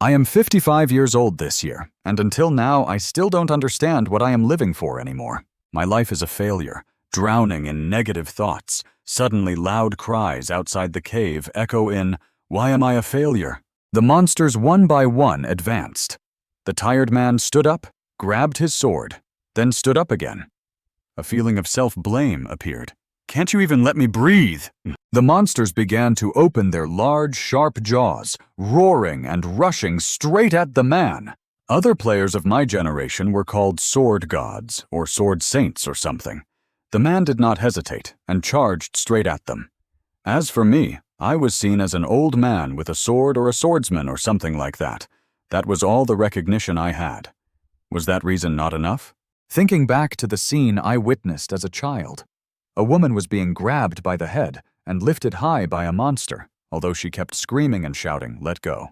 I am 55 years old this year, and until now I still don't understand what I am living for anymore. My life is a failure, drowning in negative thoughts. Suddenly loud cries outside the cave echo in, "Why am I a failure?" The monsters one by one advanced. The tired man stood up, grabbed his sword, then stood up again. A feeling of self-blame appeared. "Can't you even let me breathe?" The monsters began to open their large, sharp jaws, roaring and rushing straight at the man. Other players of my generation were called sword gods or sword saints or something. The man did not hesitate and charged straight at them. As for me, I was seen as an old man with a sword or a swordsman or something like that. That was all the recognition I had. Was that reason not enough? Thinking back to the scene I witnessed as a child, a woman was being grabbed by the head and lifted high by a monster, although she kept screaming and shouting, "Let go."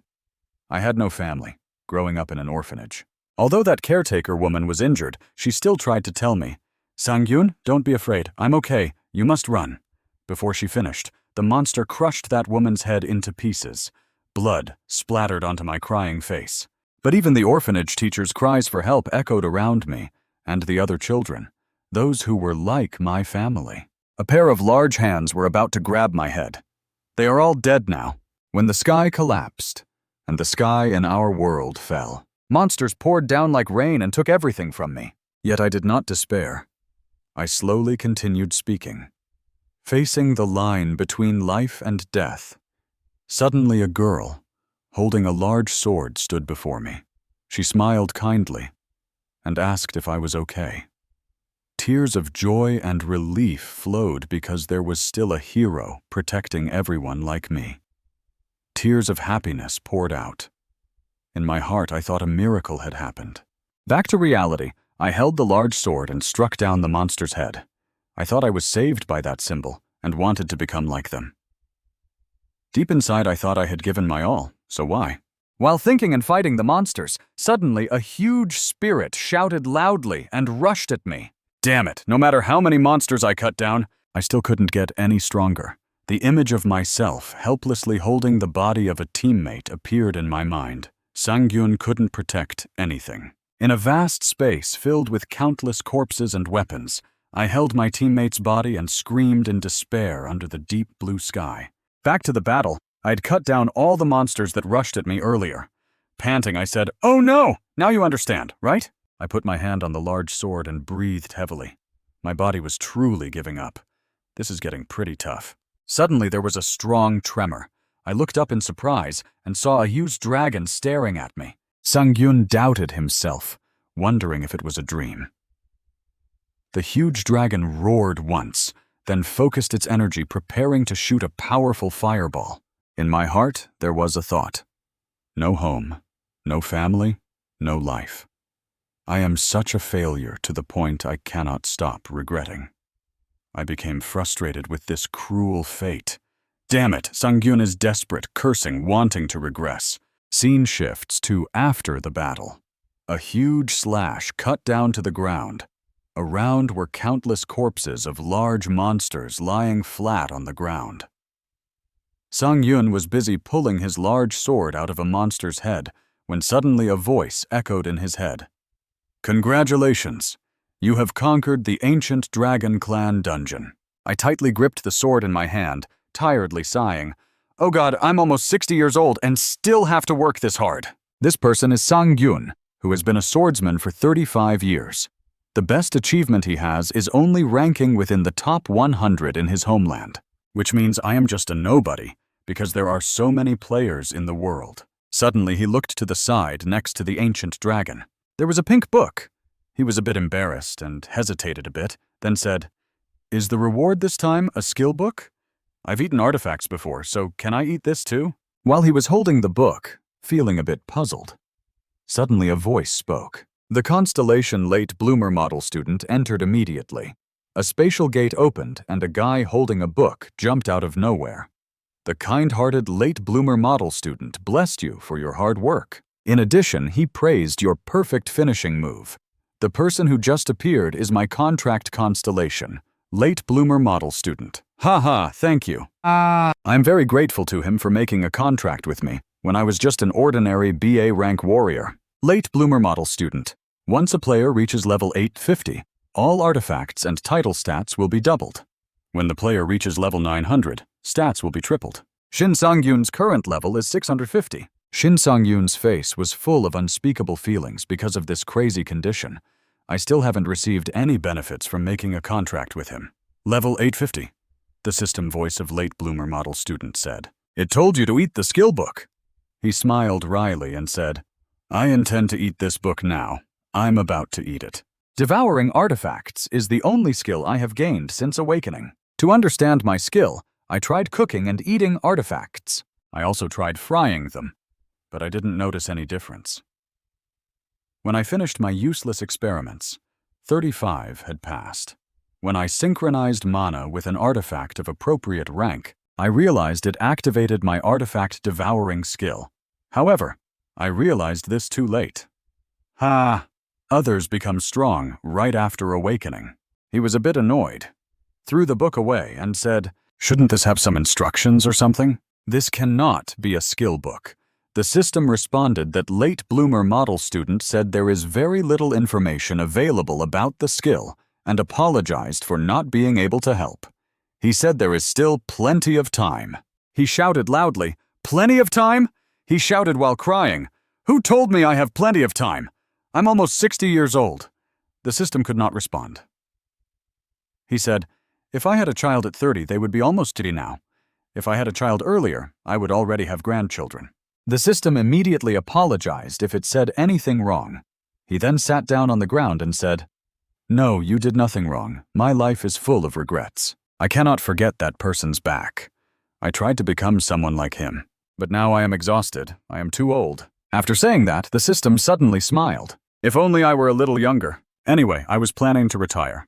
I had no family, growing up in an orphanage. Although that caretaker woman was injured, she still tried to tell me, "Sang-gyun, don't be afraid, I'm okay, you must run." Before she finished, the monster crushed that woman's head into pieces. Blood splattered onto my crying face. But even the orphanage teacher's cries for help echoed around me, and the other children, those who were like my family. A pair of large hands were about to grab my head. They are all dead now. When the sky collapsed, and the sky in our world fell, monsters poured down like rain and took everything from me. Yet I did not despair. I slowly continued speaking. Facing the line between life and death, suddenly a girl, holding a large sword, stood before me. She smiled kindly and asked if I was okay. Tears of joy and relief flowed because there was still a hero protecting everyone like me. Tears of happiness poured out. In my heart, I thought a miracle had happened. Back to reality, I held the large sword and struck down the monster's head. I thought I was saved by that symbol and wanted to become like them. Deep inside, I thought I had given my all, so why? While thinking and fighting the monsters, suddenly a huge spirit shouted loudly and rushed at me. Damn it, no matter how many monsters I cut down, I still couldn't get any stronger. The image of myself helplessly holding the body of a teammate appeared in my mind. Sang-gyun couldn't protect anything. In a vast space filled with countless corpses and weapons, I held my teammate's body and screamed in despair under the deep blue sky. Back to the battle, I'd cut down all the monsters that rushed at me earlier. Panting, I said, "Oh no! Now you understand, right?" I put my hand on the large sword and breathed heavily. My body was truly giving up. This is getting pretty tough. Suddenly there was a strong tremor. I looked up in surprise and saw a huge dragon staring at me. Sang-gyun doubted himself, wondering if it was a dream. The huge dragon roared once, then focused its energy preparing to shoot a powerful fireball. In my heart, there was a thought. No home, no family, no life. I am such a failure to the point I cannot stop regretting. I became frustrated with this cruel fate. Damn it, Sang-gyun is desperate, cursing, wanting to regress. Scene shifts to after the battle. A huge slash cut down to the ground. Around were countless corpses of large monsters lying flat on the ground. Sang-gyun was busy pulling his large sword out of a monster's head when suddenly a voice echoed in his head. "Congratulations! You have conquered the ancient Dragon Clan dungeon." I tightly gripped the sword in my hand, tiredly sighing, "Oh God, I'm almost 60 years old and still have to work this hard." This person is Sang-gyun, who has been a swordsman for 35 years. The best achievement he has is only ranking within the top 100 in his homeland, which means I am just a nobody because there are so many players in the world. Suddenly he looked to the side next to the ancient dragon. There was a pink book. He was a bit embarrassed and hesitated a bit, then said, "Is the reward this time a skill book? I've eaten artifacts before, so can I eat this too?" While he was holding the book, feeling a bit puzzled, suddenly a voice spoke. The Constellation Late Bloomer model student entered immediately. A spatial gate opened and a guy holding a book jumped out of nowhere. The kind-hearted Late Bloomer model student blessed you for your hard work. In addition, he praised your perfect finishing move. The person who just appeared is my contract constellation, Late Bloomer model student. Haha, thank you. I'm very grateful to him for making a contract with me. when I was just an ordinary BA rank warrior. Late bloomer model student. Once a player reaches level 850, all artifacts and title stats will be doubled. When the player reaches level 900, stats will be tripled. Shin Sang-yoon's current level is 650. Shin Sang-yoon's face was full of unspeakable feelings because of this crazy condition. I still haven't received any benefits from making a contract with him. Level 850, the system voice of late bloomer model student said. It told you to eat the skill book. He smiled wryly and said, I intend to eat this book now. I'm about to eat it. Devouring artifacts is the only skill I have gained since awakening. To understand my skill, I tried cooking and eating artifacts. I also tried frying them, but I didn't notice any difference. When I finished my useless experiments, 35 had passed. When I synchronized mana with an artifact of appropriate rank, I realized it activated my Artifact-Devouring skill. However, I realized this too late. Others become strong right after awakening. He was a bit annoyed, threw the book away and said, shouldn't this have some instructions or something? This cannot be a skill book. The system responded that late bloomer model student said there is very little information available about the skill and apologized for not being able to help. He said there is still plenty of time. He shouted loudly, plenty of time? He shouted while crying, who told me I have plenty of time? I'm almost 60 years old. The system could not respond. He said, if I had a child at 30, they would be almost 30 now. If I had a child earlier, I would already have grandchildren. The system immediately apologized if it said anything wrong. He then sat down on the ground and said, no, you did nothing wrong. My life is full of regrets. I cannot forget that person's back. I tried to become someone like him, but now I am exhausted. I am too old. After saying that, the system suddenly smiled. If only I were a little younger. Anyway, I was planning to retire.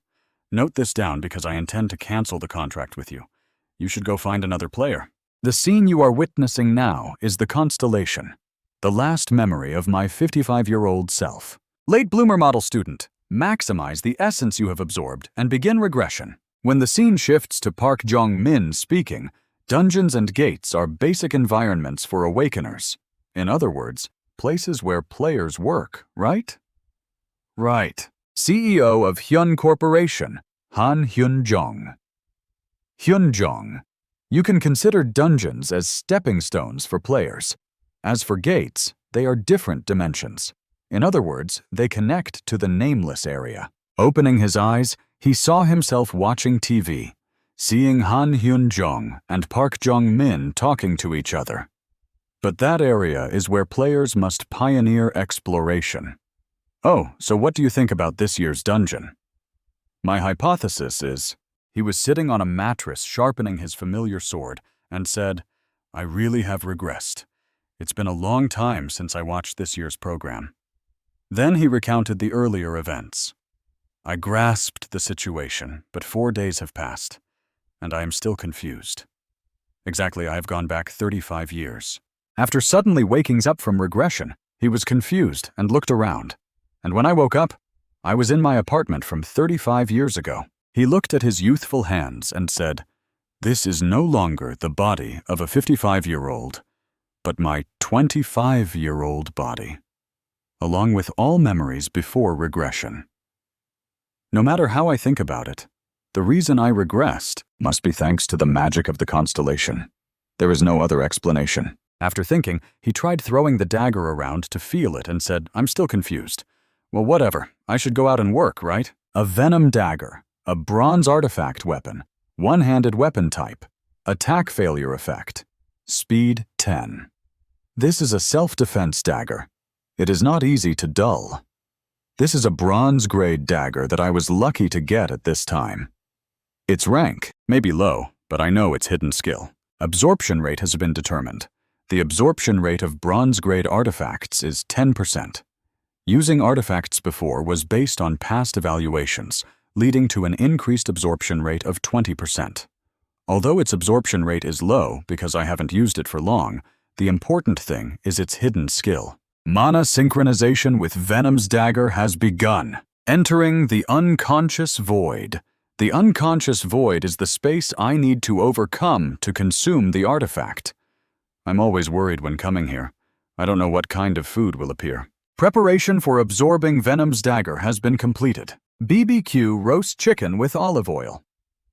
Note this down because I intend to cancel the contract with you. You should go find another player. The scene you are witnessing now is the constellation, the last memory of my 55-year-old self. Late bloomer model student, maximize the essence you have absorbed and begin regression. When the scene shifts to Park Jong-min speaking, dungeons and gates are basic environments for awakeners. In other words, places where players work, right? Right. CEO of Hyun Corporation, Han Hyun-jong. Hyun-jong. You can consider dungeons as stepping stones for players. As for gates, they are different dimensions. In other words, they connect to the nameless area. Opening his eyes, he saw himself watching TV, seeing Han Hyun-jong and Park Jong-min talking to each other. But that area is where players must pioneer exploration. Oh, so what do you think about this year's dungeon? My hypothesis is, he was sitting on a mattress sharpening his familiar sword and said, I really have regressed. It's been a long time since I watched this year's program. Then he recounted the earlier events. I grasped the situation, but 4 days have passed, and I am still confused. Exactly, I have gone back 35 years. After suddenly waking up from regression, he was confused and looked around. And when I woke up, I was in my apartment from 35 years ago. He looked at his youthful hands and said, this is no longer the body of a 55-year-old, but my 25-year-old body, along with all memories before regression. No matter how I think about it, the reason I regressed must be thanks to the magic of the constellation. There is no other explanation. After thinking, he tried throwing the dagger around to feel it and said, I'm still confused. Well, whatever. I should go out and work, right? A venom dagger, a bronze artifact weapon, one-handed weapon type, attack failure effect, speed 10. This is a self-defense dagger. It is not easy to dull. This is a bronze-grade dagger that I was lucky to get at this time. Its rank may be low, but I know its hidden skill. Absorption rate has been determined. The absorption rate of bronze-grade artifacts is 10%. Using artifacts before was based on past evaluations, leading to an increased absorption rate of 20%. Although its absorption rate is low because I haven't used it for long, the important thing is its hidden skill. Mana synchronization with Venom's dagger has begun. Entering the unconscious void. The unconscious void is the space I need to overcome to consume the artifact. I'm always worried when coming here. I don't know what kind of food will appear. Preparation for absorbing Venom's dagger has been completed. BBQ roast chicken with olive oil.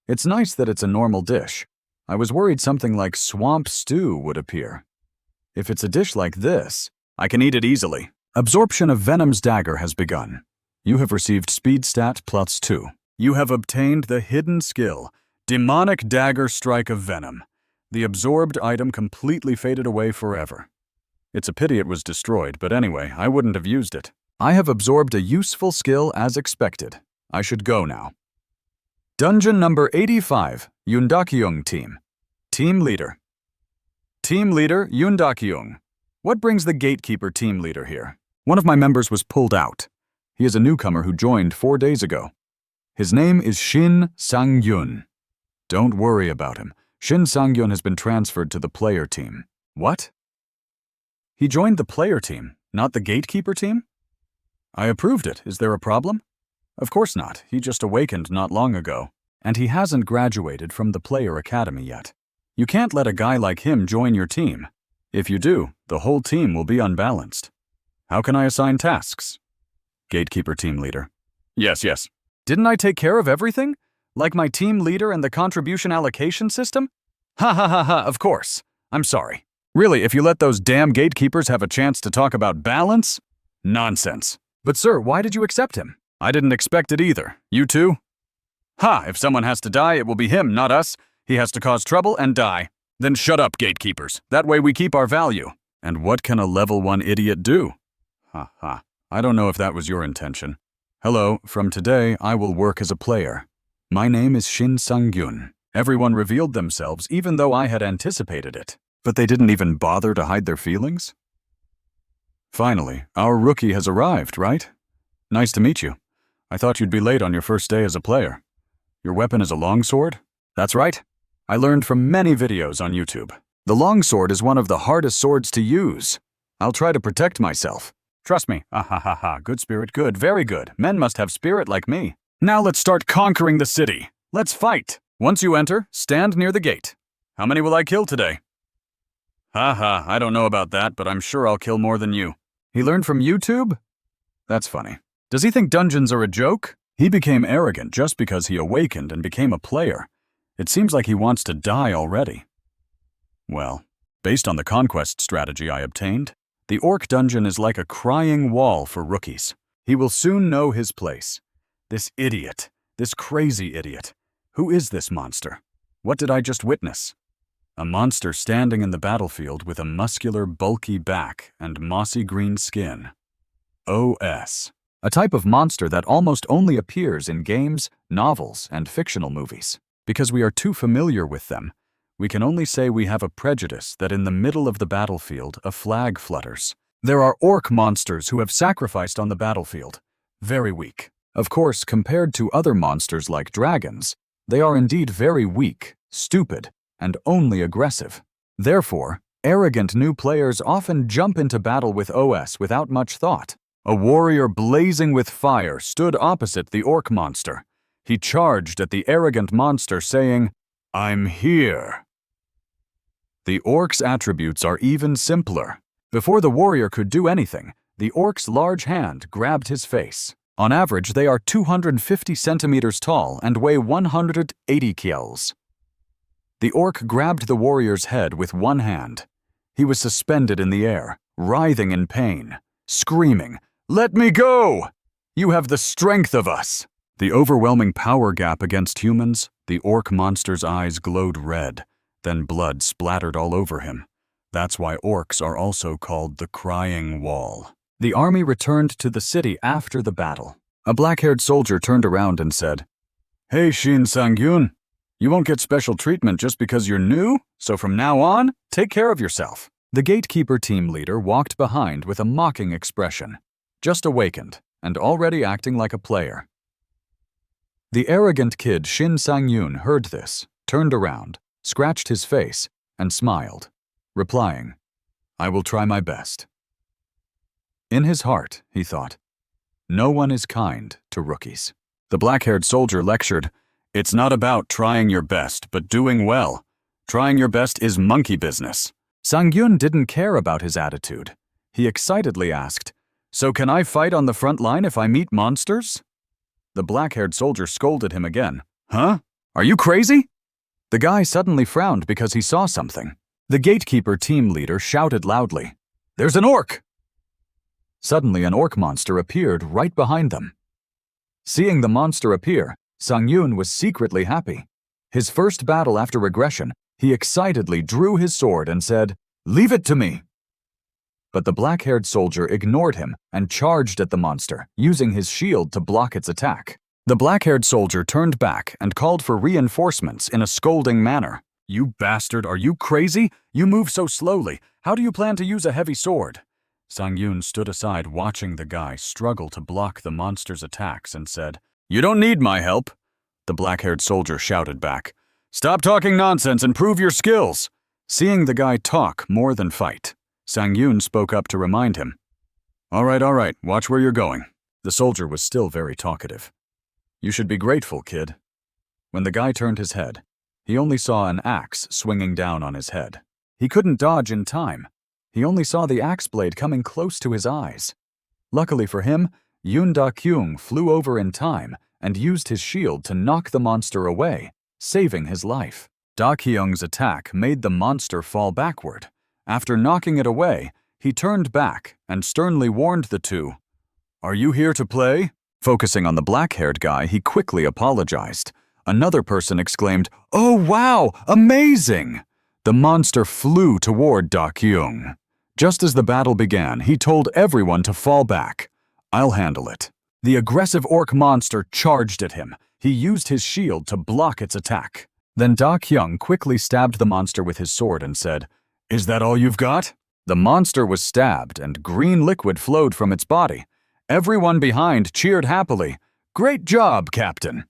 It's nice that it's a normal dish. I was worried something like swamp stew would appear. If it's a dish like this, I can eat it easily. Absorption of Venom's dagger has begun. You have received speed stat +2. You have obtained the hidden skill, Demonic Dagger Strike of Venom. The absorbed item completely faded away forever. It's a pity it was destroyed, but anyway, I wouldn't have used it. I have absorbed a useful skill as expected. I should go now. Dungeon number 85, Yundakyung Team. Team Leader. Team Leader Yundakyung. What brings the Gatekeeper team leader here? One of my members was pulled out. He is a newcomer who joined 4 days ago. His name is Shin Sang-yun. Don't worry about him. Shin Sang-yun has been transferred to the player team. What? He joined the player team, not the Gatekeeper team? I approved it. Is there a problem? Of course not. He just awakened not long ago, and he hasn't graduated from the player academy yet. You can't let a guy like him join your team. If you do, the whole team will be unbalanced. How can I assign tasks? Gatekeeper team leader. Yes. Didn't I take care of everything? Like my team leader and the contribution allocation system? Ha, of course. I'm sorry. Really, if you let those damn gatekeepers have a chance to talk about balance? Nonsense. But sir, why did you accept him? I didn't expect it either. You too? If someone has to die, it will be him, not us. He has to cause trouble and die. Then shut up, gatekeepers. That way we keep our value. And what can a level 1 idiot do? I don't know if that was your intention. Hello, from today I will work as a player. My name is Shin Sang-yun. Everyone revealed themselves even though I had anticipated it. But they didn't even bother to hide their feelings? Finally, our rookie has arrived, right? Nice to meet you. I thought you'd be late on your first day as a player. Your weapon is a longsword? That's right. I learned from many videos on YouTube. The longsword is one of the hardest swords to use. I'll try to protect myself. Trust me. Good spirit, good, very good. Men must have spirit like me. Now let's start conquering the city. Let's fight. Once you enter, stand near the gate. How many will I kill today? I don't know about that, but I'm sure I'll kill more than you. He learned from YouTube? That's funny. Does he think dungeons are a joke? He became arrogant just because he awakened and became a player. It seems like he wants to die already. Well, based on the conquest strategy I obtained, the orc dungeon is like a crying wall for rookies. He will soon know his place. This idiot, this crazy idiot. Who is this monster? What did I just witness? A monster standing in the battlefield with a muscular, bulky back and mossy green skin. OS. A type of monster that almost only appears in games, novels, and fictional movies. Because we are too familiar with them, we can only say we have a prejudice that in the middle of the battlefield a flag flutters. There are orc monsters who have sacrificed on the battlefield. Very weak. Of course, compared to other monsters like dragons, they are indeed very weak, stupid, and only aggressive. Therefore, arrogant new players often jump into battle with OS without much thought. A warrior blazing with fire stood opposite the orc monster. He charged at the arrogant monster saying, "I'm here." The orc's attributes are even simpler. Before the warrior could do anything, the orc's large hand grabbed his face. On average, they are 250 centimeters tall and weigh 180 kilos. The orc grabbed the warrior's head with one hand. He was suspended in the air, writhing in pain, screaming, "Let me go! You have the strength of us!" The overwhelming power gap against humans, the orc monster's eyes glowed red, then blood splattered all over him. That's why orcs are also called the Crying Wall. The army returned to the city after the battle. A black-haired soldier turned around and said, "Hey, Shin Sang-yun, you won't get special treatment just because you're new, so from now on, take care of yourself." The gatekeeper team leader walked behind with a mocking expression, just awakened and already acting like a player. The arrogant kid Shin Sang-yun heard this, turned around, scratched his face, and smiled, replying, "I will try my best." In his heart, he thought, no one is kind to rookies. The black-haired soldier lectured, "It's not about trying your best, but doing well. Trying your best is monkey business. Sang-gyun didn't care about his attitude. He excitedly asked, "So can I fight on the front line if I meet monsters?" The black-haired soldier scolded him again. "Huh? Are you crazy?" The guy suddenly frowned because he saw something. The gatekeeper team leader shouted loudly, "There's an orc!" Suddenly an orc monster appeared right behind them. Seeing the monster appear, Sang-gyun was secretly happy. His first battle after regression, he excitedly drew his sword and said, "Leave it to me!" But the black-haired soldier ignored him and charged at the monster, using his shield to block its attack. The black-haired soldier turned back and called for reinforcements in a scolding manner. "You bastard, are you crazy? You move so slowly. How do you plan to use a heavy sword?" Sang-gyun stood aside watching the guy struggle to block the monster's attacks and said, "You don't need my help." The black-haired soldier shouted back, "Stop talking nonsense and prove your skills." Seeing the guy talk more than fight, Sang-gyun spoke up to remind him. All right, watch where you're going." The soldier was still very talkative. "You should be grateful, kid." When the guy turned his head, he only saw an axe swinging down on his head. He couldn't dodge in time. He only saw the axe blade coming close to his eyes. Luckily for him, Yoon Da-kyung flew over in time and used his shield to knock the monster away, saving his life. Da-kyung's attack made the monster fall backward. After knocking it away, he turned back and sternly warned the two, "Are you here to play?" Focusing on the black-haired guy, he quickly apologized. Another person exclaimed, "Oh wow, amazing!" The monster flew toward Da-kyung. Just as the battle began, he told everyone to fall back. "I'll handle it." The aggressive orc monster charged at him. He used his shield to block its attack. Then Da-kyung quickly stabbed the monster with his sword and said, "Is that all you've got?" The monster was stabbed and green liquid flowed from its body. Everyone behind cheered happily. "Great job, Captain!"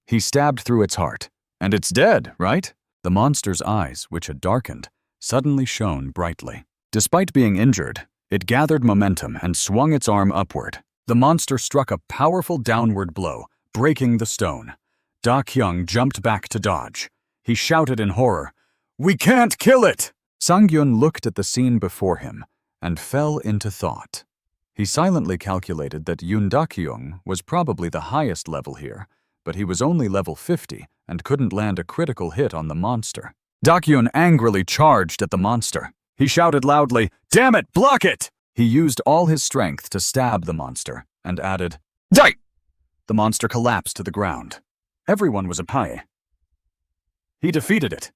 He stabbed through its heart. "And it's dead, right?" The monster's eyes, which had darkened, suddenly shone brightly. Despite being injured, it gathered momentum and swung its arm upward. The monster struck a powerful downward blow, breaking the stone. Da-kyung jumped back to dodge. He shouted in horror, "We can't kill it!" Sang-gyun looked at the scene before him and fell into thought. He silently calculated that Yoon Da-kyung was probably the highest level here, but he was only level 50 and couldn't land a critical hit on the monster. Da-kyung angrily charged at the monster. He shouted loudly, "Damn it, block it!" He used all his strength to stab the monster and added, "Die!" The monster collapsed to the ground. Everyone was appalled. He defeated it.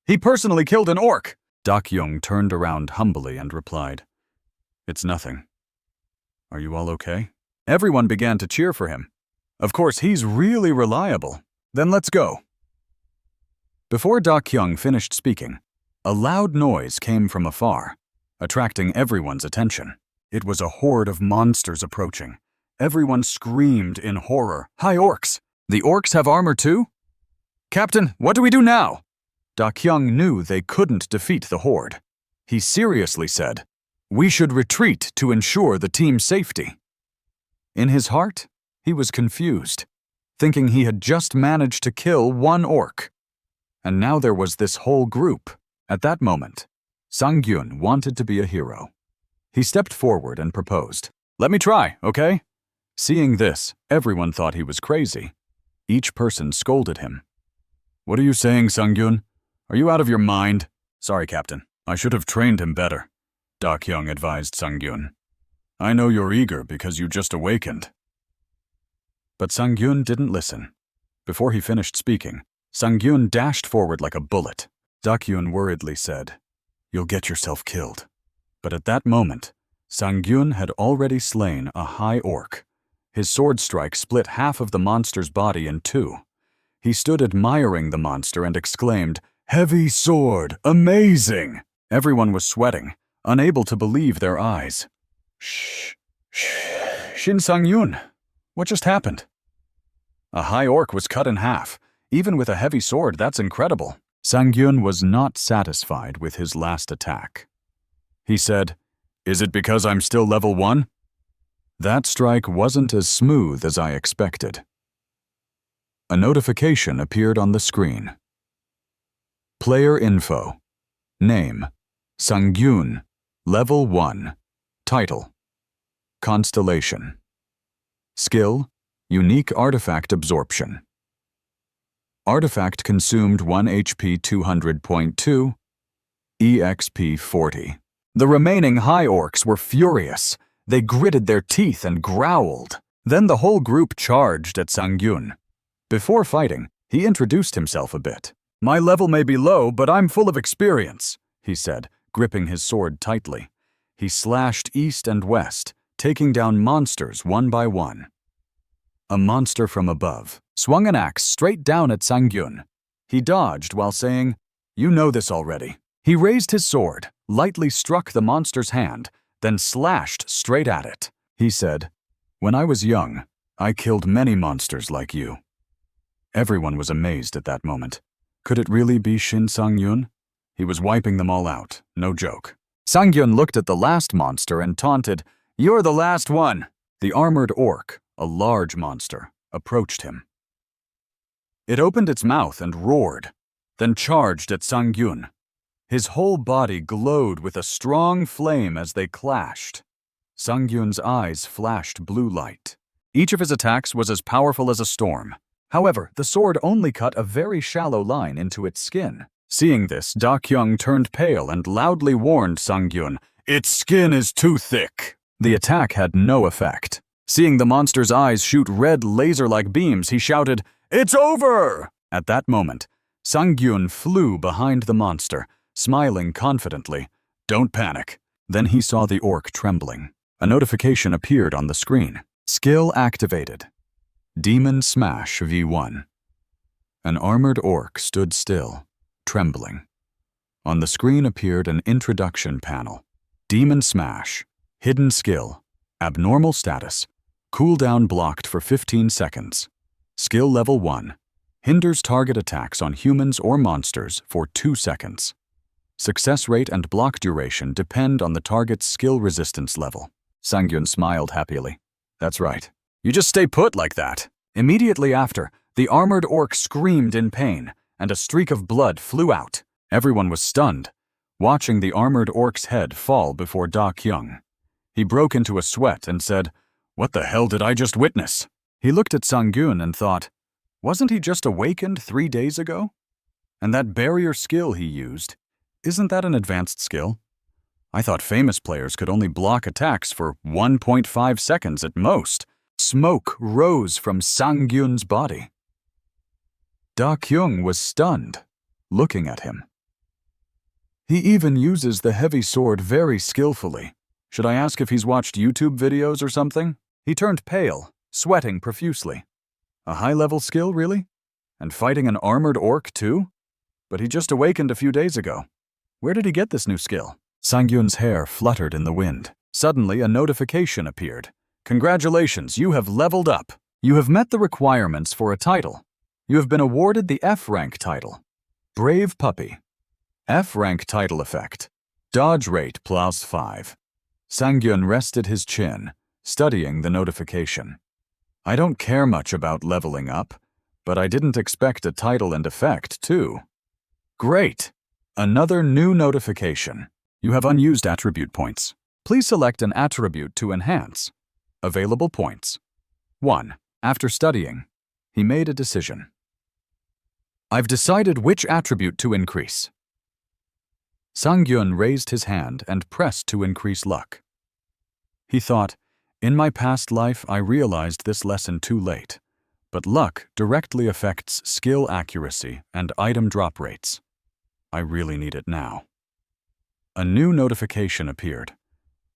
He personally killed an orc. Da-kyung turned around humbly and replied, "It's nothing. Are you all okay?" Everyone began to cheer for him. "Of course, he's really reliable. Then let's go." Before Da-kyung finished speaking, a loud noise came from afar, attracting everyone's attention. It was a horde of monsters approaching. Everyone screamed in horror, "Hi, orcs! The orcs have armor too?" "Captain, what do we do now?" Da-kyung knew they couldn't defeat the horde. He seriously said, "We should retreat to ensure the team's safety." In his heart, he was confused, thinking he had just managed to kill one orc. And now there was this whole group. At that moment, Sang-gyun wanted to be a hero. He stepped forward and proposed, "Let me try, okay?" Seeing this, everyone thought he was crazy. Each person scolded him. "What are you saying, Sang-gyun? Are you out of your mind?" "Sorry, Captain. I should have trained him better," Da-kyung advised Sang-gyun. "I know you're eager because you just awakened." But Sang-gyun didn't listen. Before he finished speaking, Sang-gyun dashed forward like a bullet. Da-kyung worriedly said, "You'll get yourself killed." But at that moment, Sang-gyun had already slain a high orc. His sword strike split half of the monster's body in two. He stood admiring the monster and exclaimed, "Heavy sword, amazing!" Everyone was sweating, unable to believe their eyes. Shh. Shin Sang-gyun, what just happened?" A high orc was cut in half. Even with a heavy sword, that's incredible. Sang-gyun was not satisfied with his last attack. He said, "Is it because I'm still level 1? That strike wasn't as smooth as I expected." A notification appeared on the screen. Player info. Name, Sangyun, Level 1. Title: Constellation. Skill: Unique Artifact Absorption. Artifact consumed 1 HP 200.2, EXP 40. The remaining High Orcs were furious. They gritted their teeth and growled. Then the whole group charged at Sangyun. Before fighting, he introduced himself a bit. "My level may be low, but I'm full of experience," he said, gripping his sword tightly. He slashed east and west, taking down monsters one by one. A monster from above swung an axe straight down at Sangyun. He dodged while saying, "You know this already." He raised his sword, lightly struck the monster's hand, then slashed straight at it. He said, "When I was young, I killed many monsters like you." Everyone was amazed at that moment. Could it really be Shin Sang-yun? He was wiping them all out, no joke. Sang-yun looked at the last monster and taunted, "You're the last one." The armored orc, a large monster, approached him. It opened its mouth and roared, then charged at Sang-yun. His whole body glowed with a strong flame as they clashed. Sang-yun's eyes flashed blue light. Each of his attacks was as powerful as a storm. However, the sword only cut a very shallow line into its skin. Seeing this, Da Kyung turned pale and loudly warned Sang-yun, "Its skin is too thick." The attack had no effect. Seeing the monster's eyes shoot red laser-like beams, he shouted, "It's over!" At that moment, Sang-yun flew behind the monster, smiling confidently. "Don't panic." Then he saw the orc trembling. A notification appeared on the screen. Skill activated. Demon Smash V1. An armored orc stood still, trembling. On the screen appeared an introduction panel. Demon Smash. Hidden skill. Abnormal status. Cooldown blocked for 15 seconds. Skill level 1. Hinders target attacks on humans or monsters for 2 seconds. Success rate and block duration depend on the target's skill resistance level. Sang-yun smiled happily. "That's right. You just stay put like that." Immediately after, the armored orc screamed in pain, and a streak of blood flew out. Everyone was stunned, watching the armored orc's head fall before Da Kyung. He broke into a sweat and said, "What the hell did I just witness?" He looked at Sang-yun and thought, wasn't he just awakened 3 days ago? And that barrier skill he used, isn't that an advanced skill? I thought famous players could only block attacks for 1.5 seconds at most. Smoke rose from Sang-yun's body. Da Kyung was stunned, looking at him. He even uses the heavy sword very skillfully. Should I ask if he's watched YouTube videos or something? He turned pale, sweating profusely. A high-level skill, really? And fighting an armored orc, too? But he just awakened a few days ago. Where did he get this new skill? Sang-yun's hair fluttered in the wind. Suddenly, a notification appeared. "Congratulations, you have leveled up. You have met the requirements for a title. You have been awarded the F-rank title. Brave Puppy. F-rank title effect. Dodge rate +5. Sang-yun rested his chin, studying the notification. I don't care much about leveling up, but I didn't expect a title and effect, too. Great! Another new notification. You have unused attribute points. Please select an attribute to enhance. Available points. 1. After studying, he made a decision. I've decided which attribute to increase. Sang-yun raised his hand and pressed to increase luck. He thought, in my past life I realized this lesson too late, but luck directly affects skill accuracy and item drop rates. I really need it now. A new notification appeared.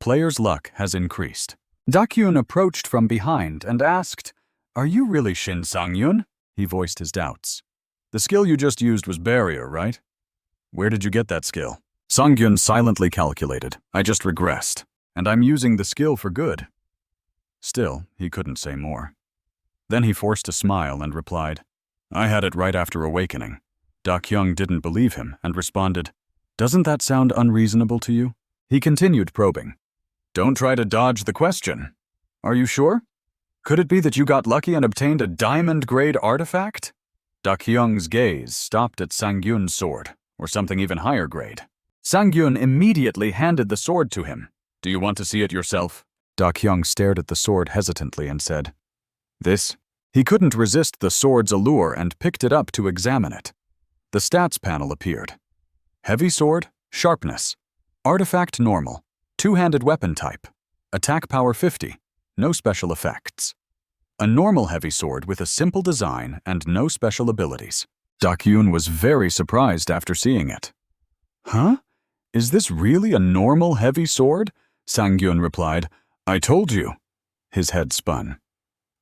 Player's luck has increased. Da Kyung approached from behind and asked, "Are you really Shin Sang-yun?" He voiced his doubts. "The skill you just used was barrier, right? Where did you get that skill?" Sang-yun silently calculated. "I just regressed, and I'm using the skill for good." Still, he couldn't say more. Then he forced a smile and replied, "I had it right after awakening." Da Kyung didn't believe him and responded, "Doesn't that sound unreasonable to you?" He continued probing. "Don't try to dodge the question. Are you sure? Could it be that you got lucky and obtained a diamond-grade artifact?" Da Kyung's gaze stopped at Sang-yun's sword, or something even higher grade. Sang-gyun immediately handed the sword to him. "Do you want to see it yourself?" Da-kyung stared at the sword hesitantly and said, "This?" He couldn't resist the sword's allure and picked it up to examine it. The stats panel appeared. Heavy sword, sharpness. Artifact normal, two-handed weapon type. Attack power 50, no special effects. A normal heavy sword with a simple design and no special abilities. Da-kyung was very surprised after seeing it. "Huh? Is this really a normal heavy sword?" Sang-gyun replied. "I told you." His head spun.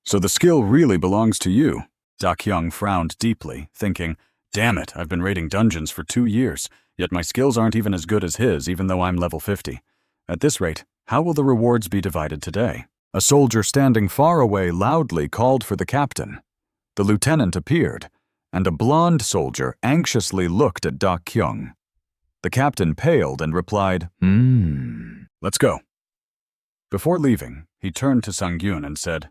"So the skill really belongs to you." Da-kyung frowned deeply, thinking, "Damn it, I've been raiding dungeons for 2 years, yet my skills aren't even as good as his, even though I'm level 50. At this rate, how will the rewards be divided today?" A soldier standing far away loudly called for the captain. The lieutenant appeared, and a blonde soldier anxiously looked at Da-kyung. The captain paled and replied, "Let's go." Before leaving, he turned to Sang-gyun and said,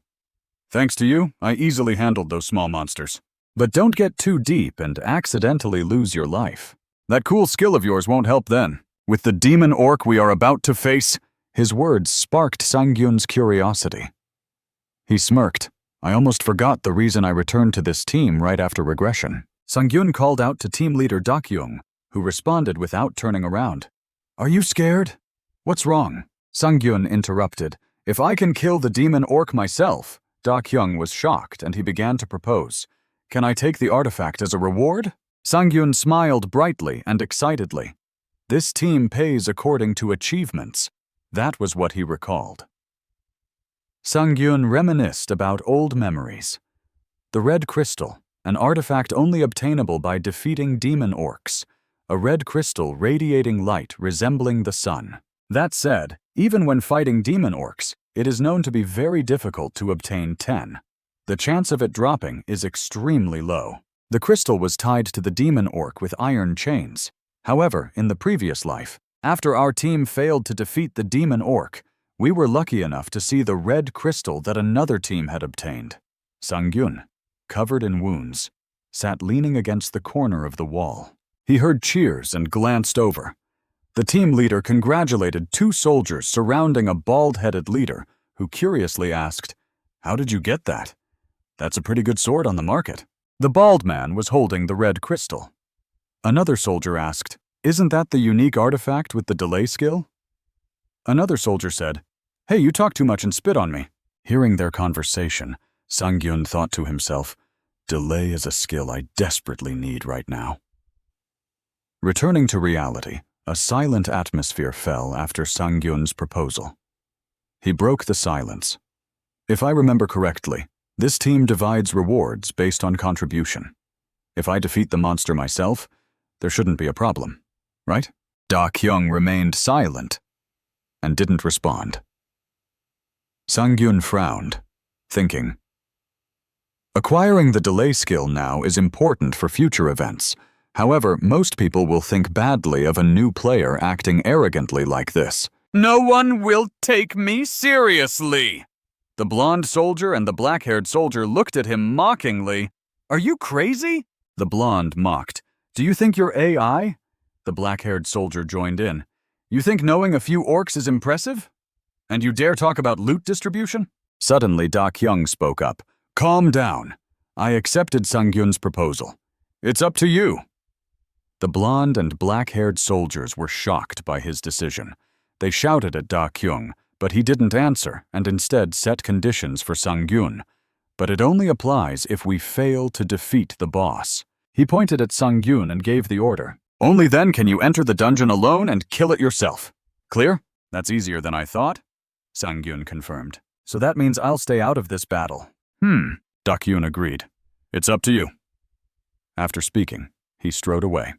"Thanks to you, I easily handled those small monsters. But don't get too deep and accidentally lose your life. That cool skill of yours won't help then. With the demon orc we are about to face..." His words sparked Sang-gyun's curiosity. He smirked. "I almost forgot the reason I returned to this team right after regression." Sang-gyun called out to team leader Da-kyung, who responded without turning around. "Are you scared?" "What's wrong?" Sang-gyun interrupted. "If I can kill the demon orc myself..." Da-kyung was shocked and he began to propose. "Can I take the artifact as a reward?" Sang-gyun smiled brightly and excitedly. This team pays according to achievements. That was what he recalled. Sang-gyun reminisced about old memories. The red crystal, an artifact only obtainable by defeating demon orcs. A red crystal radiating light resembling the sun. That said, even when fighting demon orcs, it is known to be very difficult to obtain 10. The chance of it dropping is extremely low. The crystal was tied to the demon orc with iron chains. However, in the previous life, after our team failed to defeat the demon orc, we were lucky enough to see the red crystal that another team had obtained. Sang-gyun, covered in wounds, sat leaning against the corner of the wall. He heard cheers and glanced over. The team leader congratulated 2 soldiers surrounding a bald-headed leader, who curiously asked, "How did you get that? That's a pretty good sword on the market." The bald man was holding the red crystal. Another soldier asked, "Isn't that the unique artifact with the delay skill?" Another soldier said, "Hey, you talk too much and spit on me." Hearing their conversation, Sang-gyun thought to himself, "Delay is a skill I desperately need right now." Returning to reality, a silent atmosphere fell after Sang-gyun's proposal. He broke the silence. "If I remember correctly, this team divides rewards based on contribution. If I defeat the monster myself, there shouldn't be a problem, right?" Da-kyung remained silent and didn't respond. Sang-gyun frowned, thinking, "Acquiring the delay skill now is important for future events. However, most people will think badly of a new player acting arrogantly like this." "No one will take me seriously!" The blonde soldier and the black-haired soldier looked at him mockingly. "Are you crazy?" The blonde mocked. "Do you think you're AI?" The black-haired soldier joined in. "You think knowing a few orcs is impressive? And you dare talk about loot distribution?" Suddenly, Da-kyung spoke up. "Calm down. I accepted Sang-gyun's proposal. It's up to you." The blonde and black-haired soldiers were shocked by his decision. They shouted at Da-kyung, but he didn't answer and instead set conditions for Sang-gyun. "But it only applies if we fail to defeat the boss." He pointed at Sang-gyun and gave the order. "Only then can you enter the dungeon alone and kill it yourself. Clear?" "That's easier than I thought," Sang-gyun confirmed. "So that means I'll stay out of this battle." Da-kyung agreed. "It's up to you." After speaking, he strode away.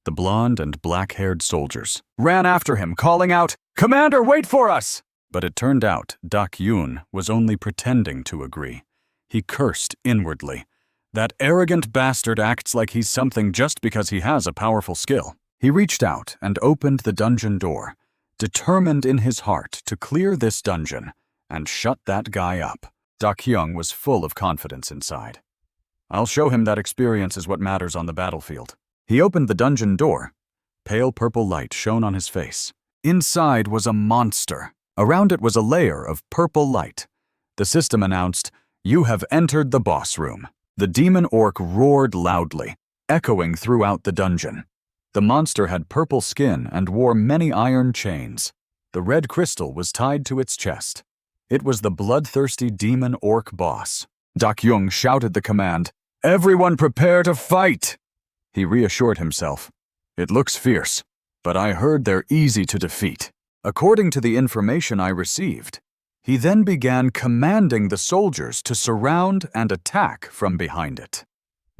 The blonde and black-haired soldiers ran after him, calling out, "Commander, wait for us!" But it turned out Da-kyung was only pretending to agree. He cursed inwardly. That arrogant bastard acts like he's something just because he has a powerful skill. He reached out and opened the dungeon door, determined in his heart to clear this dungeon and shut that guy up. Da-kyung was full of confidence inside. "I'll show him that experience is what matters on the battlefield." He opened the dungeon door, Pale purple light shone on his face. Inside was a monster. Around it was a layer of purple light. The system announced, "You have entered the boss room." The demon orc roared loudly, echoing throughout the dungeon. The monster had purple skin and wore many iron chains. The red crystal was tied to its chest. It was the bloodthirsty demon orc boss. Dak-young shouted the command, "Everyone prepare to fight!" He reassured himself. "It looks fierce, but I heard they're easy to defeat." According to the information I received, he then began commanding the soldiers to surround and attack from behind it.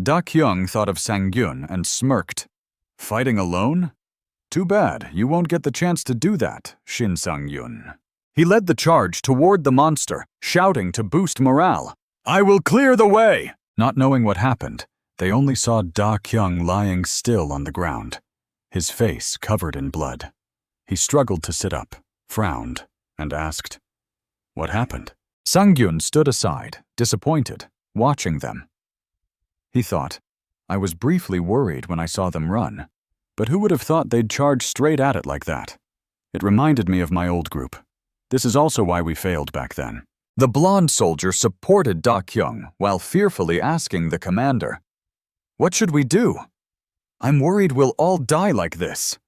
Dak-young thought of Sang-gyun and smirked. "Fighting alone? Too bad, you won't get the chance to do that, Shin Sang-yun." He led the charge toward the monster, shouting to boost morale, "I will clear the way!" Not knowing what happened, they only saw Da-kyung lying still on the ground, his face covered in blood. He struggled to sit up, frowned, and asked, "What happened?" Sang-gyun stood aside, disappointed, watching them. He thought, "I was briefly worried when I saw them run, but who would have thought they'd charge straight at it like that? It reminded me of my old group. This is also why we failed back then." The blonde soldier supported Da-kyung while fearfully asking the commander, "What should we do? I'm worried we'll all die like this."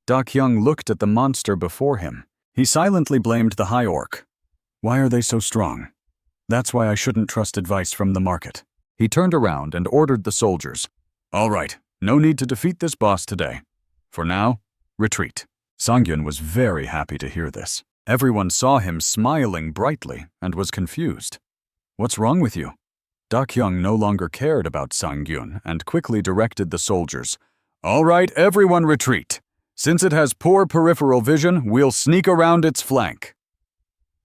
Da-kyung looked at the monster before him. He silently blamed the high orc. "Why are they so strong? That's why I shouldn't trust advice from the market." He turned around and ordered the soldiers, "All right, no need to defeat this boss today. For now, retreat." Sang-gyun was very happy to hear this. Everyone saw him smiling brightly and was confused. "What's wrong with you?" Da-kyung no longer cared about Sang-gyun and quickly directed the soldiers, "All right, everyone retreat. Since it has poor peripheral vision, we'll sneak around its flank."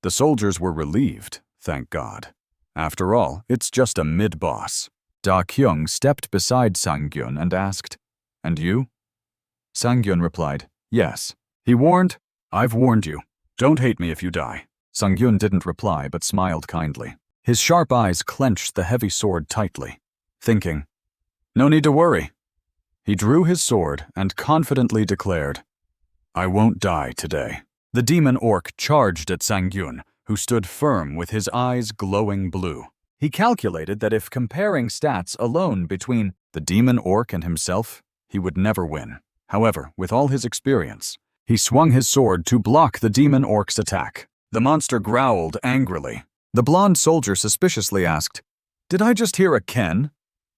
The soldiers were relieved, thank God. After all, it's just a mid-boss. Da-kyung stepped beside Sang-gyun and asked, "And you?" Sang-gyun replied, "Yes." He warned, "I've warned you. Don't hate me if you die." Sang-gyun didn't reply but smiled kindly. His sharp eyes clenched the heavy sword tightly, thinking, "No need to worry." He drew his sword and confidently declared, "I won't die today." The demon orc charged at Sang-gyun, who stood firm with his eyes glowing blue. He calculated that if comparing stats alone between the demon orc and himself, he would never win. However, with all his experience, he swung his sword to block the demon orc's attack. The monster growled angrily. The blonde soldier suspiciously asked, "Did I just hear a Ken?"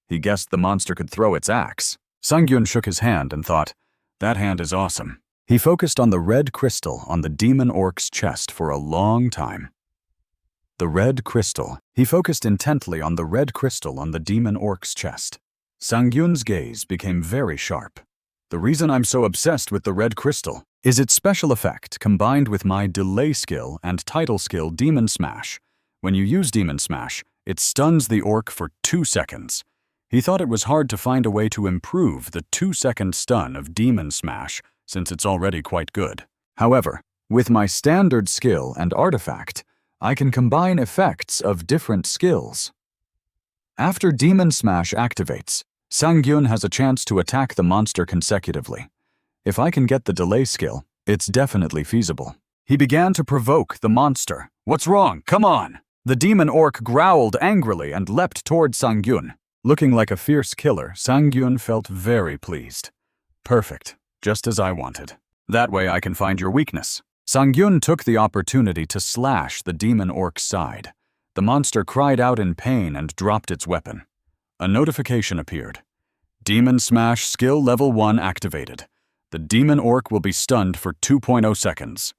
He guessed the monster could throw its axe. Sang-gyun shook his hand and thought, "That hand is awesome." He focused on the red crystal on the demon orc's chest for a long time. The red crystal. He focused intently on the red crystal on the demon orc's chest. Sang-gyun's gaze became very sharp. "The reason I'm so obsessed with the red crystal is its special effect combined with my delay skill and title skill Demon Smash. When you use Demon Smash, it stuns the orc for 2 seconds. He thought it was hard to find a way to improve the 2-second stun of Demon Smash since it's already quite good. However, with my standard skill and artifact, I can combine effects of different skills. After Demon Smash activates, Sang-gyun has a chance to attack the monster consecutively. If I can get the delay skill, it's definitely feasible." He began to provoke the monster. "What's wrong? Come on!" The demon orc growled angrily and leapt toward Sang-gyun. Looking like a fierce killer, Sang-gyun felt very pleased. "Perfect, just as I wanted. That way I can find your weakness." Sang-gyun took the opportunity to slash the demon orc's side. The monster cried out in pain and dropped its weapon. A notification appeared. "Demon Smash Skill Level 1 activated. The demon orc will be stunned for 2.0 seconds.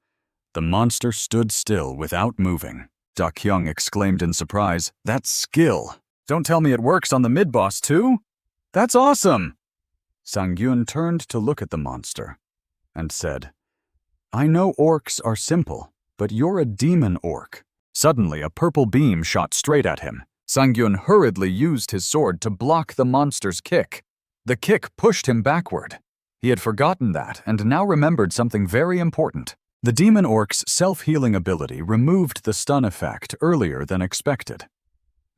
The monster stood still without moving. Da-kyung exclaimed in surprise, "That's skill! Don't tell me it works on the mid-boss too? That's awesome!" Sang-gyun turned to look at the monster and said, "I know orcs are simple, but you're a demon orc." Suddenly, a purple beam shot straight at him. Sang-gyun hurriedly used his sword to block the monster's kick. The kick pushed him backward. He had forgotten that and now remembered something very important. The demon orc's self-healing ability removed the stun effect earlier than expected.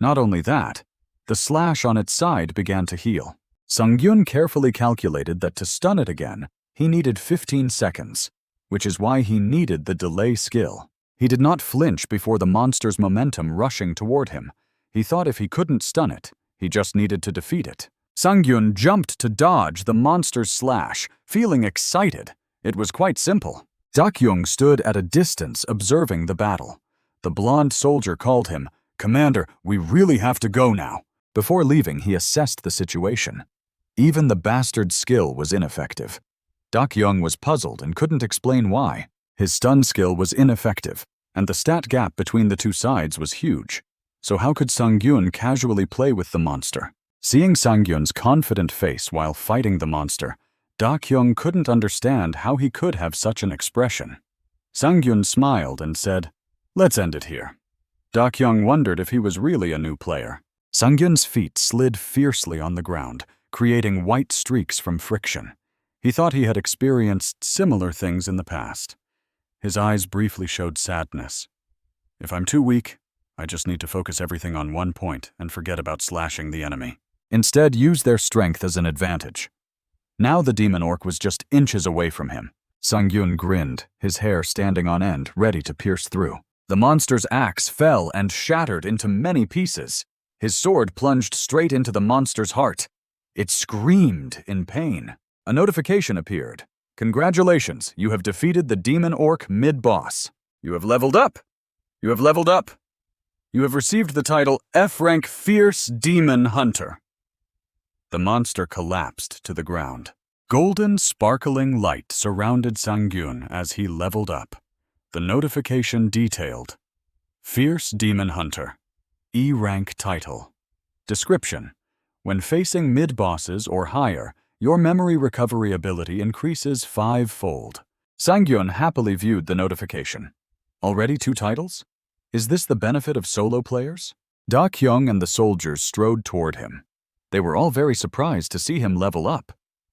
Not only that, the slash on its side began to heal. Sang-gyun carefully calculated that to stun it again, He needed 15 seconds, which is why he needed the delay skill. He did not flinch before the monster's momentum rushing toward him. He thought if he couldn't stun it, he just needed to defeat it. Sang-gyun jumped to dodge the monster's slash, feeling excited. It was quite simple. Dak-young stood at a distance observing the battle. The blonde soldier called him, "Commander, we really have to go now." Before leaving, he assessed the situation. Even the bastard's skill was ineffective. Dak-young was puzzled and couldn't explain why. His stun skill was ineffective, and the stat gap between the two sides was huge. So how could Sang-gyun casually play with the monster? Seeing Sang-gyun's confident face while fighting the monster, Dak-young couldn't understand how he could have such an expression. Sang-gyun smiled and said, "Let's end it here." Dak-young wondered if he was really a new player. Sang-gyun's feet slid fiercely on the ground, creating white streaks from friction. He thought he had experienced similar things in the past. His eyes briefly showed sadness. "If I'm too weak, I just need to focus everything on one point and forget about slashing the enemy. Instead, use their strength as an advantage." Now the demon orc was just inches away from him. Sang-gyun grinned, his hair standing on end, ready to pierce through. The monster's axe fell and shattered into many pieces. His sword plunged straight into the monster's heart. It screamed in pain. A notification appeared. "Congratulations, you have defeated the demon orc mid-boss. You have leveled up. You have leveled up. You have received the title F-Rank Fierce Demon Hunter." The monster collapsed to the ground. Golden, sparkling light surrounded Sang-gyun as he leveled up. The notification detailed, "Fierce Demon Hunter. E-Rank title. Description: when facing mid-bosses or higher, your memory recovery ability increases 5-fold. Sang-gyun happily viewed the notification. Already 2 titles? Is this the benefit of solo players? Dak-young and the soldiers strode toward him. They were all very surprised to see him level up.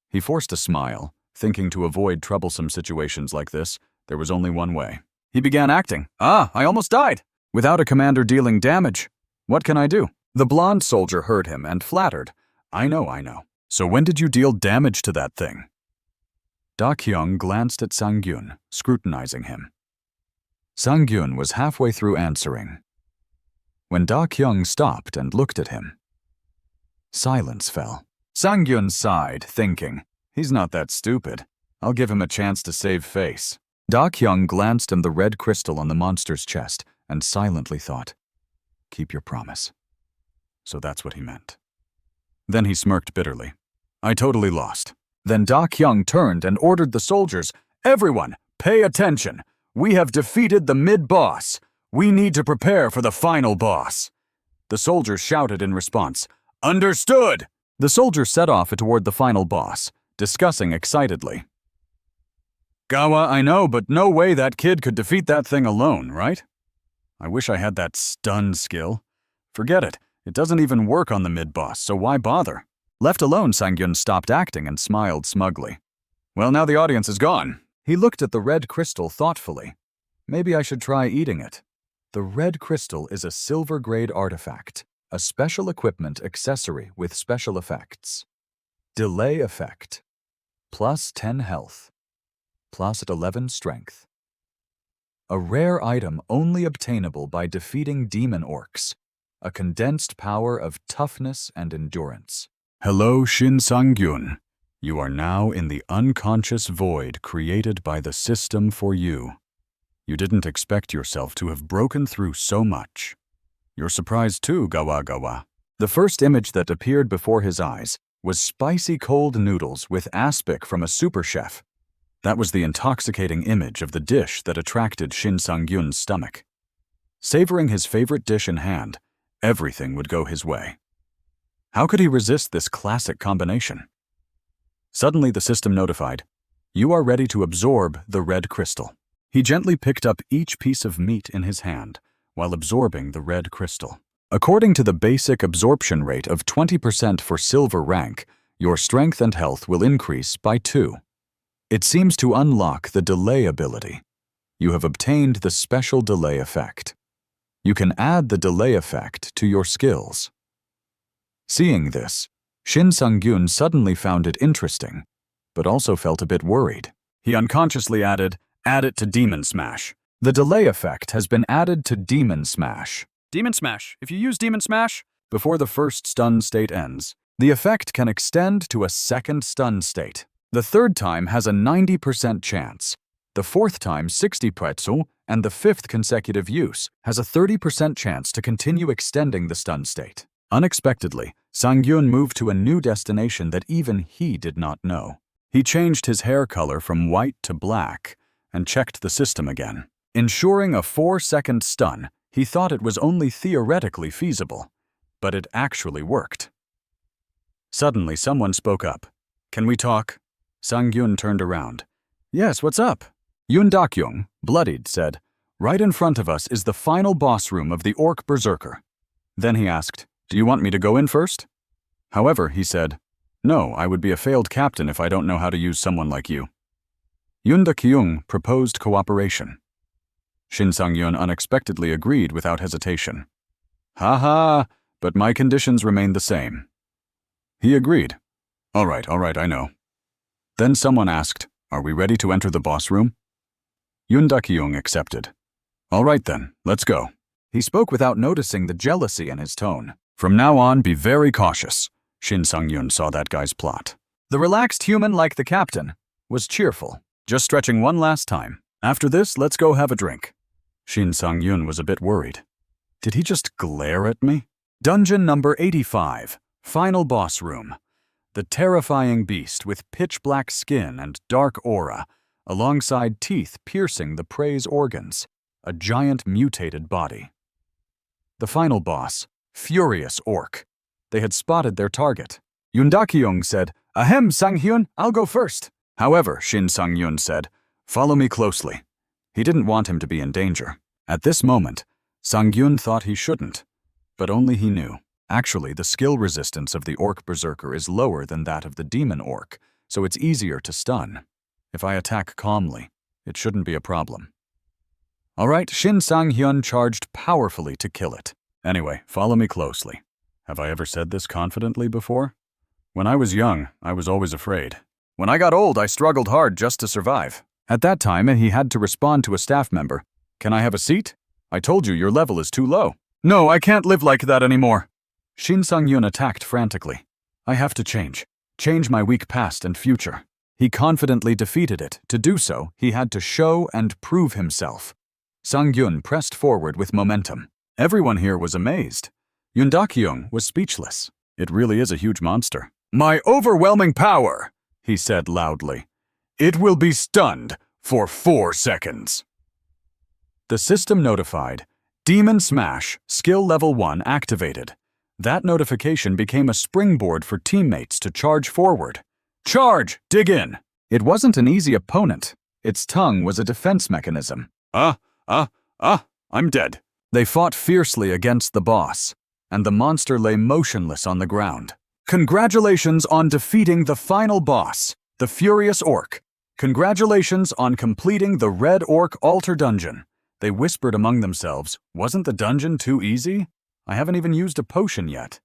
He forced a smile, thinking to avoid troublesome situations like this, there was only one way. He began acting. "I almost died. Without a commander dealing damage. What can I do?" The blonde soldier heard him and flattered. I know. So when did you deal damage to that thing?" Dak-young glanced at Sang-gyun, scrutinizing him. Sang-gyun was halfway through answering when Dak-young stopped and looked at him. Silence fell. Sang-gyun sighed, thinking, "He's not that stupid. I'll give him a chance to save face." Dak-young glanced at the red crystal on the monster's chest and silently thought, "Keep your promise." So that's what he meant. Then he smirked bitterly. "I totally lost." Then Dak-young turned and ordered the soldiers, "Everyone, pay attention. We have defeated the mid-boss. We need to prepare for the final boss." The soldiers shouted in response, "Understood!" The soldiers set off toward the final boss, discussing excitedly. "Gawa, I know, but no way that kid could defeat that thing alone, right? I wish I had that stun skill. Forget it. It doesn't even work on the mid-boss, so why bother?" Left alone, Sang-gyun stopped acting and smiled smugly. "Well, now the audience is gone." He looked at the red crystal thoughtfully. "Maybe I should try eating it." The red crystal is a silver-grade artifact, a special equipment accessory with special effects. Delay effect. Plus 10 health. Plus 11 strength. A rare item only obtainable by defeating demon orcs. A condensed power of toughness and endurance. Hello, Shin Sang-gyun. You are now in the unconscious void created by the system for you. You didn't expect yourself to have broken through so much. You're surprised too, Gawa. The first image that appeared before his eyes was spicy cold noodles with aspic from a super chef. That was the intoxicating image of the dish that attracted Shin Sang-gyun's stomach. Savoring his favorite dish in hand, everything would go his way. How could he resist this classic combination? Suddenly the system notified, "You are ready to absorb the red crystal." He gently picked up each piece of meat in his hand while absorbing the red crystal. According to the basic absorption rate of 20% for silver rank, your strength and health will increase by 2. It seems to unlock the delay ability. You have obtained the special delay effect. You can add the delay effect to your skills. Seeing this, Shin Sang-gyun suddenly found it interesting. but also felt a bit worried. He unconsciously added, "Add it to Demon Smash." The delay effect has been added to Demon Smash. Demon Smash. If you use Demon Smash before the first stun state ends, the effect can extend to a second stun state. The third time has a 90% chance. The fourth time 60%, and the fifth consecutive use has a 30% chance to continue extending the stun state. Unexpectedly, Sang-Yun moved to a new destination that even he did not know. He changed his hair color from white to black and checked the system again. Ensuring a 4-second stun, he thought it was only theoretically feasible, but it actually worked. Suddenly, someone spoke up. "Can we talk?" Sang-Yun turned around. "Yes, what's up?" Yoon Dak-young, bloodied, said, "Right in front of us is the final boss room of the Orc Berserker." Then he asked, "Do you want me to go in first?" However, he said, "No, I would be a failed captain if I don't know how to use someone like you." Yoon Dak-young proposed cooperation. Shin Sang-yun unexpectedly agreed without hesitation. "Ha ha, but my conditions remain the same." He agreed. All right, I know." Then someone asked, "Are we ready to enter the boss room?" Yoon Dak-young accepted. "All right then, let's go." He spoke without noticing the jealousy in his tone. "From now on, be very cautious." Shin Sang-yun saw that guy's plot. The relaxed human like the captain was cheerful, just stretching one last time. "After this, let's go have a drink." Shin Sang-yun was a bit worried. Did he just glare at me? Dungeon number 85, Final Boss Room. The terrifying beast with pitch-black skin and dark aura, alongside teeth piercing the prey's organs, a giant mutated body. The final boss, Furious Orc. They had spotted their target. Yoon Dak-young said, "Ahem, Sang-hyun, I'll go first." However, Shin Sang-yun said, "Follow me closely." He didn't want him to be in danger. At this moment, Sang-yun thought he shouldn't, but only he knew. Actually, the skill resistance of the Orc Berserker is lower than that of the Demon Orc, so it's easier to stun. If I attack calmly, it shouldn't be a problem. All right, Shin Sang-hyun charged powerfully to kill it. Anyway, follow me closely. Have I ever said this confidently before? When I was young, I was always afraid. When I got old, I struggled hard just to survive. At that time, he had to respond to a staff member. "Can I have a seat? I told you your level is too low." "No, I can't live like that anymore." Shin Sang-yun attacked frantically. "I have to change my weak past and future." He confidently defeated it. To do so, he had to show and prove himself. Sang-yun pressed forward with momentum. Everyone here was amazed. Yoon Dak-young was speechless. It really is a huge monster. "My overwhelming power," he said loudly. "It will be stunned for 4 seconds." The system notified, "Demon Smash, skill level 1 activated." That notification became a springboard for teammates to charge forward. "Charge! Dig in!" It wasn't an easy opponent. Its tongue was a defense mechanism. I'm dead." They fought fiercely against the boss, and the monster lay motionless on the ground. "Congratulations on defeating the final boss, the Furious Orc. Congratulations on completing the Red Orc Altar Dungeon." They whispered among themselves, "Wasn't the dungeon too easy? I haven't even used a potion yet."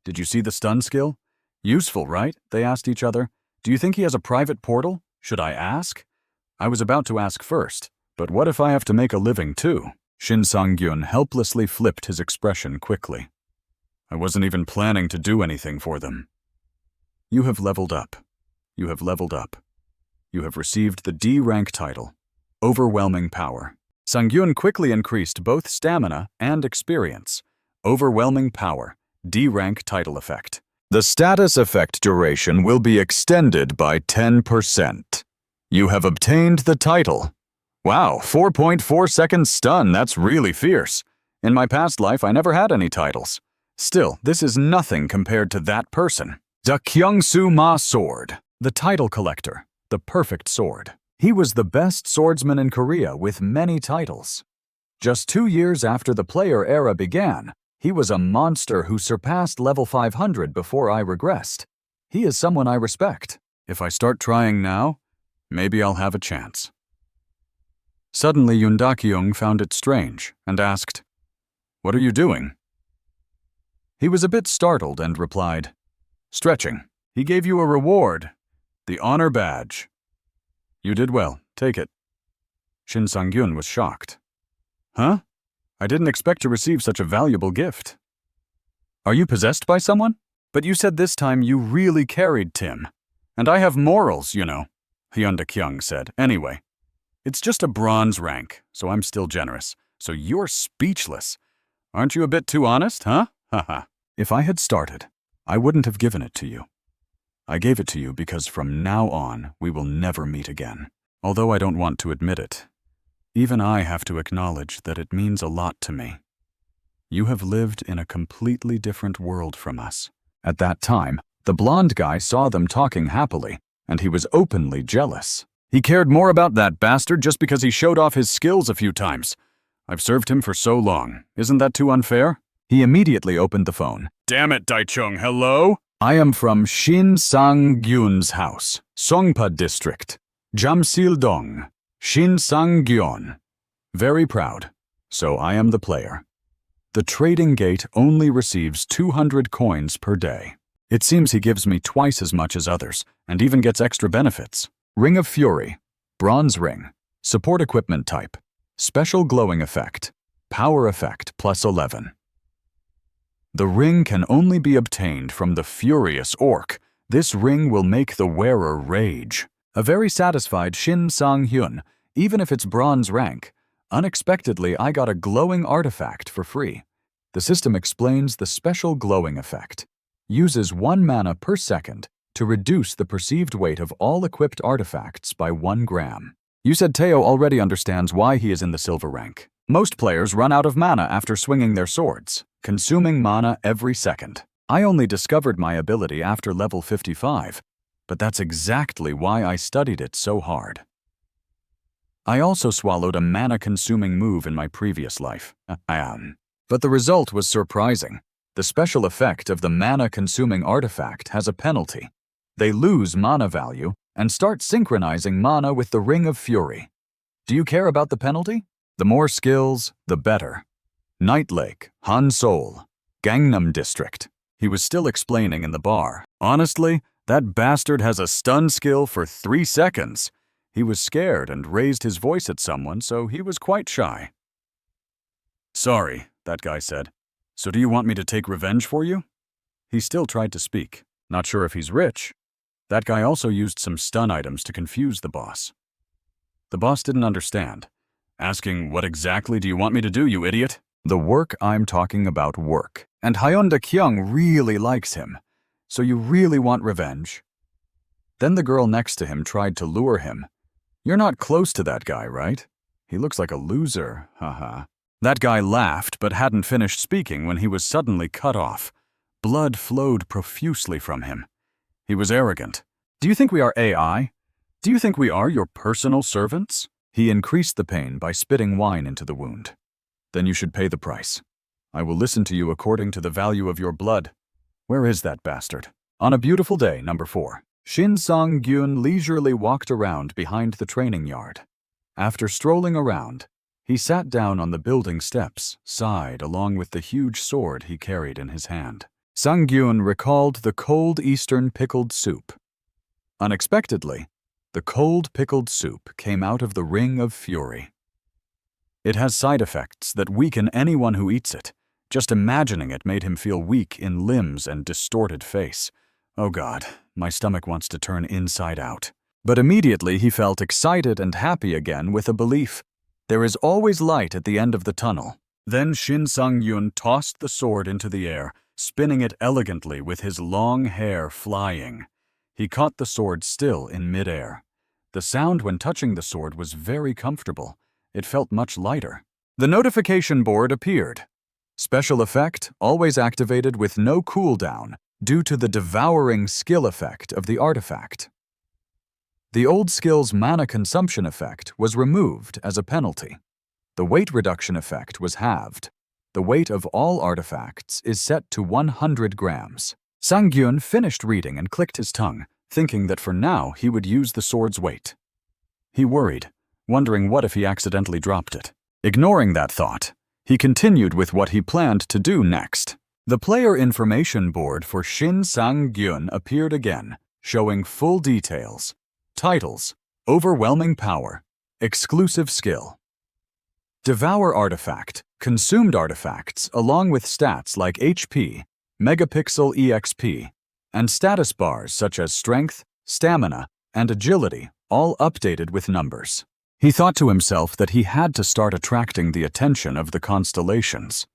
"Did you see the stun skill? Useful, right?" they asked each other. "Do you think he has a private portal? Should I ask?" I was about to ask first, but what if I have to make a living too? Shin Sang-yun helplessly flipped his expression quickly. "I wasn't even planning to do anything for them." "You have leveled up. You have leveled up. You have received the D rank title, Overwhelming Power." Sang-yun quickly increased both stamina and experience. Overwhelming Power, D rank title effect. The status effect duration will be extended by 10%. You have obtained the title. Wow, 4.4 seconds stun, that's really fierce. In my past life, I never had any titles. Still, this is nothing compared to that person. Da Kyungsu Ma Sword, the title collector, the perfect sword. He was the best swordsman in Korea with many titles. Just 2 years after the player era began, he was a monster who surpassed level 500 before I regressed. He is someone I respect. If I start trying now, maybe I'll have a chance. Suddenly, Yoon Dak-young found it strange and asked, "What are you doing?" He was a bit startled and replied, "Stretching. He gave you a reward. The honor badge. You did well. Take it. Shin Sang-gyun was shocked. Huh? I didn't expect to receive such a valuable gift. Are you possessed by someone? But you said this time you really carried Tim. And I have morals, you know, Hyunda-kyung said. Anyway, it's just a bronze rank, so I'm still generous. So you're speechless. Aren't you a bit too honest, huh? Haha. If I had started, I wouldn't have given it to you. I gave it to you because from now on, we will never meet again. Although I don't want to admit it, even I have to acknowledge that it means a lot to me. You have lived in a completely different world from us. At that time, the blonde guy saw them talking happily, and he was openly jealous. He cared more about that bastard just because he showed off his skills a few times. I've served him for so long. Isn't that too unfair? He immediately opened the phone. Damn it, Daichung, hello? I am from Shin Sang-gyun's house, Songpa District. Jamsil-dong, Shin Sang-gyun. Very proud. So I am the player. The trading gate only receives 200 coins per day. It seems he gives me twice as much as others, and even gets extra benefits. Ring of Fury, Bronze Ring, Support Equipment Type, Special Glowing Effect, Power Effect plus 11. The ring can only be obtained from the Furious Orc. This ring will make the wearer rage. A very satisfied Shin Sang-hyun, even if it's bronze rank. Unexpectedly, I got a glowing artifact for free. The system explains the special glowing effect. Uses 1 mana per second to reduce the perceived weight of all equipped artifacts by 1 gram. You said Teo already understands why he is in the silver rank. Most players run out of mana after swinging their swords, consuming mana every second. I only discovered my ability after level 55, but that's exactly why I studied it so hard. I also swallowed a mana-consuming move in my previous life. But the result was surprising. The special effect of the mana-consuming artifact has a penalty. They lose mana value and start synchronizing mana with the Ring of Fury. Do you care about the penalty? The more skills, the better. Night Lake, Han Seoul, Gangnam District. He was still explaining in the bar. Honestly, that bastard has a stun skill for 3 seconds. He was scared and raised his voice at someone, so he was quite shy. Sorry, that guy said. So do you want me to take revenge for you? He still tried to speak. Not sure if he's rich. That guy also used some stun items to confuse the boss. The boss didn't understand, asking, what exactly do you want me to do, you idiot? The work I'm talking about work. And Hyunda-kyung really likes him. So you really want revenge? Then the girl next to him tried to lure him. You're not close to that guy, right? He looks like a loser, haha. That guy laughed but hadn't finished speaking when he was suddenly cut off. Blood flowed profusely from him. He was arrogant. Do you think we are AI? Do you think we are your personal servants? He increased the pain by spitting wine into the wound. Then you should pay the price. I will listen to you according to the value of your blood. Where is that bastard? On a beautiful day, number 4. Shin Sang-gyun leisurely walked around behind the training yard. After strolling around, he sat down on the building steps, sighed along with the huge sword he carried in his hand. Sang-gyun recalled the cold Eastern pickled soup. Unexpectedly, the cold pickled soup came out of the Ring of Fury. It has side effects that weaken anyone who eats it. Just imagining it made him feel weak in limbs and distorted face. Oh God, my stomach wants to turn inside out. But immediately he felt excited and happy again with a belief. There is always light at the end of the tunnel. Then Shin Sang-gyun tossed the sword into the air, spinning it elegantly with his long hair flying. He caught the sword still in midair. The sound when touching the sword was very comfortable. It felt much lighter. The notification board appeared. Special effect always activated with no cooldown due to the devouring skill effect of the artifact. The old skill's mana consumption effect was removed as a penalty. The weight reduction effect was halved. The weight of all artifacts is set to 100 grams. Sang-gyun finished reading and clicked his tongue, thinking that for now he would use the sword's weight. He worried, wondering what if he accidentally dropped it. Ignoring that thought, he continued with what he planned to do next. The player information board for Shin Sang-gyun appeared again. showing full details. Titles: Overwhelming Power, Exclusive Skill. Devour Artifact, consumed artifacts along with stats like HP, Megapixel EXP, and status bars such as Strength, Stamina, and Agility, all updated with numbers. He thought to himself that he had to start attracting the attention of the constellations.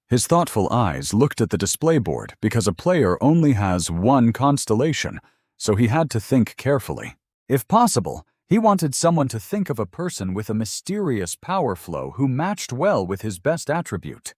His thoughtful eyes looked at the display board because a player only has one constellation, so he had to think carefully. If possible, he wanted someone to think of a person with a mysterious power flow who matched well with his best attribute: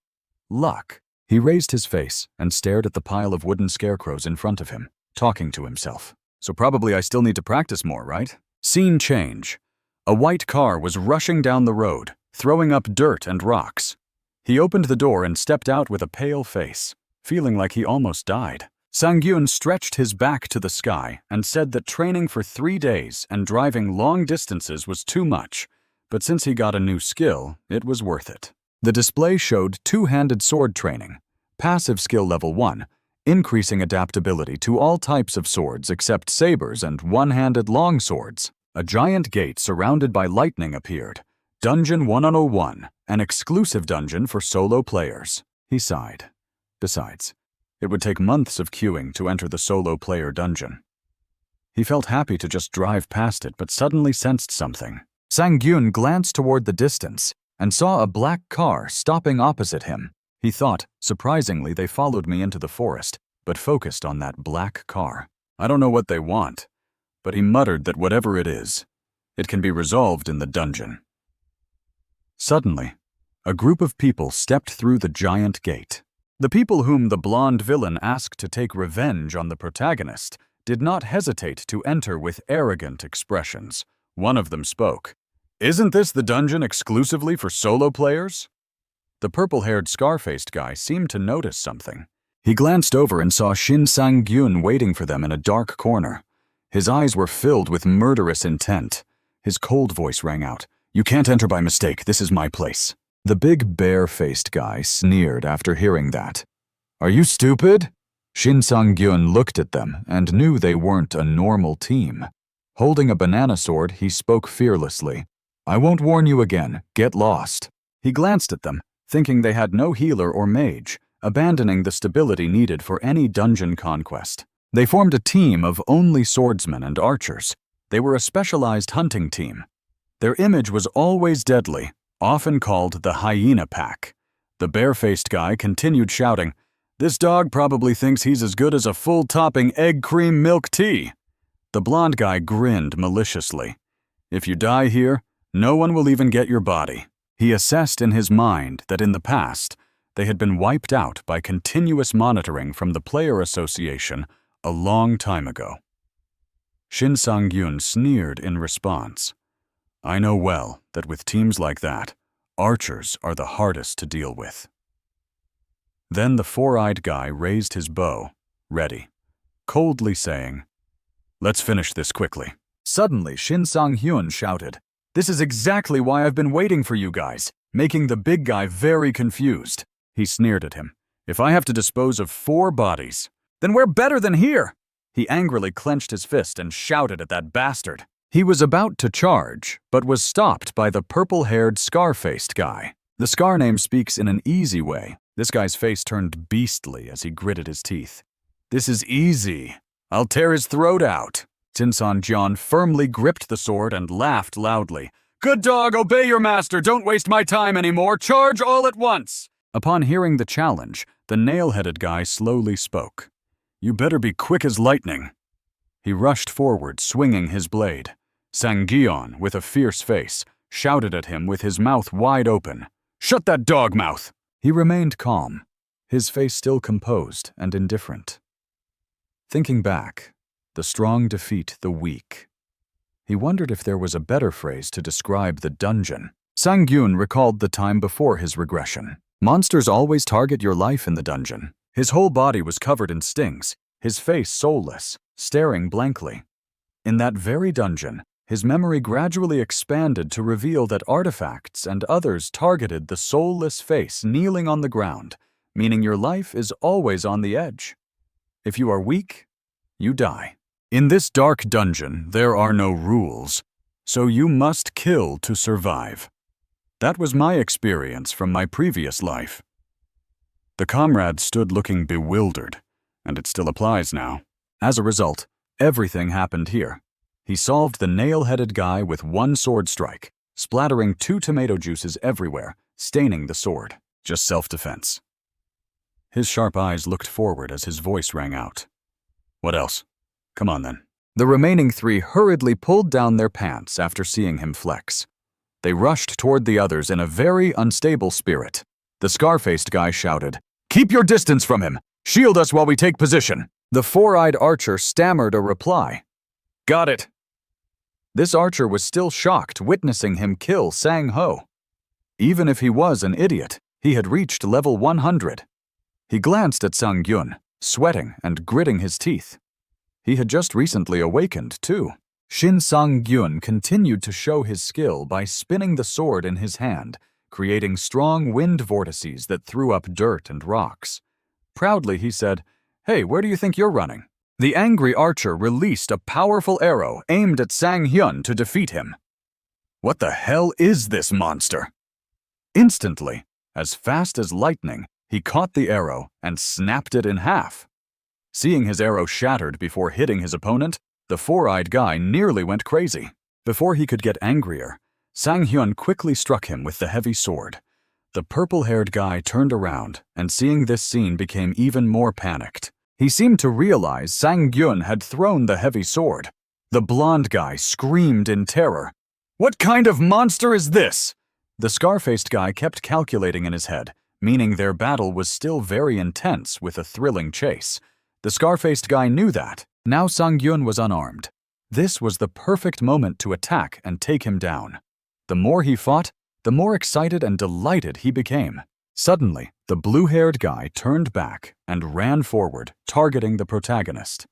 luck. He raised his face and stared at the pile of wooden scarecrows in front of him, talking to himself. So probably I still need to practice more, right? Scene change. A white car was rushing down the road, throwing up dirt and rocks. He opened the door and stepped out with a pale face, feeling like he almost died. Sang-gyun stretched his back to the sky and said that training for 3 days and driving long distances was too much, but since he got a new skill, it was worth it. The display showed two-handed sword training, passive skill level 1, increasing adaptability to all types of swords except sabers and one-handed long swords. A giant gate surrounded by lightning appeared. Dungeon 101, an exclusive dungeon for solo players. He sighed. Besides, it would take months of queuing to enter the solo player dungeon. He felt happy to just drive past it, but suddenly sensed something. Sang-gyun glanced toward the distance and saw a black car stopping opposite him. He thought, surprisingly, they followed me into the forest, but focused on that black car. I don't know what they want, but he muttered that whatever it is, it can be resolved in the dungeon. Suddenly, a group of people stepped through the giant gate. The people whom the blonde villain asked to take revenge on the protagonist did not hesitate to enter with arrogant expressions. One of them spoke. "Isn't this the dungeon exclusively for solo players?" The purple-haired scar-faced guy seemed to notice something. He glanced over and saw Shin Sang-gyun waiting for them in a dark corner. His eyes were filled with murderous intent. His cold voice rang out, "You can't enter by mistake, this is my place." The big bare-faced guy sneered after hearing that. "Are you stupid?" Shin Sang-gyun looked at them and knew they weren't a normal team. Holding a banana sword, he spoke fearlessly. "I won't warn you again, get lost." He glanced at them, thinking they had no healer or mage, abandoning the stability needed for any dungeon conquest. They formed a team of only swordsmen and archers. They were a specialized hunting team. Their image was always deadly, often called the hyena pack. The bare-faced guy continued shouting, "This dog probably thinks he's as good as a full-topping egg cream milk tea." The blonde guy grinned maliciously. "If you die here, no one will even get your body." He assessed in his mind that in the past, they had been wiped out by continuous monitoring from the Player Association a long time ago. Shin Sang-gyun sneered in response. "I know well that with teams like that, archers are the hardest to deal with." Then the four-eyed guy raised his bow, ready, coldly saying, "Let's finish this quickly." Suddenly, Shin Sang-hyun shouted, "This is exactly why I've been waiting for you guys," making the big guy very confused. He sneered at him. "If I have to dispose of 4 bodies, then we're better than here!" He angrily clenched his fist and shouted at that bastard. He was about to charge, but was stopped by the purple-haired, scar-faced guy. The scar name speaks in an easy way. This guy's face turned beastly as he gritted his teeth. "This is easy. I'll tear his throat out." Shin Sang-gyun firmly gripped the sword and laughed loudly. "Good dog, obey your master. Don't waste my time anymore. Charge all at once." Upon hearing the challenge, the nail-headed guy slowly spoke. "You better be quick as lightning." He rushed forward, swinging his blade. Sang-gyun, with a fierce face, shouted at him with his mouth wide open. "Shut that dog mouth!" He remained calm, his face still composed and indifferent. Thinking back, the strong defeat the weak. He wondered if there was a better phrase to describe the dungeon. Sang-gyun recalled the time before his regression. Monsters always target your life in the dungeon. His whole body was covered in stings, his face soulless, staring blankly. In that very dungeon, his memory gradually expanded to reveal that artifacts and others targeted the soulless face kneeling on the ground, meaning your life is always on the edge. If you are weak, you die. In this dark dungeon, there are no rules, so you must kill to survive. That was my experience from my previous life. The comrade stood looking bewildered, and it still applies now. As a result, everything happened here. He solved the nail-headed guy with one sword strike, splattering 2 tomato juices everywhere, staining the sword. Just self-defense. His sharp eyes looked forward as his voice rang out. What else? Come on then. The remaining 3 hurriedly pulled down their pants after seeing him flex. They rushed toward the others in a very unstable spirit. The scar-faced guy shouted, "Keep your distance from him! Shield us while we take position!" The 4-eyed archer stammered a reply. "Got it." This archer was still shocked witnessing him kill Sang-ho. Even if he was an idiot, he had reached level 100. He glanced at Sang-gyun, sweating and gritting his teeth. He had just recently awakened, too. Shin Sang-gyun continued to show his skill by spinning the sword in his hand, creating strong wind vortices that threw up dirt and rocks. Proudly, he said, "Hey, where do you think you're running?" The angry archer released a powerful arrow aimed at Sang-hyun to defeat him. What the hell is this monster? Instantly, as fast as lightning, he caught the arrow and snapped it in half. Seeing his arrow shattered before hitting his opponent, the 4-eyed guy nearly went crazy. Before he could get angrier, Sang-hyun quickly struck him with the heavy sword. The purple-haired guy turned around, and seeing this scene became even more panicked. He seemed to realize Sang-gyun had thrown the heavy sword. The blonde guy screamed in terror. "What kind of monster is this?" The scar-faced guy kept calculating in his head, meaning their battle was still very intense with a thrilling chase. The scar-faced guy knew that. Now Sang-gyun was unarmed. This was the perfect moment to attack and take him down. The more he fought, the more excited and delighted he became. Suddenly, the blue-haired guy turned back and ran forward, targeting the protagonist.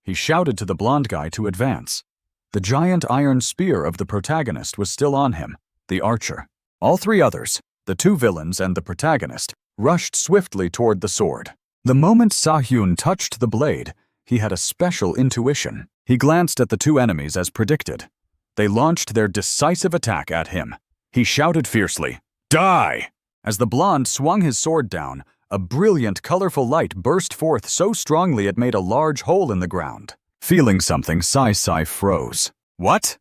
He shouted to the blonde guy to advance. The giant iron spear of the protagonist was still on him, the archer. All 3 others, the 2 villains and the protagonist, rushed swiftly toward the sword. The moment Sa-hyun touched the blade, he had a special intuition. He glanced at the 2 enemies as predicted. They launched their decisive attack at him. He shouted fiercely, "Die!" As the blonde swung his sword down, a brilliant, colorful light burst forth so strongly it made a large hole in the ground. Feeling something, Sai froze. What?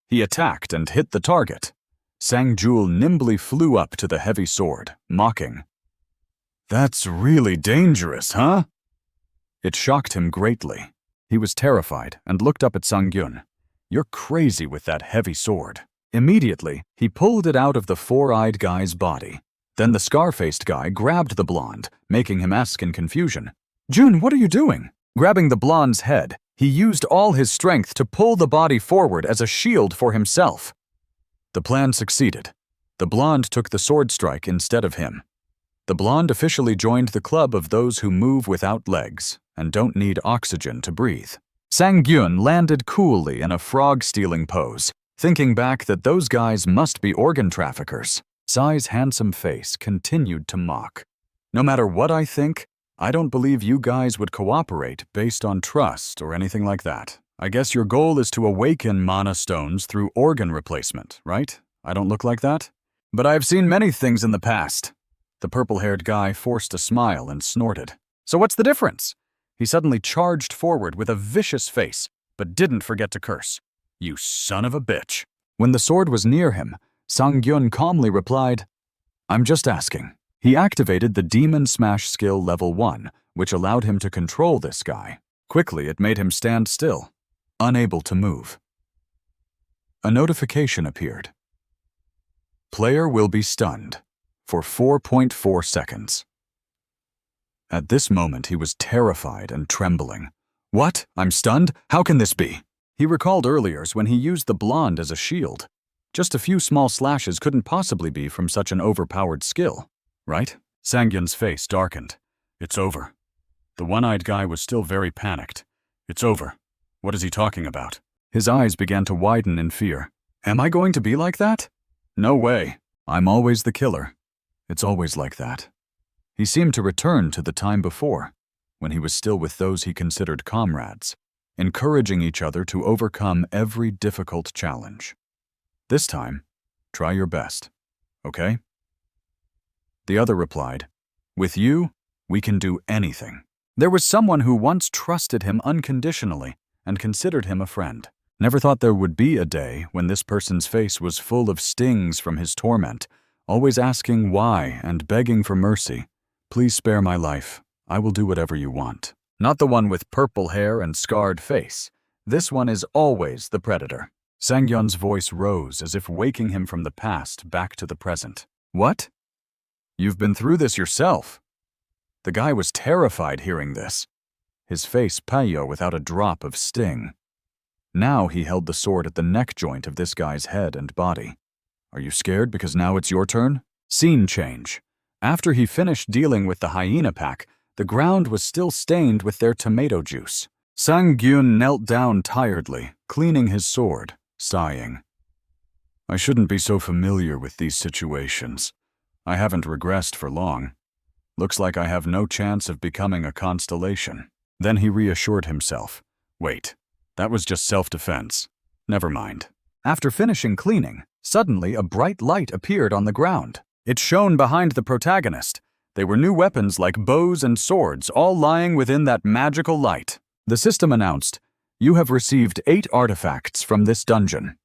He attacked and hit the target. Sang-jul nimbly flew up to the heavy sword, mocking. "That's really dangerous, huh?" It shocked him greatly. He was terrified and looked up at Sang-gyun. "You're crazy with that heavy sword." Immediately, he pulled it out of the 4-eyed guy's body. Then the scar-faced guy grabbed the blonde, making him ask in confusion, "Jun, what are you doing?" Grabbing the blonde's head, he used all his strength to pull the body forward as a shield for himself. The plan succeeded. The blonde took the sword strike instead of him. The blonde officially joined the club of those who move without legs and don't need oxygen to breathe. Sang-gyun landed coolly in a frog-stealing pose, thinking back that those guys must be organ traffickers. Sai's handsome face continued to mock. "No matter what I think, I don't believe you guys would cooperate based on trust or anything like that. I guess your goal is to awaken mana stones through organ replacement, right? I don't look like that? But I've seen many things in the past." The purple-haired guy forced a smile and snorted. "So what's the difference?" He suddenly charged forward with a vicious face, but didn't forget to curse. "You son of a bitch." When the sword was near him, Sang-gyun calmly replied, "I'm just asking." He activated the Demon Smash skill level 1, which allowed him to control this guy. Quickly, it made him stand still, unable to move. A notification appeared. Player will be stunned for 4.4 seconds. At this moment, he was terrified and trembling. "What? I'm stunned? How can this be?" He recalled earlier when he used the blonde as a shield. Just a few small slashes couldn't possibly be from such an overpowered skill, right? Sang-gyun's face darkened. "It's over." The one-eyed guy was still very panicked. "It's over. What is he talking about?" His eyes began to widen in fear. "Am I going to be like that?" "No way. I'm always the killer. It's always like that." He seemed to return to the time before, when he was still with those he considered comrades. encouraging each other to overcome every difficult challenge. This time, try your best, okay? The other replied, "With you, we can do anything." There was someone who once trusted him unconditionally and considered him a friend. Never thought there would be a day when this person's face was full of stings from his torment, always asking why and begging for mercy. "Please spare my life. I will do whatever you want." Not the one with purple hair and scarred face. This one is always the predator. Sang-Hyun's voice rose as if waking him from the past back to the present. "What? You've been through this yourself?" The guy was terrified hearing this. His face pale without a drop of sting. Now he held the sword at the neck joint of this guy's head and body. "Are you scared because now it's your turn?" Scene change. After he finished dealing with the hyena pack, the ground was still stained with their tomato juice. Sang-Hyun knelt down tiredly, cleaning his sword, sighing. "I shouldn't be so familiar with these situations. I haven't regressed for long. Looks like I have no chance of becoming a constellation." Then he reassured himself. Wait, that was just self-defense. Never mind. After finishing cleaning, suddenly a bright light appeared on the ground. It shone behind the protagonist. They were new weapons like bows and swords, all lying within that magical light. The system announced, "You have received 8 artifacts from this dungeon."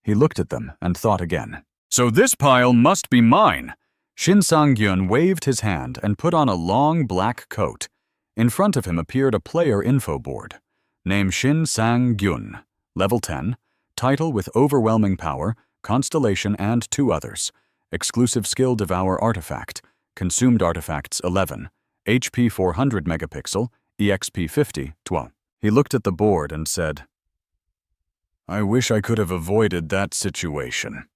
He looked at them and thought again. "So this pile must be mine." Shin Sang-Hyun waved his hand and put on a long black coat. In front of him appeared a player info board. Name Shin Sang-Hyun, level 10, title with overwhelming power, constellation and 2 others. Exclusive skill Devour Artifact, consumed artifacts 11, HP 400 megapixel, EXP 50, 12. He looked at the board and said, "I wish I could have avoided that situation."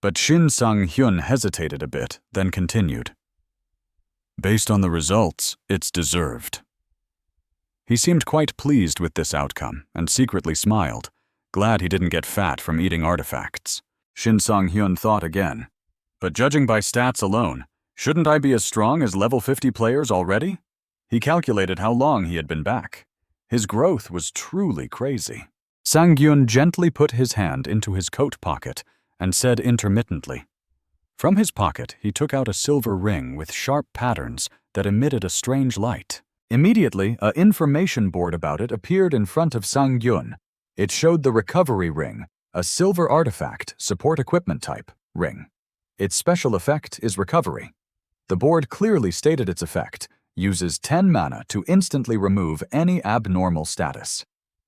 But Shin Sang-Hyun hesitated a bit, then continued. "Based on the results, it's deserved." He seemed quite pleased with this outcome and secretly smiled, glad he didn't get fat from eating artifacts. Shin Sang-Hyun thought again. But judging by stats alone, shouldn't I be as strong as level 50 players already? He calculated how long he had been back. His growth was truly crazy. Sang-Hyun gently put his hand into his coat pocket and said intermittently. From his pocket, he took out a silver ring with sharp patterns that emitted a strange light. Immediately, an information board about it appeared in front of Sang-Hyun. It showed the recovery ring, a silver artifact, support equipment type, ring. Its special effect is recovery. The board clearly stated its effect, uses 10 mana to instantly remove any abnormal status.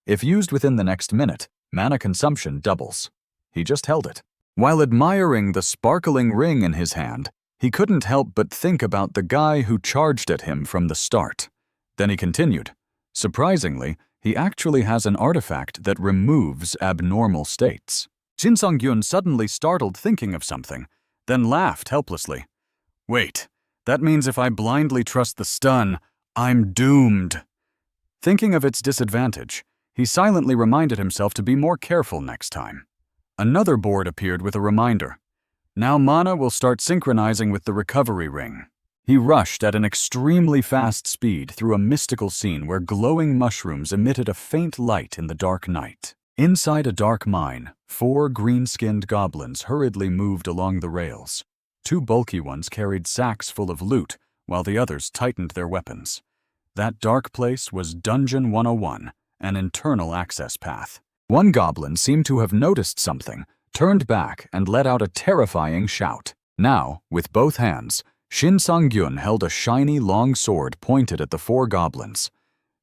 If used within the next minute, mana consumption doubles. He just held it. While admiring the sparkling ring in his hand, he couldn't help but think about the guy who charged at him from the start. Then he continued. Surprisingly, he actually has an artifact that removes abnormal states. Shin Sang-Hyun suddenly startled thinking of something, then laughed helplessly. "Wait, that means if I blindly trust the stun, I'm doomed." Thinking of its disadvantage, he silently reminded himself to be more careful next time. Another board appeared with a reminder. Now mana will start synchronizing with the recovery ring. He rushed at an extremely fast speed through a mystical scene where glowing mushrooms emitted a faint light in the dark night. Inside a dark mine, 4 green-skinned goblins hurriedly moved along the rails. 2 bulky ones carried sacks full of loot, while the others tightened their weapons. That dark place was Dungeon 101, an internal access path. One goblin seemed to have noticed something, turned back, and let out a terrifying shout. Now, with both hands, Shin Sang-Hyun held a shiny long sword pointed at the 4 goblins.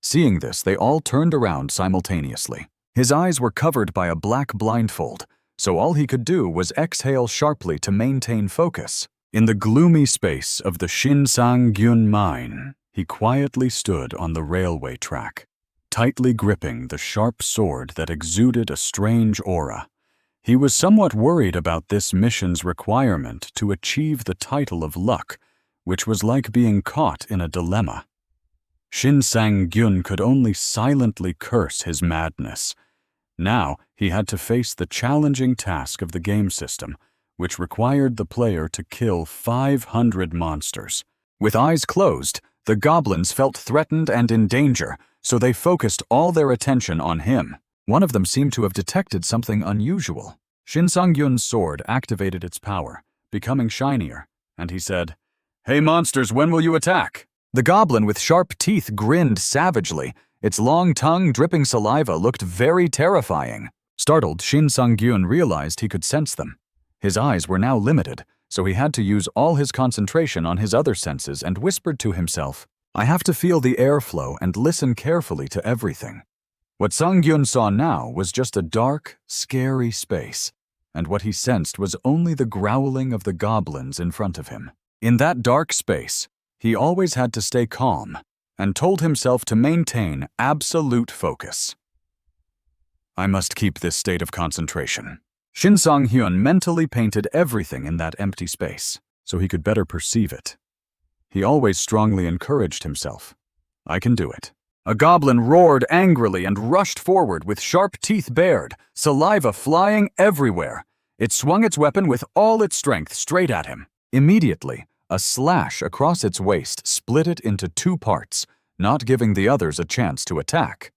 Seeing this, they all turned around simultaneously. His eyes were covered by a black blindfold, so all he could do was exhale sharply to maintain focus. In the gloomy space of the Shin Sang-Hyun mine, he quietly stood on the railway track, tightly gripping the sharp sword that exuded a strange aura. He was somewhat worried about this mission's requirement to achieve the title of luck, which was like being caught in a dilemma. Shin Sang-Hyun could only silently curse his madness. Now he had to face the challenging task of the game system, which required the player to kill 500 monsters. With eyes closed, The goblins felt threatened and in danger, so they focused all their attention on him. One of them seemed to have detected something unusual. Shin Sang-gyun's sword activated its power, becoming shinier, and he said, "Hey monsters, when will you attack?" The goblin with sharp teeth grinned savagely. Its long tongue dripping saliva looked very terrifying. Startled, Shin Sang-gyun realized he could sense them. His eyes were now limited, so he had to use all his concentration on his other senses and whispered to himself, "I have to feel the airflow and listen carefully to everything." What Sang-gyun saw now was just a dark, scary space, and what he sensed was only the growling of the goblins in front of him. In that dark space, he always had to stay calm and told himself to maintain absolute focus. "I must keep this state of concentration." Shin Sang-hyun mentally painted everything in that empty space, so he could better perceive it. He always strongly encouraged himself. "I can do it." A goblin roared angrily and rushed forward with sharp teeth bared, saliva flying everywhere. It swung its weapon with all its strength straight at him. Immediately, a slash across its waist split it into 2 parts, not giving the others a chance to attack.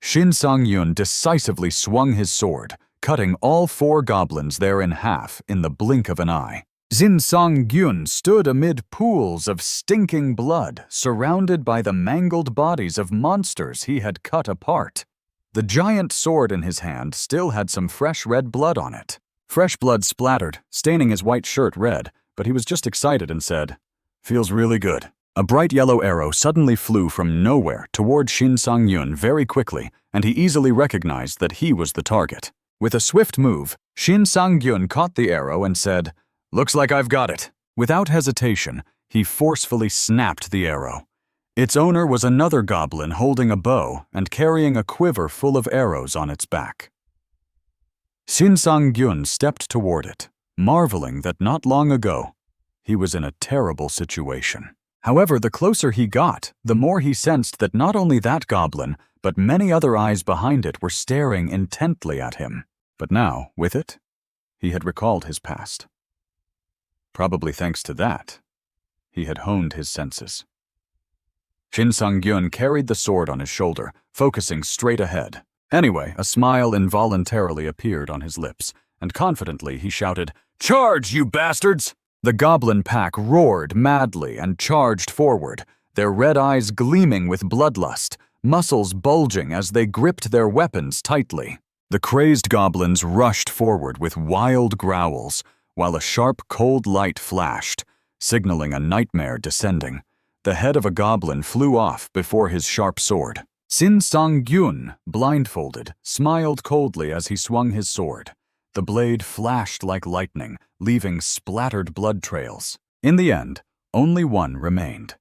Shin Sang-gyun decisively swung his sword, cutting all 4 goblins there in half in the blink of an eye. Shin Sang-gyun stood amid pools of stinking blood, surrounded by the mangled bodies of monsters he had cut apart. The giant sword in his hand still had some fresh red blood on it. Fresh blood splattered, staining his white shirt red, but he was just excited and said, "Feels really good." A bright yellow arrow suddenly flew from nowhere toward Shin Sang-gyun very quickly, and he easily recognized that he was the target. With a swift move, Shin Sang-gyun caught the arrow and said, "Looks like I've got it." Without hesitation, he forcefully snapped the arrow. Its owner was another goblin holding a bow and carrying a quiver full of arrows on its back. Shin Sang-gyun stepped toward it, marveling that not long ago, he was in a terrible situation. However, the closer he got, the more he sensed that not only that goblin, but many other eyes behind it were staring intently at him. But now, with it, he had recalled his past. Probably thanks to that, he had honed his senses. Shin Sang-gyun carried the sword on his shoulder, focusing straight ahead. Anyway, a smile involuntarily appeared on his lips, and confidently he shouted, "Charge, you bastards!" The goblin pack roared madly and charged forward, their red eyes gleaming with bloodlust, muscles bulging as they gripped their weapons tightly. The crazed goblins rushed forward with wild growls, while a sharp, cold light flashed, signaling a nightmare descending. The head of a goblin flew off before his sharp sword. Shin Sang-gyun, blindfolded, smiled coldly as he swung his sword. The blade flashed like lightning, leaving splattered blood trails. In the end, only one remained.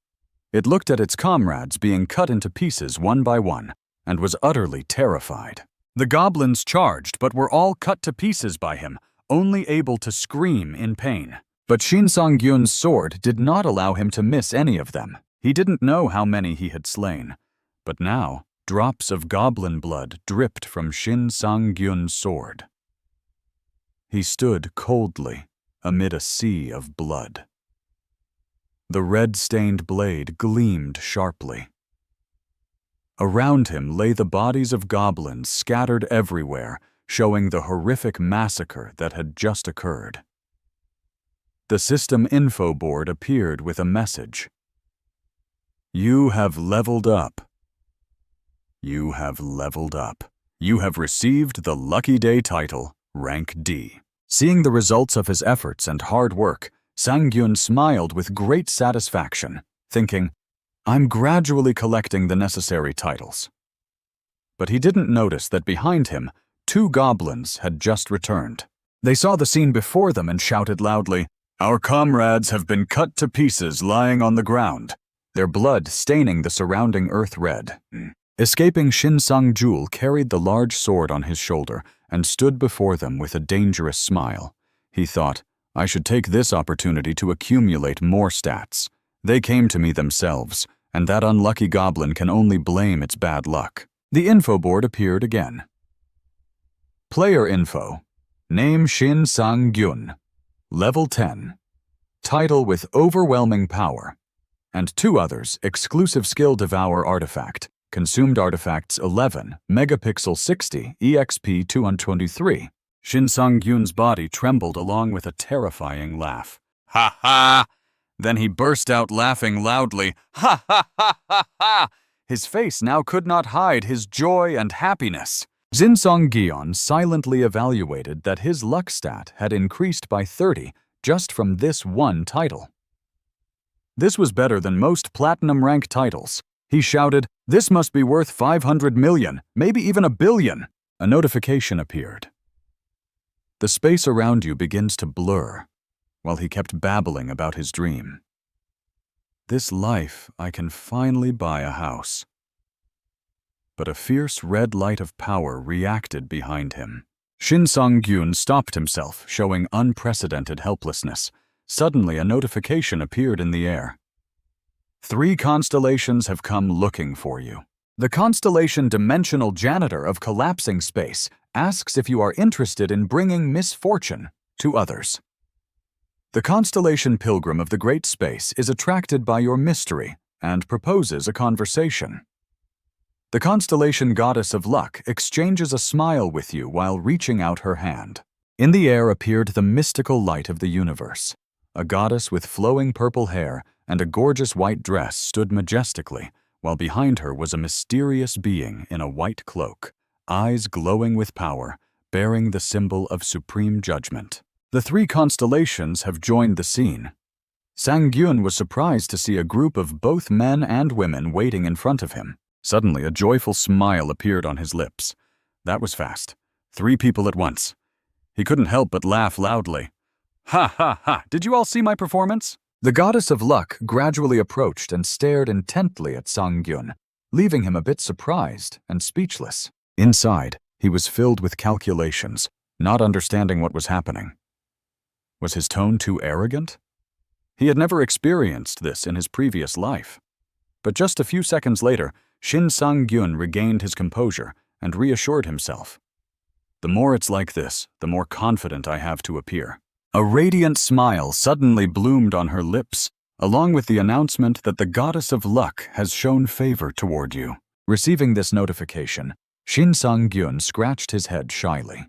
It looked at its comrades being cut into pieces one by one, and was utterly terrified. The goblins charged but were all cut to pieces by him, only able to scream in pain. But Shin Sang-gyun's sword did not allow him to miss any of them. He didn't know how many he had slain. But now, drops of goblin blood dripped from Shin Sang-gyun's sword. He stood coldly amid a sea of blood. The red-stained blade gleamed sharply. Around him lay the bodies of goblins scattered everywhere, showing the horrific massacre that had just occurred. The system info board appeared with a message. "You have leveled up. You have leveled up. You have received the Lucky Day title, Rank D." Seeing the results of his efforts and hard work, Sang-gyun smiled with great satisfaction, thinking, "I'm gradually collecting the necessary titles." But he didn't notice that behind him, 2 goblins had just returned. They saw the scene before them and shouted loudly, "Our comrades have been cut to pieces lying on the ground," their blood staining the surrounding earth red. Escaping Shin Sang-gyun carried the large sword on his shoulder and stood before them with a dangerous smile. He thought, "I should take this opportunity to accumulate more stats. They came to me themselves, and that unlucky goblin can only blame its bad luck." The info board appeared again. Player info. Name Shin Sang-gyun. Level 10. Title with overwhelming power. and 2 others, exclusive skill Devour Artifact, consumed artifacts 11, megapixel 60, exp 223. Shin Sang-gyun's body trembled along with a terrifying laugh. Ha ha! Then he burst out laughing loudly. Ha ha ha ha ha! His face now could not hide his joy and happiness. Jin Song-gyeon silently evaluated that his luck stat had increased by 30 just from this one title. This was better than most platinum rank titles. He shouted, "This must be worth 500 million, maybe even a billion." A notification appeared. The space around you begins to blur, while he kept babbling about his dream. This life, I can finally buy a house. But a fierce red light of power reacted behind him. Shin Sang-gyun stopped himself, showing unprecedented helplessness. Suddenly, a notification appeared in the air. 3 constellations have come looking for you. The constellation Dimensional Janitor of Collapsing Space asks if you are interested in bringing misfortune to others. The constellation Pilgrim of the Great Space is attracted by your mystery and proposes a conversation. The constellation Goddess of Luck exchanges a smile with you while reaching out her hand. In the air appeared the mystical light of the universe. A goddess with flowing purple hair and a gorgeous white dress stood majestically, while behind her was a mysterious being in a white cloak, eyes glowing with power, bearing the symbol of supreme judgment. The 3 constellations have joined the scene. Sang-gyun was surprised to see a group of both men and women waiting in front of him. Suddenly, a joyful smile appeared on his lips. That was fast. 3 people at once. He couldn't help but laugh loudly. Ha ha ha! Did you all see my performance? The Goddess of Luck gradually approached and stared intently at Sang-gyun, leaving him a bit surprised and speechless. Inside, he was filled with calculations, not understanding what was happening. Was his tone too arrogant? He had never experienced this in his previous life. But just a few seconds later, Shin Sang-gyun regained his composure and reassured himself. The more it's like this, the more confident I have to appear. A radiant smile suddenly bloomed on her lips, along with the announcement that the Goddess of Luck has shown favor toward you. Receiving this notification, Shin Sang-gyun scratched his head shyly.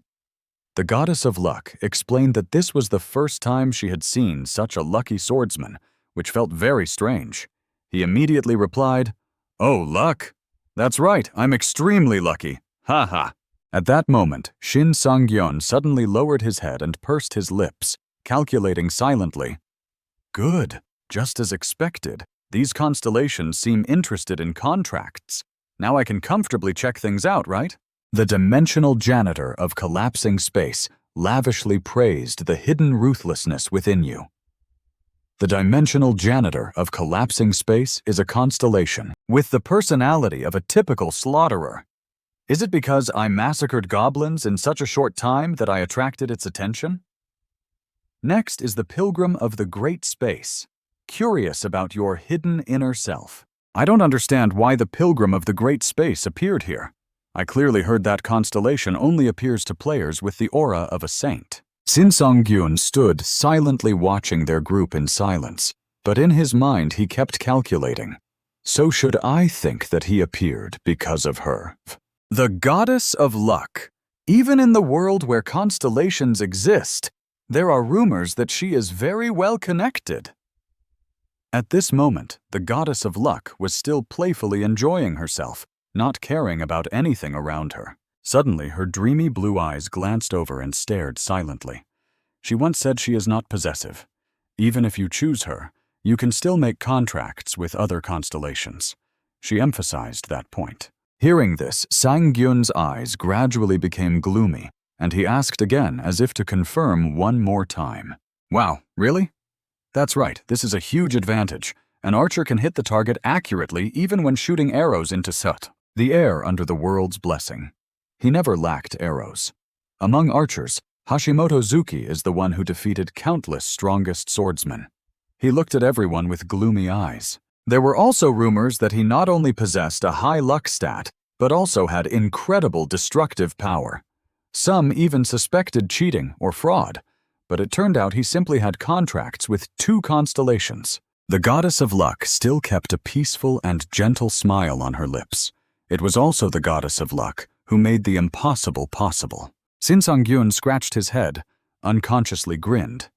The Goddess of Luck explained that this was the first time she had seen such a lucky swordsman, which felt very strange. He immediately replied, "Oh, luck? That's right, I'm extremely lucky. Ha ha." At that moment, Shin Sang-gyun suddenly lowered his head and pursed his lips, calculating silently. Good, just as expected. These constellations seem interested in contracts. Now I can comfortably check things out, right? The Dimensional Janitor of Collapsing Space lavishly praised the hidden ruthlessness within you. The Dimensional Janitor of Collapsing Space is a constellation with the personality of a typical slaughterer. Is it because I massacred goblins in such a short time that I attracted its attention? Next is the Pilgrim of the Great Space, curious about your hidden inner self. I don't understand why the Pilgrim of the Great Space appeared here. I clearly heard that constellation only appears to players with the aura of a saint. Shin Sang-gyun stood silently watching their group in silence, but in his mind he kept calculating. So should I think that he appeared because of her? The Goddess of Luck. Even in the world where constellations exist, there are rumors that she is very well connected. At this moment, the Goddess of Luck was still playfully enjoying herself, not caring about anything around her. Suddenly, her dreamy blue eyes glanced over and stared silently. She once said she is not possessive. Even if you choose her, you can still make contracts with other constellations. She emphasized that point. Hearing this, Sang-gyun's eyes gradually became gloomy, and he asked again as if to confirm one more time. Wow, really? That's right, this is a huge advantage. An archer can hit the target accurately even when shooting arrows into Sut, the air under the world's blessing. He never lacked arrows. Among archers, Hashimoto Zuki is the one who defeated countless strongest swordsmen. He looked at everyone with gloomy eyes. There were also rumors that he not only possessed a high luck stat, but also had incredible destructive power. Some even suspected cheating or fraud, but it turned out he simply had contracts with 2 constellations. The goddess of luck still kept a peaceful and gentle smile on her lips. It was also the goddess of luck who made the impossible possible. Shin Sang-gyun scratched his head, unconsciously grinned,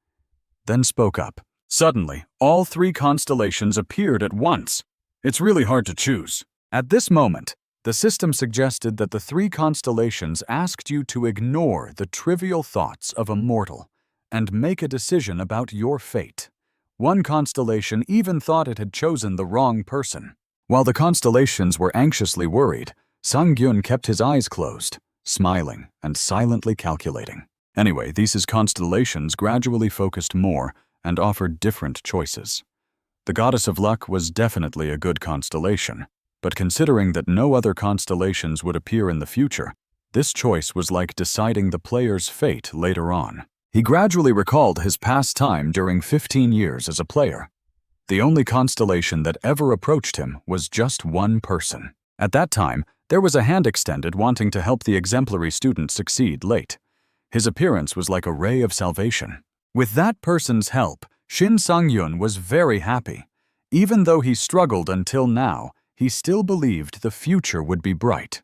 then spoke up. Suddenly, all three constellations appeared at once. It's really hard to choose. At this moment, the system suggested that the three constellations asked you to ignore the trivial thoughts of a mortal and make a decision about your fate. One constellation even thought it had chosen the wrong person. While the constellations were anxiously worried, Sang-gyun kept his eyes closed, smiling and silently calculating. Anyway, these constellations gradually focused more and offered different choices. The goddess of luck was definitely a good constellation, but considering that no other constellations would appear in the future, this choice was like deciding the player's fate later on. He gradually recalled his past time during 15 years as a player. The only constellation that ever approached him was just one person. At that time, there was a hand extended wanting to help the exemplary student succeed late. His appearance was like a ray of salvation. With that person's help, Shin Sang-gyun was very happy. Even though he struggled until now, he still believed the future would be bright.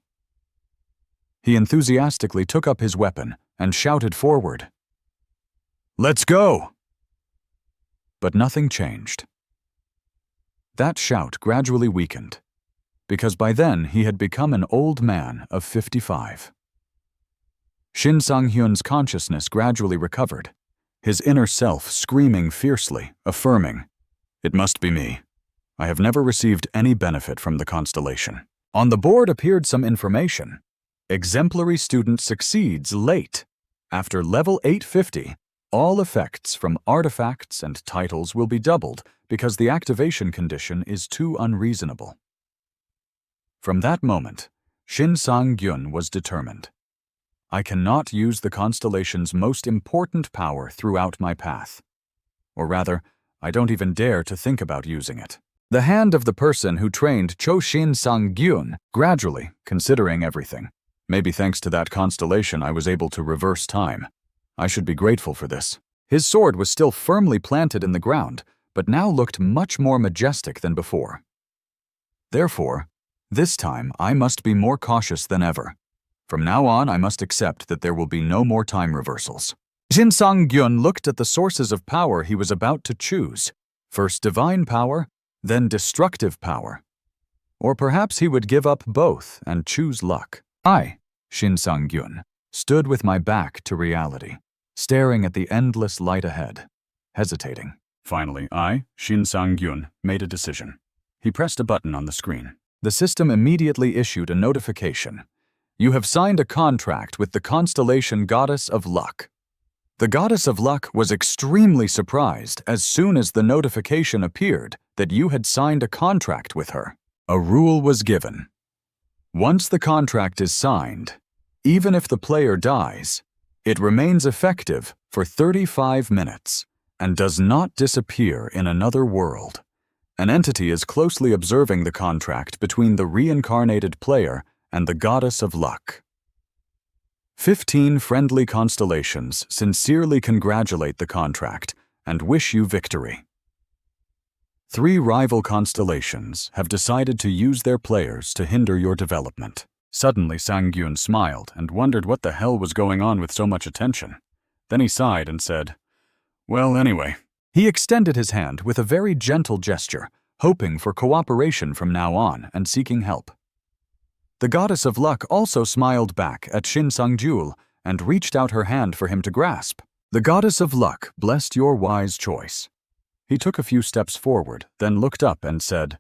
He enthusiastically took up his weapon and shouted forward, "Let's go!" But nothing changed. That shout gradually weakened, because by then he had become an old man of 55. Shin Sang-hyun's consciousness gradually recovered, his inner self screaming fiercely, affirming, "It must be me. I have never received any benefit from the constellation." On the board appeared some information. Exemplary student succeeds late. After level 850, all effects from artifacts and titles will be doubled because the activation condition is too unreasonable. From that moment, Shin Sang-gyun was determined. I cannot use the constellation's most important power throughout my path. Or rather, I don't even dare to think about using it. The hand of the person who trained Shin Sang-gyun, gradually, considering everything. Maybe thanks to that constellation I was able to reverse time. I should be grateful for this. His sword was still firmly planted in the ground, but now looked much more majestic than before. Therefore, this time I must be more cautious than ever. From now on, I must accept that there will be no more time reversals. Shin Sang-gyun looked at the sources of power he was about to choose. First divine power, then destructive power. Or perhaps he would give up both and choose luck. I, Shin Sang-gyun, stood with my back to reality, staring at the endless light ahead, hesitating. Finally, I, Shin Sang-gyun, made a decision. He pressed a button on the screen. The system immediately issued a notification. You have signed a contract with the constellation Goddess of Luck. The Goddess of Luck was extremely surprised as soon as the notification appeared that you had signed a contract with her. A rule was given. Once the contract is signed, even if the player dies, it remains effective for 35 minutes and does not disappear in another world. An entity is closely observing the contract between the reincarnated player and the Goddess of Luck. 15 friendly constellations sincerely congratulate the contract and wish you victory. 3 rival constellations have decided to use their players to hinder your development. Suddenly, Sang-gyun smiled and wondered what the hell was going on with so much attention. Then he sighed and said, "Well, anyway." He extended his hand with a very gentle gesture, hoping for cooperation from now on and seeking help. The Goddess of Luck also smiled back at Shin Sang-gyun and reached out her hand for him to grasp. The Goddess of Luck blessed your wise choice. He took a few steps forward, then looked up and said,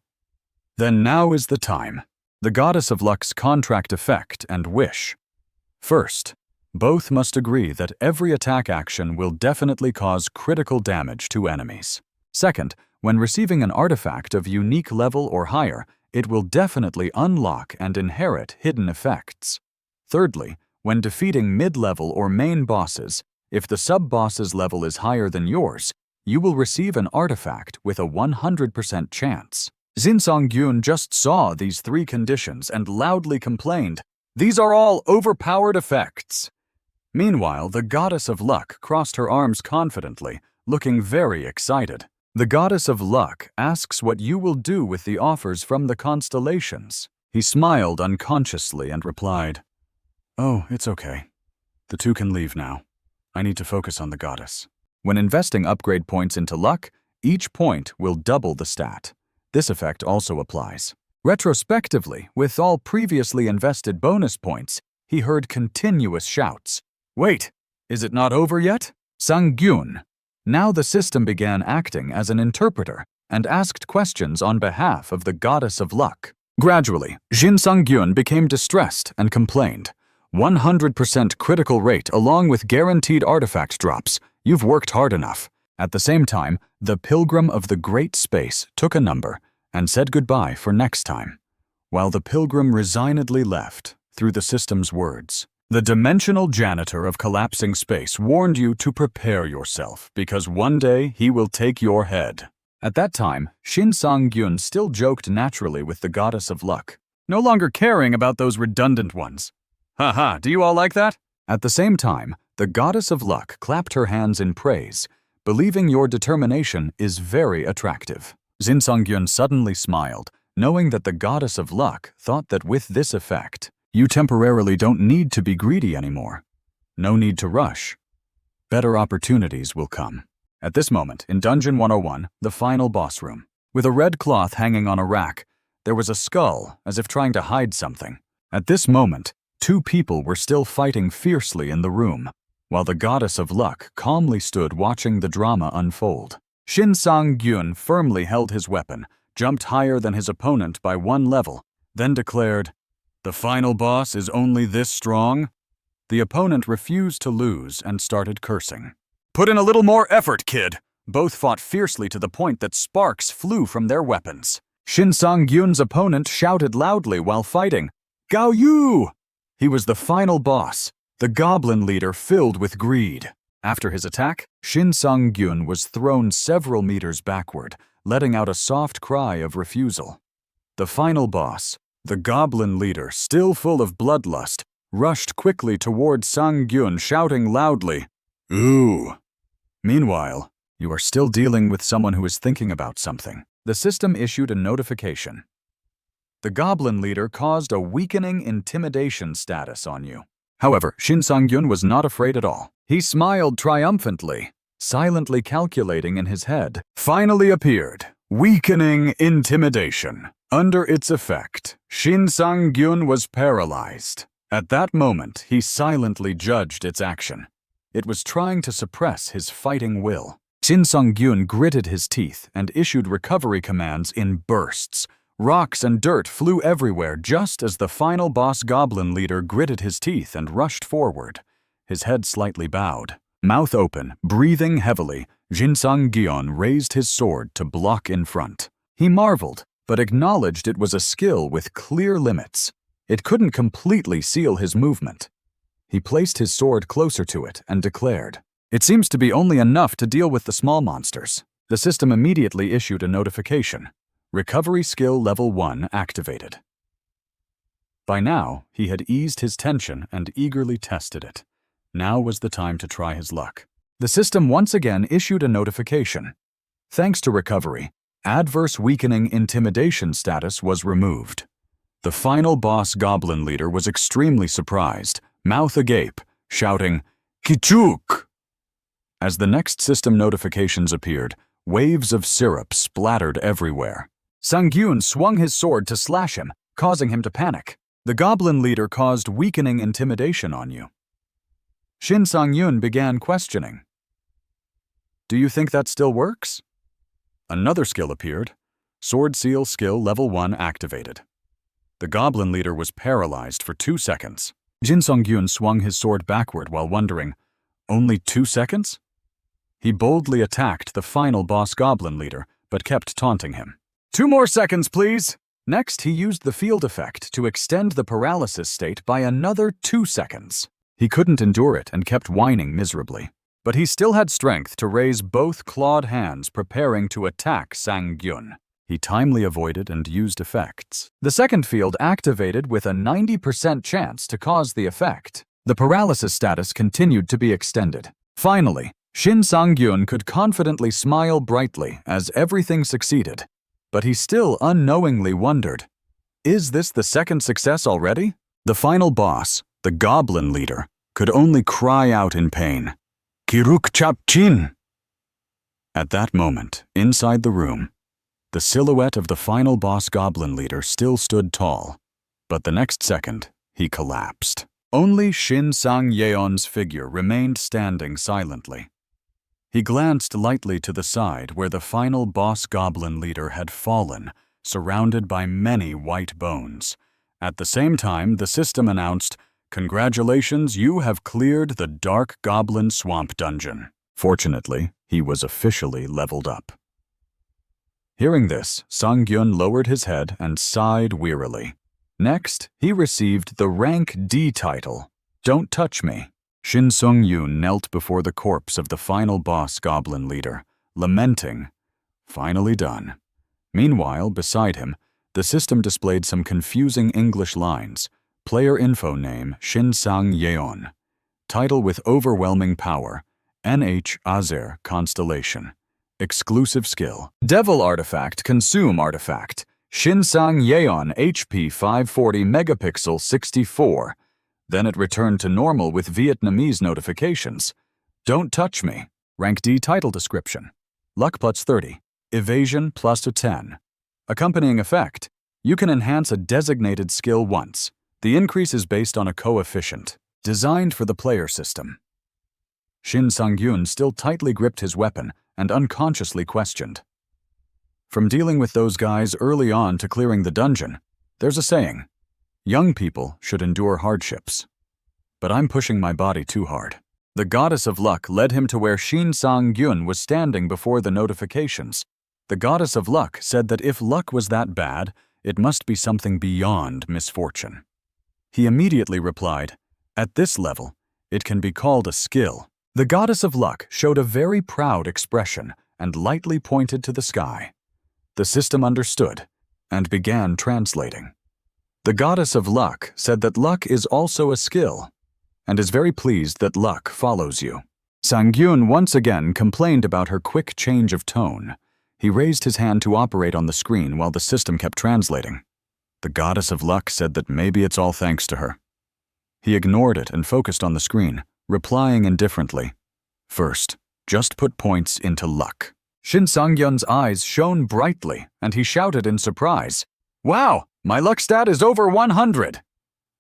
"Then now is the time. The Goddess of Luck's contract effect and wish. First, both must agree that every attack action will definitely cause critical damage to enemies. Second, when receiving an artifact of unique level or higher, it will definitely unlock and inherit hidden effects. Thirdly, when defeating mid-level or main bosses, if the sub-boss's level is higher than yours, you will receive an artifact with a 100% chance." Shin Sang-gyun just saw these 3 conditions and loudly complained, "These are all overpowered effects." Meanwhile, the Goddess of Luck crossed her arms confidently, looking very excited. The goddess of luck asks what you will do with the offers from the constellations. He smiled unconsciously and replied, "Oh, it's okay. The two can leave now. I need to focus on the goddess." When investing upgrade points into luck, each point will double the stat. This effect also applies. Retrospectively, with all previously invested bonus points, he heard continuous shouts. "Wait, is it not over yet?" Sang-gyun. Now the system began acting as an interpreter and asked questions on behalf of the goddess of luck. Gradually, Jin Sang-gyun became distressed and complained. 100% critical rate along with guaranteed artifact drops. You've worked hard enough. At the same time, the pilgrim of the great space took a number and said goodbye for next time, while the pilgrim resignedly left through the system's words. The dimensional janitor of collapsing space warned you to prepare yourself because one day he will take your head. At that time, Shin Sang-gyun still joked naturally with the goddess of luck, no longer caring about those redundant ones. "Haha, do you all like that?" At the same time, the goddess of luck clapped her hands in praise, believing your determination is very attractive. Jin Sang-gyun suddenly smiled, knowing that the goddess of luck thought that with this effect, you temporarily don't need to be greedy anymore. No need to rush. Better opportunities will come. At this moment, in Dungeon 101, the final boss room, with a red cloth hanging on a rack, there was a skull, as if trying to hide something. At this moment, two people were still fighting fiercely in the room, while the goddess of luck calmly stood watching the drama unfold. Shin Sang-gyun firmly held his weapon, jumped higher than his opponent by 1 level, then declared, "The final boss is only this strong?" The opponent refused to lose and started cursing. "Put in a little more effort, kid!" Both fought fiercely to the point that sparks flew from their weapons. Shin Sang-gyun's opponent shouted loudly while fighting, "Gao Yu!" He was the final boss, the goblin leader filled with greed. After his attack, Shin Sang-gyun was thrown several meters backward, letting out a soft cry of refusal. The final boss, the goblin leader, still full of bloodlust, rushed quickly toward Sang-gyun, shouting loudly, "Ooh!" Meanwhile, you are still dealing with someone who is thinking about something. The system issued a notification. The goblin leader caused a weakening intimidation status on you. However, Shin Sang-gyun was not afraid at all. He smiled triumphantly, silently calculating in his head. Finally appeared, weakening intimidation. Under its effect, Shin Sang-gyun was paralyzed. At that moment, he silently judged its action. It was trying to suppress his fighting will. Shin Sang-gyun gritted his teeth and issued recovery commands in bursts. Rocks and dirt flew everywhere just as the final boss goblin leader gritted his teeth and rushed forward, his head slightly bowed. Mouth open, breathing heavily, Shin Sang-gyun raised his sword to block in front. He marveled, but acknowledged it was a skill with clear limits. It couldn't completely seal his movement. He placed his sword closer to it and declared, "It seems to be only enough to deal with the small monsters." The system immediately issued a notification. Recovery skill level 1 activated. By now, he had eased his tension and eagerly tested it. Now was the time to try his luck. The system once again issued a notification. Thanks to recovery, adverse weakening intimidation status was removed. The final boss goblin leader was extremely surprised, mouth agape, shouting, "Kichuk!" As the next system notifications appeared, waves of syrup splattered everywhere. Sang-gyun swung his sword to slash him, causing him to panic. The goblin leader caused weakening intimidation on you. Shin Sang-gyun began questioning. "Do you think that still works?" Another skill appeared. Sword Seal skill level 1 activated. The goblin leader was paralyzed for 2 seconds. Shin Sang-gyun swung his sword backward while wondering, "Only 2 seconds?" He boldly attacked the final boss goblin leader, but kept taunting him. "2 more seconds, please!" Next, he used the field effect to extend the paralysis state by another 2 seconds. He couldn't endure it and kept whining miserably. But he still had strength to raise both clawed hands, preparing to attack Sang-gyun. He timely avoided and used effects. The second field activated with a 90% chance to cause the effect. The paralysis status continued to be extended. Finally, Shin Sang-gyun could confidently smile brightly as everything succeeded, but he still unknowingly wondered, is this the second success already? The final boss, the goblin leader, could only cry out in pain, Kiruk chap chin! At that moment, inside the room, the silhouette of the final boss goblin leader still stood tall, but the next second, he collapsed. Only Shin Sang-yeon's figure remained standing silently. He glanced lightly to the side where the final boss goblin leader had fallen, surrounded by many white bones. At the same time, the system announced, "Congratulations, you have cleared the Dark Goblin Swamp Dungeon." Fortunately, he was officially leveled up. Hearing this, Sang-gyun lowered his head and sighed wearily. Next, he received the Rank D title, Don't Touch Me. Shin Sung-yoon knelt before the corpse of the final boss goblin leader, lamenting, finally done. Meanwhile, beside him, the system displayed some confusing English lines. Player info name Shin Sang-yeon. Title with overwhelming power, NH Azer Constellation. Exclusive skill, Devil Artifact Consume Artifact. Shin Sang-yeon HP 540 megapixel 64. Then it returned to normal with Vietnamese notifications. Don't touch me. Rank D title description. Luck plus 30. Evasion plus 10. Accompanying effect. You can enhance a designated skill once. The increase is based on a coefficient. Designed for the player system. Shin Sang-gyun still tightly gripped his weapon and unconsciously questioned. From dealing with those guys early on to clearing the dungeon, there's a saying. Young people should endure hardships. But I'm pushing my body too hard. The goddess of luck led him to where Shin Sang-gyun was standing before the notifications. The goddess of luck said that if luck was that bad, it must be something beyond misfortune. He immediately replied, at this level, it can be called a skill. The goddess of luck showed a very proud expression and lightly pointed to the sky. The system understood and began translating. The goddess of luck said that luck is also a skill, and is very pleased that luck follows you. Sang-gyun once again complained about her quick change of tone. He raised his hand to operate on the screen while the system kept translating. The goddess of luck said that maybe it's all thanks to her. He ignored it and focused on the screen, replying indifferently. First, just put points into luck. Shin Sang-gyun's eyes shone brightly, and he shouted in surprise, "Wow! My luck stat is over 100!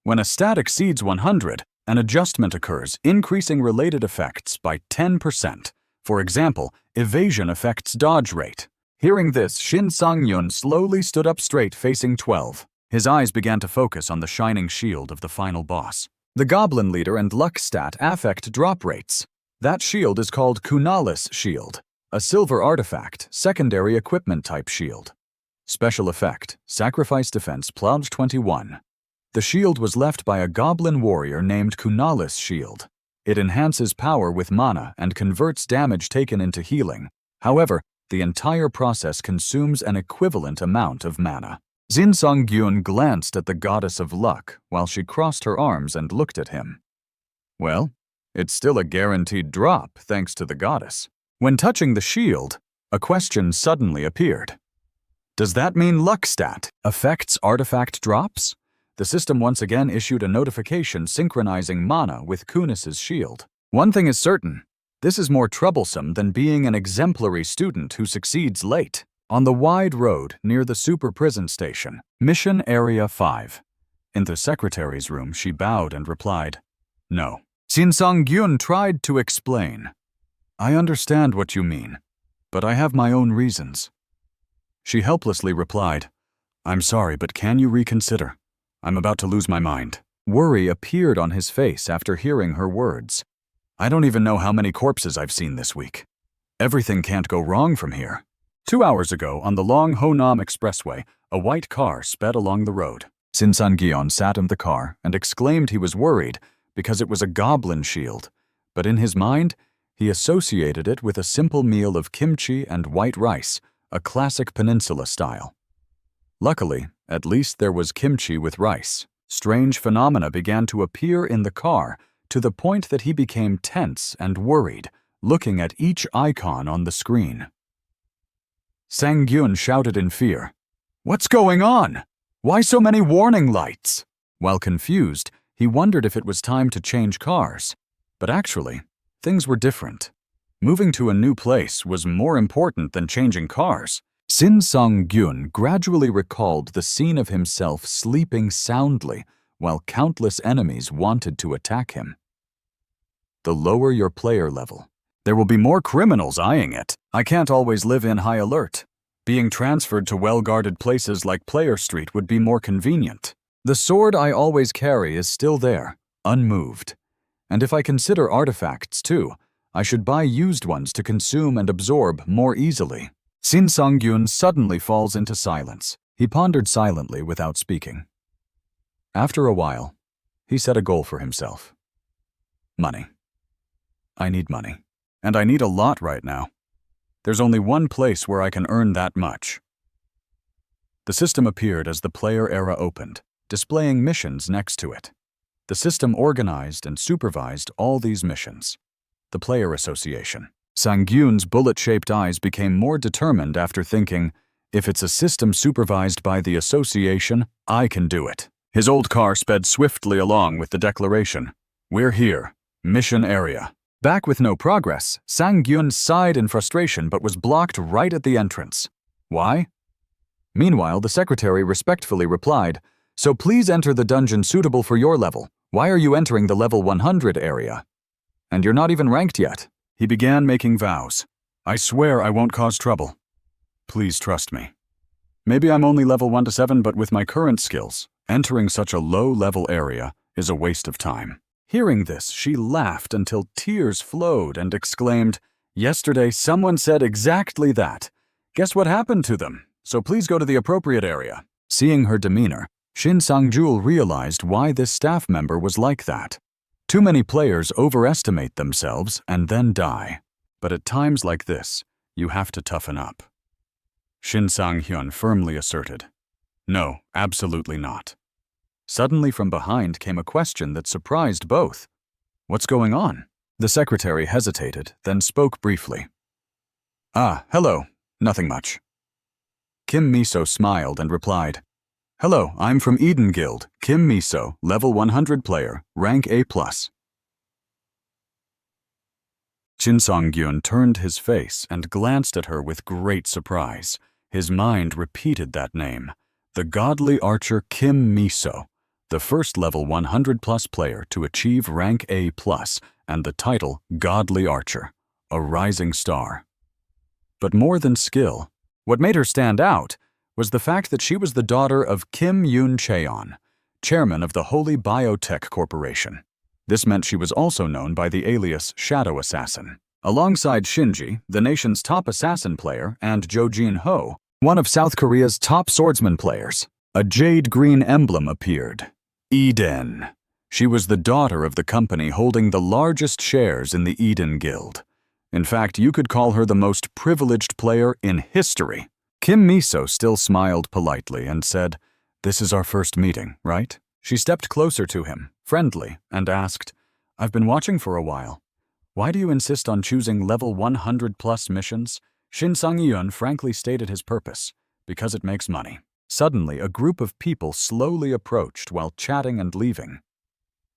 When a stat exceeds 100, an adjustment occurs, increasing related effects by 10%. For example, evasion affects dodge rate. Hearing this, Shin Sang-gyun slowly stood up straight facing 12. His eyes began to focus on the shining shield of the final boss. The goblin leader and luck stat affect drop rates. That shield is called Kunalis Shield, a silver artifact, secondary equipment type shield. Special effect, Sacrifice Defense plus 21. The shield was left by a goblin warrior named Kunalis Shield. It enhances power with mana and converts damage taken into healing. However, the entire process consumes an equivalent amount of mana. Shin Sang-gyun glanced at the goddess of luck while she crossed her arms and looked at him. Well, it's still a guaranteed drop thanks to the goddess. When touching the shield, a question suddenly appeared. Does that mean luck stat affects artifact drops? The system once again issued a notification synchronizing mana with Kunis's shield. One thing is certain, this is more troublesome than being an exemplary student who succeeds late. On the wide road near the super prison station, Mission Area 5. In the secretary's room, she bowed and replied, "No." Shin Sang-gyun tried to explain. "I understand what you mean, but I have my own reasons." She helplessly replied, "I'm sorry, but can you reconsider? I'm about to lose my mind." Worry appeared on his face after hearing her words. "I don't even know how many corpses I've seen this week. Everything can't go wrong from here." 2 hours ago, on the long Honam Expressway, a white car sped along the road. Shin Sang-gyun sat in the car and exclaimed he was worried because it was a goblin shield, but in his mind, he associated it with a simple meal of kimchi and white rice, a classic peninsula style. Luckily, at least there was kimchi with rice. Strange phenomena began to appear in the car to the point that he became tense and worried, looking at each icon on the screen. Sang-gyun shouted in fear, "What's going on? Why so many warning lights?" While confused, he wondered if it was time to change cars. But actually, things were different. Moving to a new place was more important than changing cars. Shin Sang-gyun gradually recalled the scene of himself sleeping soundly while countless enemies wanted to attack him. The lower your player level, there will be more criminals eyeing it. I can't always live in high alert. Being transferred to well-guarded places like Player Street would be more convenient. The sword I always carry is still there, unmoved. And if I consider artifacts too, I should buy used ones to consume and absorb more easily. Shin Sang-gyun suddenly falls into silence. He pondered silently without speaking. After a while, he set a goal for himself. Money. I need money. And I need a lot right now. There's only one place where I can earn that much. The system appeared as the player era opened, displaying missions next to it. The system organized and supervised all these missions. The Player Association. Sang-gyun's bullet-shaped eyes became more determined after thinking, if it's a system supervised by the association, I can do it. His old car sped swiftly along with the declaration, "We're here. Mission area." Back with no progress, Sang-gyun sighed in frustration but was blocked right at the entrance. Why? Meanwhile, the secretary respectfully replied, "So please enter the dungeon suitable for your level. Why are you entering the level 100 area? And you're not even ranked yet." He began making vows. "I swear I won't cause trouble. Please trust me. Maybe I'm only level 1 to 7, but with my current skills, entering such a low-level area is a waste of time." Hearing this, she laughed until tears flowed and exclaimed, "Yesterday someone said exactly that. Guess what happened to them? So please go to the appropriate area." Seeing her demeanor, Shin Sang-jul realized why this staff member was like that. Too many players overestimate themselves and then die. But at times like this, you have to toughen up. Shin Sang-hyun firmly asserted, "No, absolutely not." Suddenly from behind came a question that surprised both. "What's going on?" The secretary hesitated, then spoke briefly. "Ah, hello. Nothing much." Kim Miso smiled and replied, "Hello, I'm from Eden Guild, Kim Miso, level 100 player, rank A+. Shin Sang-gyun turned his face and glanced at her with great surprise. His mind repeated that name, the godly archer Kim Miso, the first level 100+ player to achieve rank A+, and the title Godly Archer, a rising star. But more than skill, what made her stand out was the fact that she was the daughter of Kim Yoon-cheon, chairman of the Holy Biotech Corporation. This meant she was also known by the alias Shadow Assassin. Alongside Shinji, the nation's top assassin player, and Jo Jin-ho, one of South Korea's top swordsman players, a jade-green emblem appeared. Eden. She was the daughter of the company holding the largest shares in the Eden Guild. In fact, you could call her the most privileged player in history. Kim Miso still smiled politely and said, "This is our first meeting, right?" She stepped closer to him, friendly, and asked, "I've been watching for a while. Why do you insist on choosing level 100+ missions?" Shin Sang-gyun frankly stated his purpose, "Because it makes money." Suddenly, a group of people slowly approached while chatting and leaving.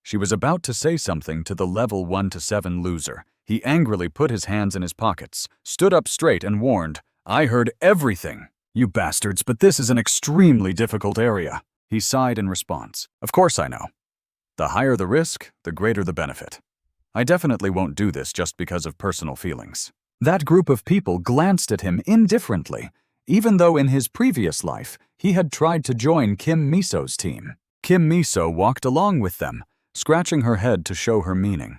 She was about to say something to the level 1 to 7 loser. He angrily put his hands in his pockets, stood up straight and warned, "I heard everything. You bastards, but this is an extremely difficult area." He sighed in response. "Of course I know. The higher the risk, the greater the benefit. I definitely won't do this just because of personal feelings." That group of people glanced at him indifferently, even though in his previous life, he had tried to join Kim Miso's team. Kim Miso walked along with them, scratching her head to show her meaning.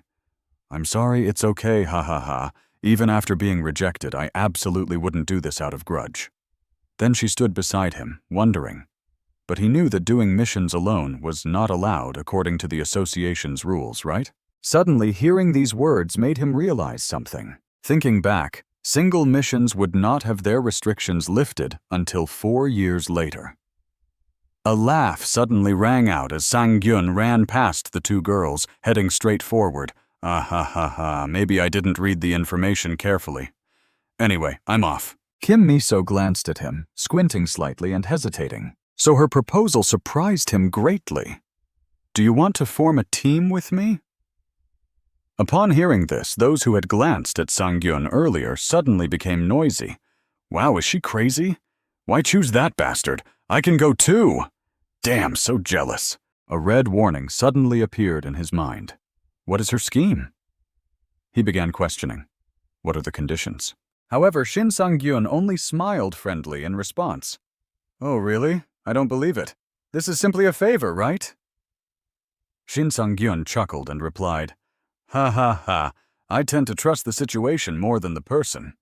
"I'm sorry, it's okay, ha ha ha. Even after being rejected, I absolutely wouldn't do this out of grudge." Then she stood beside him, wondering. But he knew that doing missions alone was not allowed according to the association's rules, right? Suddenly, hearing these words made him realize something. Thinking back, single missions would not have their restrictions lifted until 4 years later. A laugh suddenly rang out as Sang-gyun ran past the two girls, heading straight forward, Ah ha ha ha, maybe I didn't read the information carefully. Anyway, I'm off. Kim Miso glanced at him, squinting slightly and hesitating. So her proposal surprised him greatly. Do you want to form a team with me? Upon hearing this, those who had glanced at Sang-gyun earlier suddenly became noisy. Wow, is she crazy? Why choose that bastard? I can go too! Damn, so jealous. A red warning suddenly appeared in his mind. What is her scheme? He began questioning. What are the conditions? However, Shin Sang-gyun only smiled friendly in response. Oh, really? I don't believe it. This is simply a favor, right? Shin Sang-gyun chuckled and replied, Ha ha ha, I tend to trust the situation more than the person.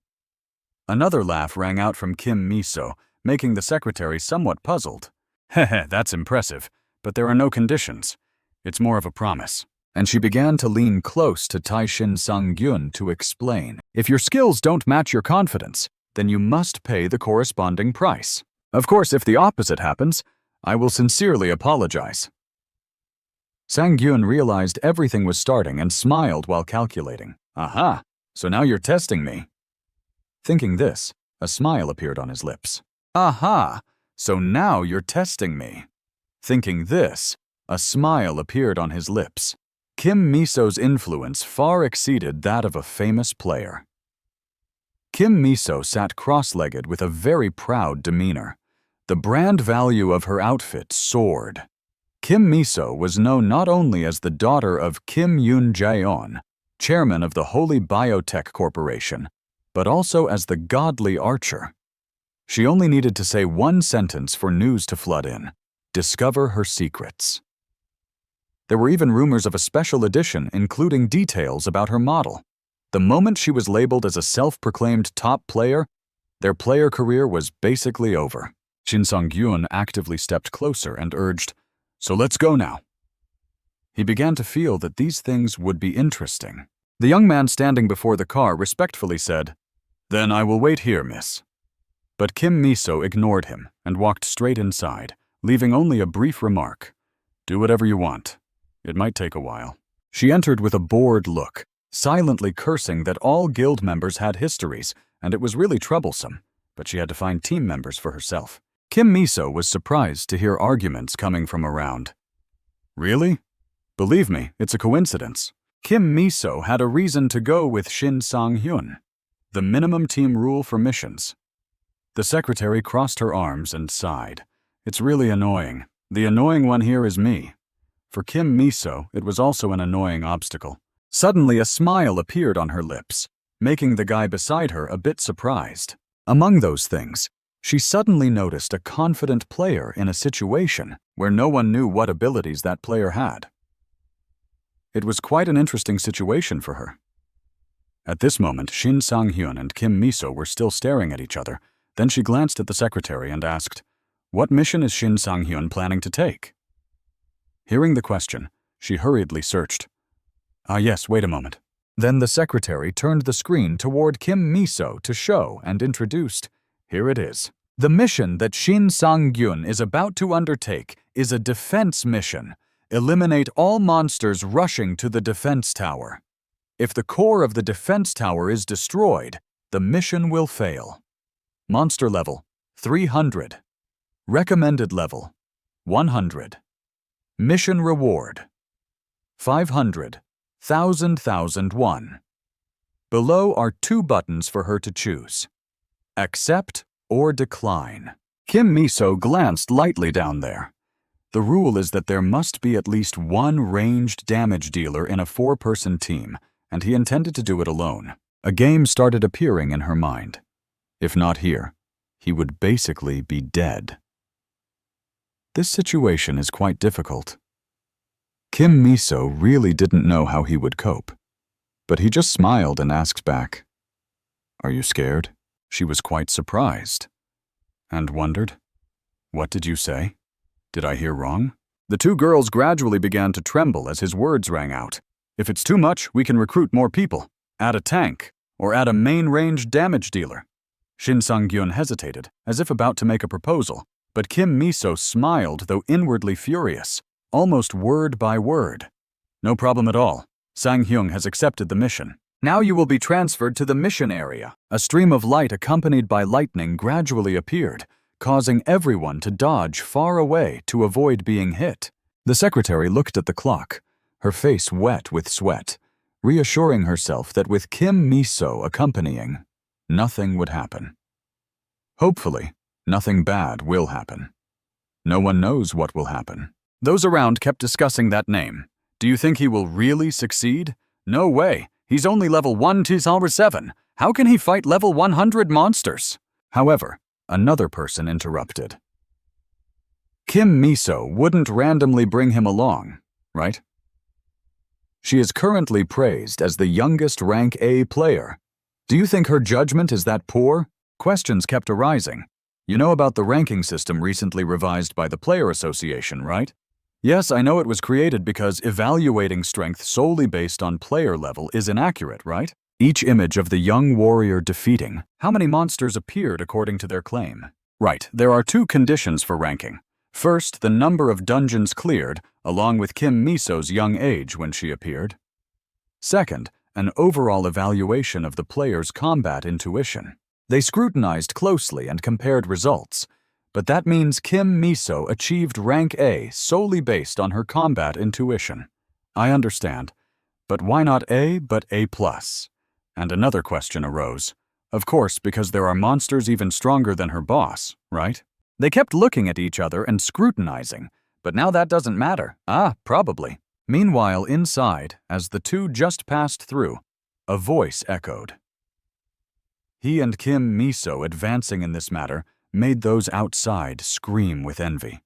Another laugh rang out from Kim Miso, making the secretary somewhat puzzled. Heh, that's impressive, but there are no conditions. It's more of a promise. And she began to lean close to Shin Sang-gyun to explain. If your skills don't match your confidence, then you must pay the corresponding price. Of course, if the opposite happens, I will sincerely apologize. Sang-gyun realized everything was starting and smiled while calculating. Aha, so now you're testing me. Thinking this, a smile appeared on his lips. Aha, so now you're testing me. Thinking this, a smile appeared on his lips. Kim Miso's influence far exceeded that of a famous player. Kim Miso sat cross-legged with a very proud demeanor. The brand value of her outfit soared. Kim Miso was known not only as the daughter of Kim Yoon-jaeon, chairman of the Holy Biotech Corporation, but also as the godly archer. She only needed to say one sentence for news to flood in. Discover her secrets. There were even rumors of a special edition including details about her model. The moment she was labeled as a self-proclaimed top player, their player career was basically over. Shin Sang-gyun actively stepped closer and urged, So let's go now. He began to feel that these things would be interesting. The young man standing before the car respectfully said, Then I will wait here, miss. But Kim Miso ignored him and walked straight inside, leaving only a brief remark. Do whatever you want. It might take a while. She entered with a bored look, silently cursing that all guild members had histories, and it was really troublesome, but she had to find team members for herself. Kim Miso was surprised to hear arguments coming from around. Really? Believe me, it's a coincidence. Kim Miso had a reason to go with Shin Sang-hyun. The minimum team rule for missions. The secretary crossed her arms and sighed. It's really annoying. The annoying one here is me. For Kim Miso, it was also an annoying obstacle. Suddenly, a smile appeared on her lips, making the guy beside her a bit surprised. Among those things, she suddenly noticed a confident player in a situation where no one knew what abilities that player had. It was quite an interesting situation for her. At this moment, Shin Sang-hyun and Kim Miso were still staring at each other. Then she glanced at the secretary and asked, What mission is Shin Sang-hyun planning to take? Hearing the question, she hurriedly searched. Yes, wait a moment. Then the secretary turned the screen toward Kim Miso to show and introduced, Here it is. The mission that Shin Sang-gyun is about to undertake is a defense mission. Eliminate all monsters rushing to the defense tower. If the core of the defense tower is destroyed, the mission will fail. Monster level, 300. Recommended level, 100. Mission reward, 500, 1,000,001. Below are 2 buttons for her to choose. Accept or decline. Kim Miso glanced lightly down there. The rule is that there must be at least one ranged damage dealer in a 4-person team, and he intended to do it alone. A game started appearing in her mind. If not here, he would basically be dead. This situation is quite difficult. Kim Miso really didn't know how he would cope, but he just smiled and asked back, Are you scared? She was quite surprised and wondered, What did you say? Did I hear wrong? The 2 girls gradually began to tremble as his words rang out. If it's too much, we can recruit more people, add a tank, or add a main range damage dealer. Shin Sang-gyun hesitated, as if about to make a proposal, but Kim Miso smiled, though inwardly furious, almost word by word. No problem at all. Sang-hyung has accepted the mission. Now you will be transferred to the mission area. A stream of light accompanied by lightning gradually appeared, causing everyone to dodge far away to avoid being hit. The secretary looked at the clock, her face wet with sweat, reassuring herself that with Kim Miso accompanying, nothing would happen. Hopefully, nothing bad will happen. No one knows what will happen. Those around kept discussing that name. Do you think he will really succeed? No way. He's only level 1-7. How can he fight level 100 monsters? However, another person interrupted. Kim Miso wouldn't randomly bring him along, right? She is currently praised as the youngest rank A player. Do you think her judgment is that poor? Questions kept arising. You know about the ranking system recently revised by the Player Association, right? Yes, I know it was created because evaluating strength solely based on player level is inaccurate, right? Each image of the young warrior defeating, how many monsters appeared according to their claim? Right, there are two conditions for ranking. First, the number of dungeons cleared, along with Kim Miso's young age when she appeared. Second, an overall evaluation of the player's combat intuition. They scrutinized closely and compared results. But that means Kim Miso achieved rank A solely based on her combat intuition. I understand, but why not A but A+? And another question arose. Of course, because there are monsters even stronger than her boss, right? They kept looking at each other and scrutinizing, but now that doesn't matter. Probably. Meanwhile, inside, as the two just passed through, a voice echoed. He and Kim Miso advancing in this matter made those outside scream with envy.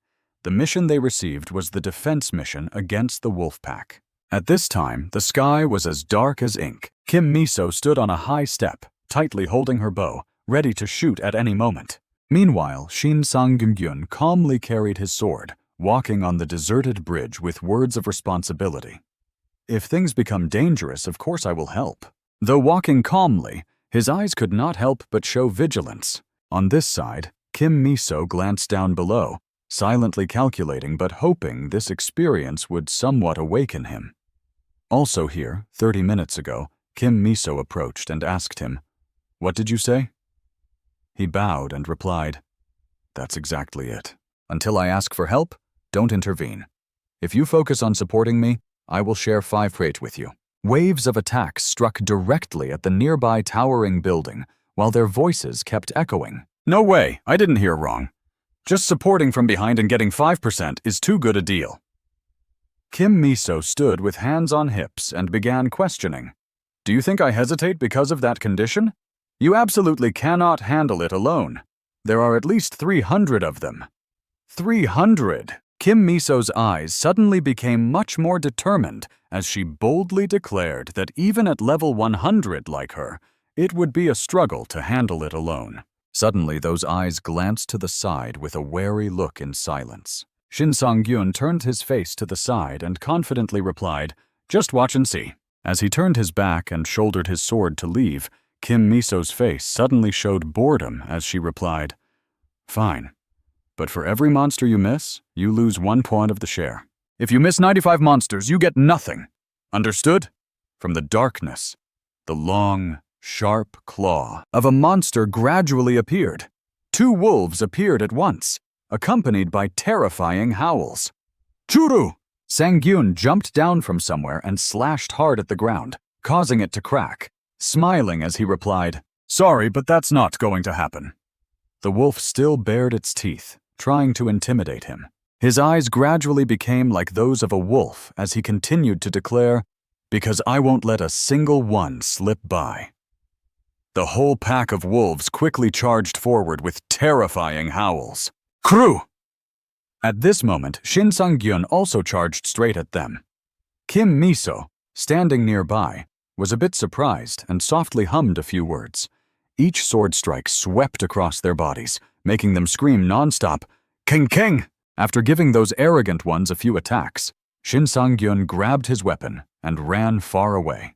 The mission they received was the defense mission against the wolf pack. At this time, the sky was as dark as ink. Kim Miso stood on a high step, tightly holding her bow, ready to shoot at any moment. Meanwhile, Shin Sang-gyun calmly carried his sword, walking on the deserted bridge with words of responsibility. If things become dangerous, of course I will help. Though walking calmly, his eyes could not help but show vigilance. On this side, Kim Miso glanced down below, silently calculating but hoping this experience would somewhat awaken him. Also here, 30 minutes ago, Kim Miso approached and asked him, "What did you say?" He bowed and replied, "That's exactly it. Until I ask for help, don't intervene. If you focus on supporting me, I will share 5 crate with you." Waves of attacks struck directly at the nearby towering building, while their voices kept echoing. No way, I didn't hear wrong. Just supporting from behind and getting 5% is too good a deal. Kim Miso stood with hands on hips and began questioning. Do you think I hesitate because of that condition? You absolutely cannot handle it alone. There are at least 300 of them. 300! Kim Miso's eyes suddenly became much more determined as she boldly declared that even at level 100 like her, it would be a struggle to handle it alone. Suddenly, those eyes glanced to the side with a wary look in silence. Shin Sang-gyun turned his face to the side and confidently replied, "Just watch and see." As he turned his back and shouldered his sword to leave, Kim Miso's face suddenly showed boredom as she replied, "Fine. But for every monster you miss, you lose 1 point of the share. If you miss 95 monsters, you get nothing. Understood?" From the darkness, the long, sharp claw of a monster gradually appeared. 2 wolves appeared at once, accompanied by terrifying howls. "Churu!" Sang-gyun jumped down from somewhere and slashed hard at the ground, causing it to crack, smiling as he replied, "Sorry, but that's not going to happen." The wolf still bared its teeth, trying to intimidate him. His eyes gradually became like those of a wolf as he continued to declare, "Because I won't let a single one slip by." The whole pack of wolves quickly charged forward with terrifying howls. "Crew!" At this moment, Shin Sang-gyun also charged straight at them. Kim Miso, standing nearby, was a bit surprised and softly hummed a few words. Each sword strike swept across their bodies, making them scream non-stop, "King King!" After giving those arrogant ones a few attacks, Shin Sang-gyun grabbed his weapon and ran far away.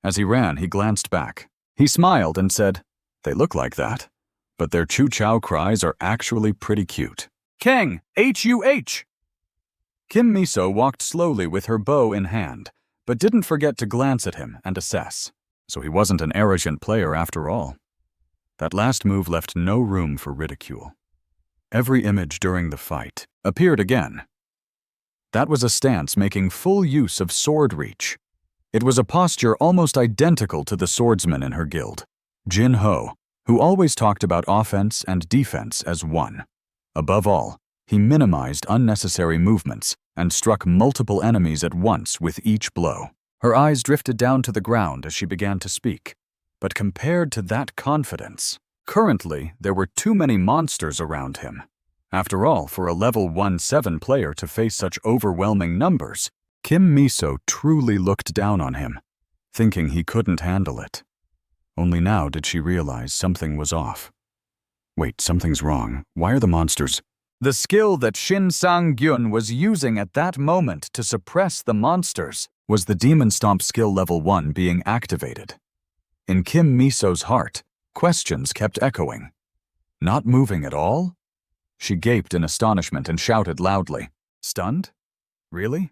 As he ran, he glanced back. He smiled and said, "They look like that, but their choo-chow cries are actually pretty cute." "King! H-U-H!" Kim Miso walked slowly with her bow in hand, but didn't forget to glance at him and assess. So he wasn't an arrogant player after all. That last move left no room for ridicule. Every image during the fight appeared again. That was a stance making full use of sword reach. It was a posture almost identical to the swordsman in her guild, Jin Ho, who always talked about offense and defense as one. Above all, he minimized unnecessary movements and struck multiple enemies at once with each blow. Her eyes drifted down to the ground as she began to speak. But compared to that confidence, currently there were too many monsters around him. After all, for a level 1-7 player to face such overwhelming numbers, Kim Miso truly looked down on him, thinking he couldn't handle it. Only now did she realize something was off. Wait, something's wrong. Why are the monsters? The skill that Shin Sang-gyun was using at that moment to suppress the monsters was the Demon Stomp skill level 1 being activated. In Kim Miso's heart, questions kept echoing. Not moving at all? She gaped in astonishment and shouted loudly. Stunned? Really?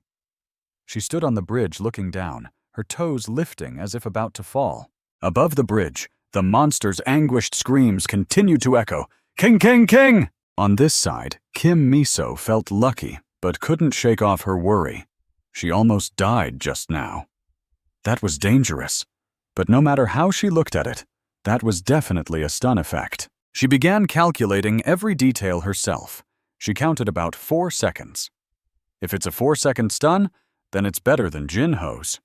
She stood on the bridge looking down, her toes lifting as if about to fall. Above the bridge, the monster's anguished screams continued to echo. King, king, king! On this side, Kim Miso felt lucky, but couldn't shake off her worry. She almost died just now. That was dangerous. But no matter how she looked at it, that was definitely a stun effect. She began calculating every detail herself. She counted about 4 seconds. If it's a 4-second stun, then it's better than Jinho's.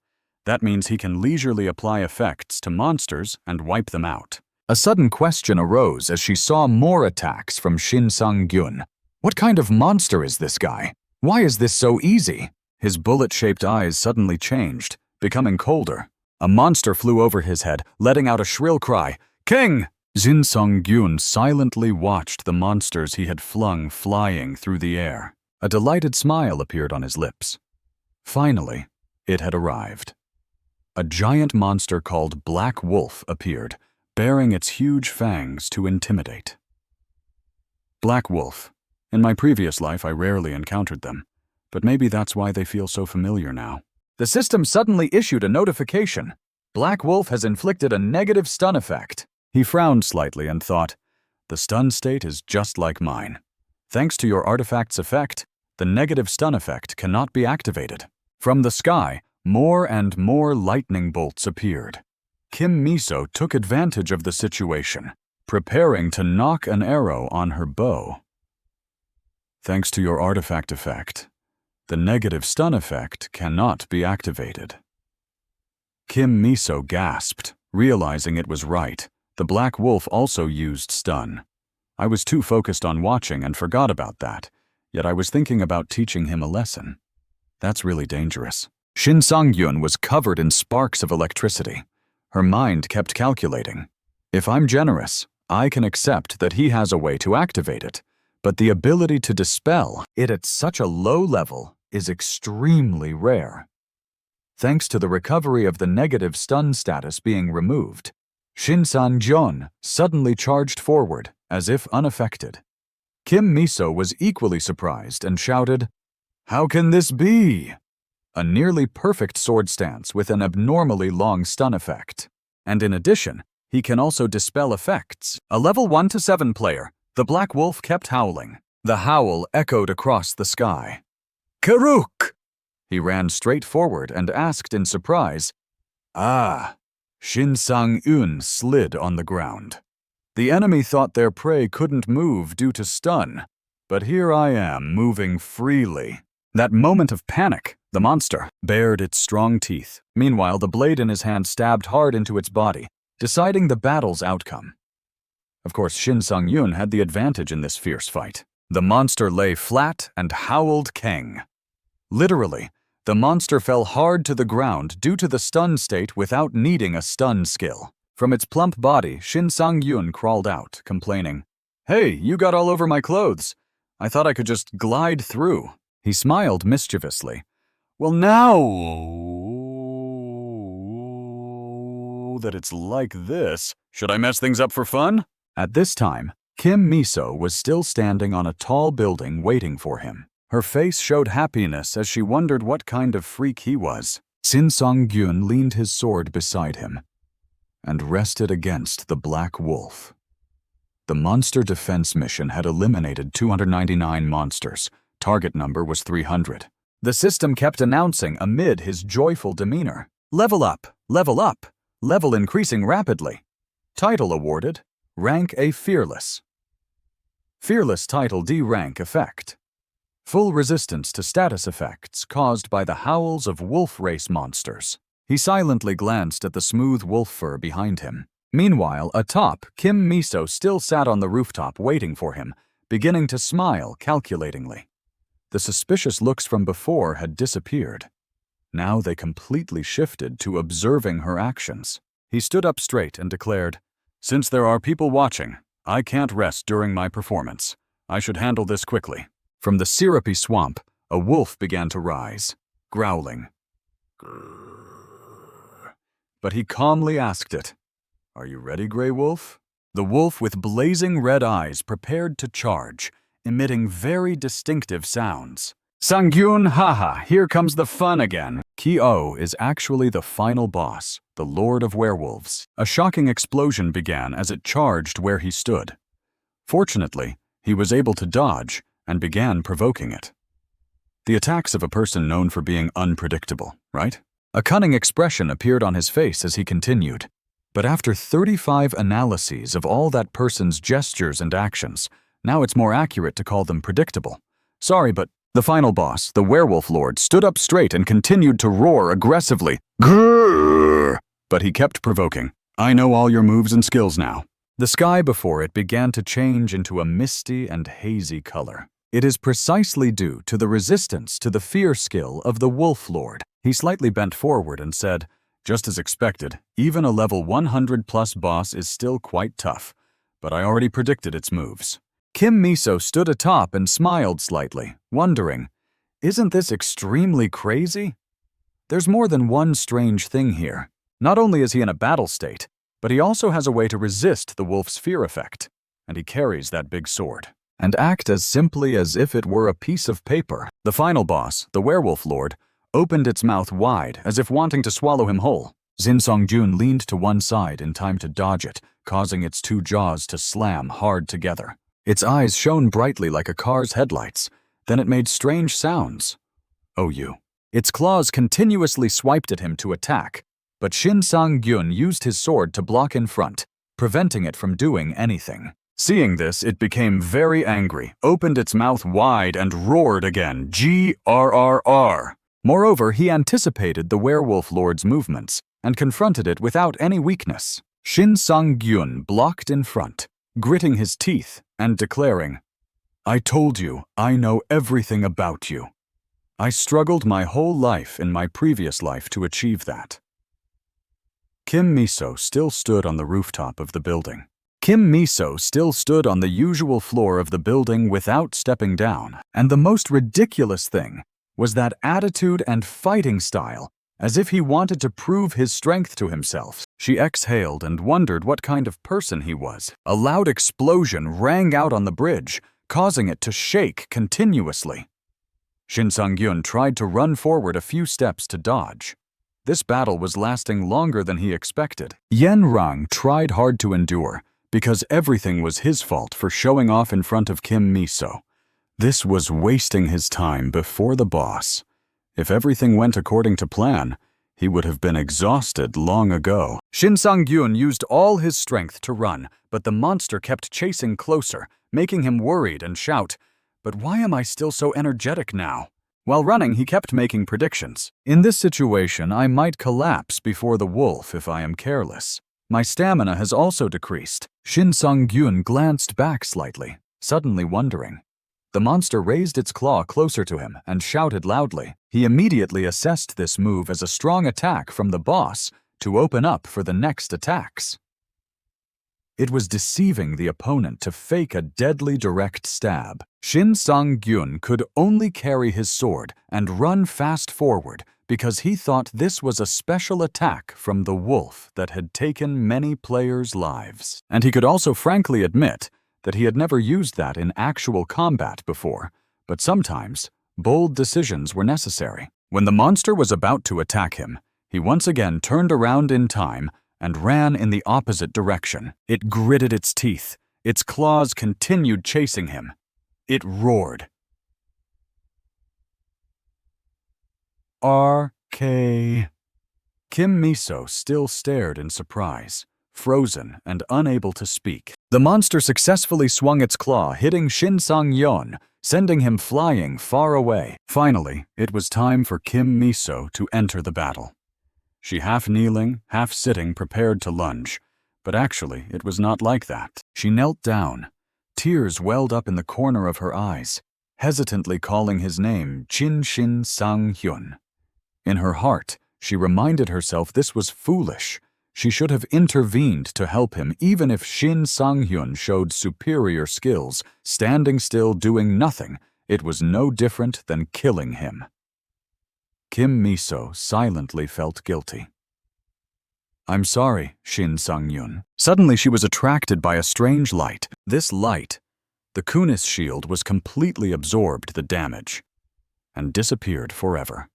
That means he can leisurely apply effects to monsters and wipe them out. A sudden question arose as she saw more attacks from Shin Sang-gyun. What kind of monster is this guy? Why is this so easy? His bullet-shaped eyes suddenly changed, becoming colder. A monster flew over his head, letting out a shrill cry. King! Shin Sang-gyun silently watched the monsters he had flung flying through the air. A delighted smile appeared on his lips. Finally, it had arrived. A giant monster called Black Wolf appeared, baring its huge fangs to intimidate. Black Wolf. In my previous life, I rarely encountered them, but maybe that's why they feel so familiar now. The system suddenly issued a notification. Black Wolf has inflicted a negative stun effect. He frowned slightly and thought, the stun state is just like mine. Thanks to your artifact's effect, the negative stun effect cannot be activated. From the sky, more and more lightning bolts appeared. Kim Miso took advantage of the situation, preparing to nock an arrow on her bow. Thanks to your artifact effect, the negative stun effect cannot be activated. Kim Miso gasped, realizing it was right. The Black Wolf also used stun. I was too focused on watching and forgot about that, yet I was thinking about teaching him a lesson. That's really dangerous. Shin Sang-gyun was covered in sparks of electricity. Her mind kept calculating. If I'm generous, I can accept that he has a way to activate it, but the ability to dispel it at such a low level is extremely rare. Thanks to the recovery of the negative stun status being removed, Shin Sang-gyun suddenly charged forward, as if unaffected. Kim Miso was equally surprised and shouted, "How can this be?" A nearly perfect sword stance with an abnormally long stun effect. And in addition, he can also dispel effects. A level 1-7 player, the Black Wolf kept howling. The howl echoed across the sky. Karuk! He ran straight forward and asked in surprise, Ah! Shin Sang-gyun slid on the ground. The enemy thought their prey couldn't move due to stun, but here I am moving freely. That moment of panic, the monster bared its strong teeth. Meanwhile, the blade in his hand stabbed hard into its body, deciding the battle's outcome. Of course, Shin Sang-gyun had the advantage in this fierce fight. The monster lay flat and howled Keng. Literally, the monster fell hard to the ground due to the stun state without needing a stun skill. From its plump body, Shin Sang-gyun crawled out, complaining, "Hey, you got all over my clothes. I thought I could just glide through." He smiled mischievously. Well, now that it's like this, should I mess things up for fun? At this time, Kim Miso was still standing on a tall building waiting for him. Her face showed happiness as she wondered what kind of freak he was. Shin Sang-gyun leaned his sword beside him and rested against the black wolf. The monster defense mission had eliminated 299 monsters. Target number was 300. The system kept announcing amid his joyful demeanor. Level up, level increasing rapidly. Title awarded, rank A Fearless. Fearless title D rank effect. Full resistance to status effects caused by the howls of wolf race monsters. He silently glanced at the smooth wolf fur behind him. Meanwhile, atop, Kim Miso still sat on the rooftop waiting for him, beginning to smile calculatingly. The suspicious looks from before had disappeared. Now they completely shifted to observing her actions. He stood up straight and declared, "Since there are people watching, I can't rest during my performance. I should handle this quickly." From the syrupy swamp, a wolf began to rise, growling. But he calmly asked it, "Are you ready, Grey Wolf?" The wolf with blazing red eyes prepared to charge, emitting very distinctive sounds. "Sang-gyun, haha, here comes the fun again." Ki-oh is actually the final boss, the Lord of Werewolves. A shocking explosion began as it charged where he stood. Fortunately, he was able to dodge and began provoking it. The attacks of a person known for being unpredictable, right? A cunning expression appeared on his face as he continued. But after 35 analyses of all that person's gestures and actions, now it's more accurate to call them predictable. Sorry, but the final boss, the Werewolf Lord, stood up straight and continued to roar aggressively. Grrr! But he kept provoking. "I know all your moves and skills now." The sky before it began to change into a misty and hazy color. It is precisely due to the resistance to the fear skill of the Wolf Lord. He slightly bent forward and said, "Just as expected, even a level 100+ boss is still quite tough, but I already predicted its moves." Kim Miso stood atop and smiled slightly, wondering, "Isn't this extremely crazy?" There's more than one strange thing here. Not only is he in a battle state, but he also has a way to resist the wolf's fear effect, and he carries that big sword, and act as simply as if it were a piece of paper. The final boss, the Werewolf Lord, opened its mouth wide as if wanting to swallow him whole. Shin Sang-gyun leaned to one side in time to dodge it, causing its two jaws to slam hard together. Its eyes shone brightly like a car's headlights. Then it made strange sounds. "Oh, you." Its claws continuously swiped at him to attack, but Shin Sang-gyun used his sword to block in front, preventing it from doing anything. Seeing this, it became very angry, opened its mouth wide and roared again, "Grrr." Moreover, he anticipated the Werewolf Lord's movements and confronted it without any weakness. Shin Sang-gyun blocked in front, gritting his teeth and declaring, "I told you, I know everything about you. I struggled my whole life in my previous life to achieve that." Kim Miso still stood on the rooftop of the building. Kim Miso still stood on the usual floor of the building without stepping down, and the most ridiculous thing was that attitude and fighting style, as if he wanted to prove his strength to himself. She exhaled and wondered what kind of person he was. A loud explosion rang out on the bridge, causing it to shake continuously. Shin Sang-gyun tried to run forward a few steps to dodge. This battle was lasting longer than he expected. Yen Rang tried hard to endure, because everything was his fault for showing off in front of Kim Miso. This was wasting his time before the boss. If everything went according to plan, he would have been exhausted long ago. Shin Sang-gyun used all his strength to run, but the monster kept chasing closer, making him worried and shout, "But why am I still so energetic now?" While running, he kept making predictions. "In this situation, I might collapse before the wolf if I am careless. My stamina has also decreased." Shin Sang-gyun glanced back slightly, suddenly wondering. The monster raised its claw closer to him and shouted loudly. He immediately assessed this move as a strong attack from the boss to open up for the next attacks. It was deceiving the opponent to fake a deadly direct stab. Shin Sang-gyun could only carry his sword and run fast forward because he thought this was a special attack from the wolf that had taken many players' lives. And he could also frankly admit that he had never used that in actual combat before, but sometimes bold decisions were necessary. When the monster was about to attack him, he once again turned around in time and ran in the opposite direction. It gritted its teeth. Its claws continued chasing him. It roared. R.K. Kim Miso still stared in surprise, frozen and unable to speak. The monster successfully swung its claw, hitting Shin Sang-yeon, sending him flying far away. Finally, it was time for Kim Miso to enter the battle. She half-kneeling, half-sitting, prepared to lunge. But actually, it was not like that. She knelt down. Tears welled up in the corner of her eyes, hesitantly calling his name, Shin Sang-hyun. In her heart, she reminded herself this was foolish. She should have intervened to help him, even if Shin Sang-hyun showed superior skills. Standing still, doing nothing, it was no different than killing him. Kim Miso silently felt guilty. "I'm sorry, Shin Sang-hyun." Suddenly she was attracted by a strange light. This light, the Kunis shield, was completely absorbed the damage and disappeared forever.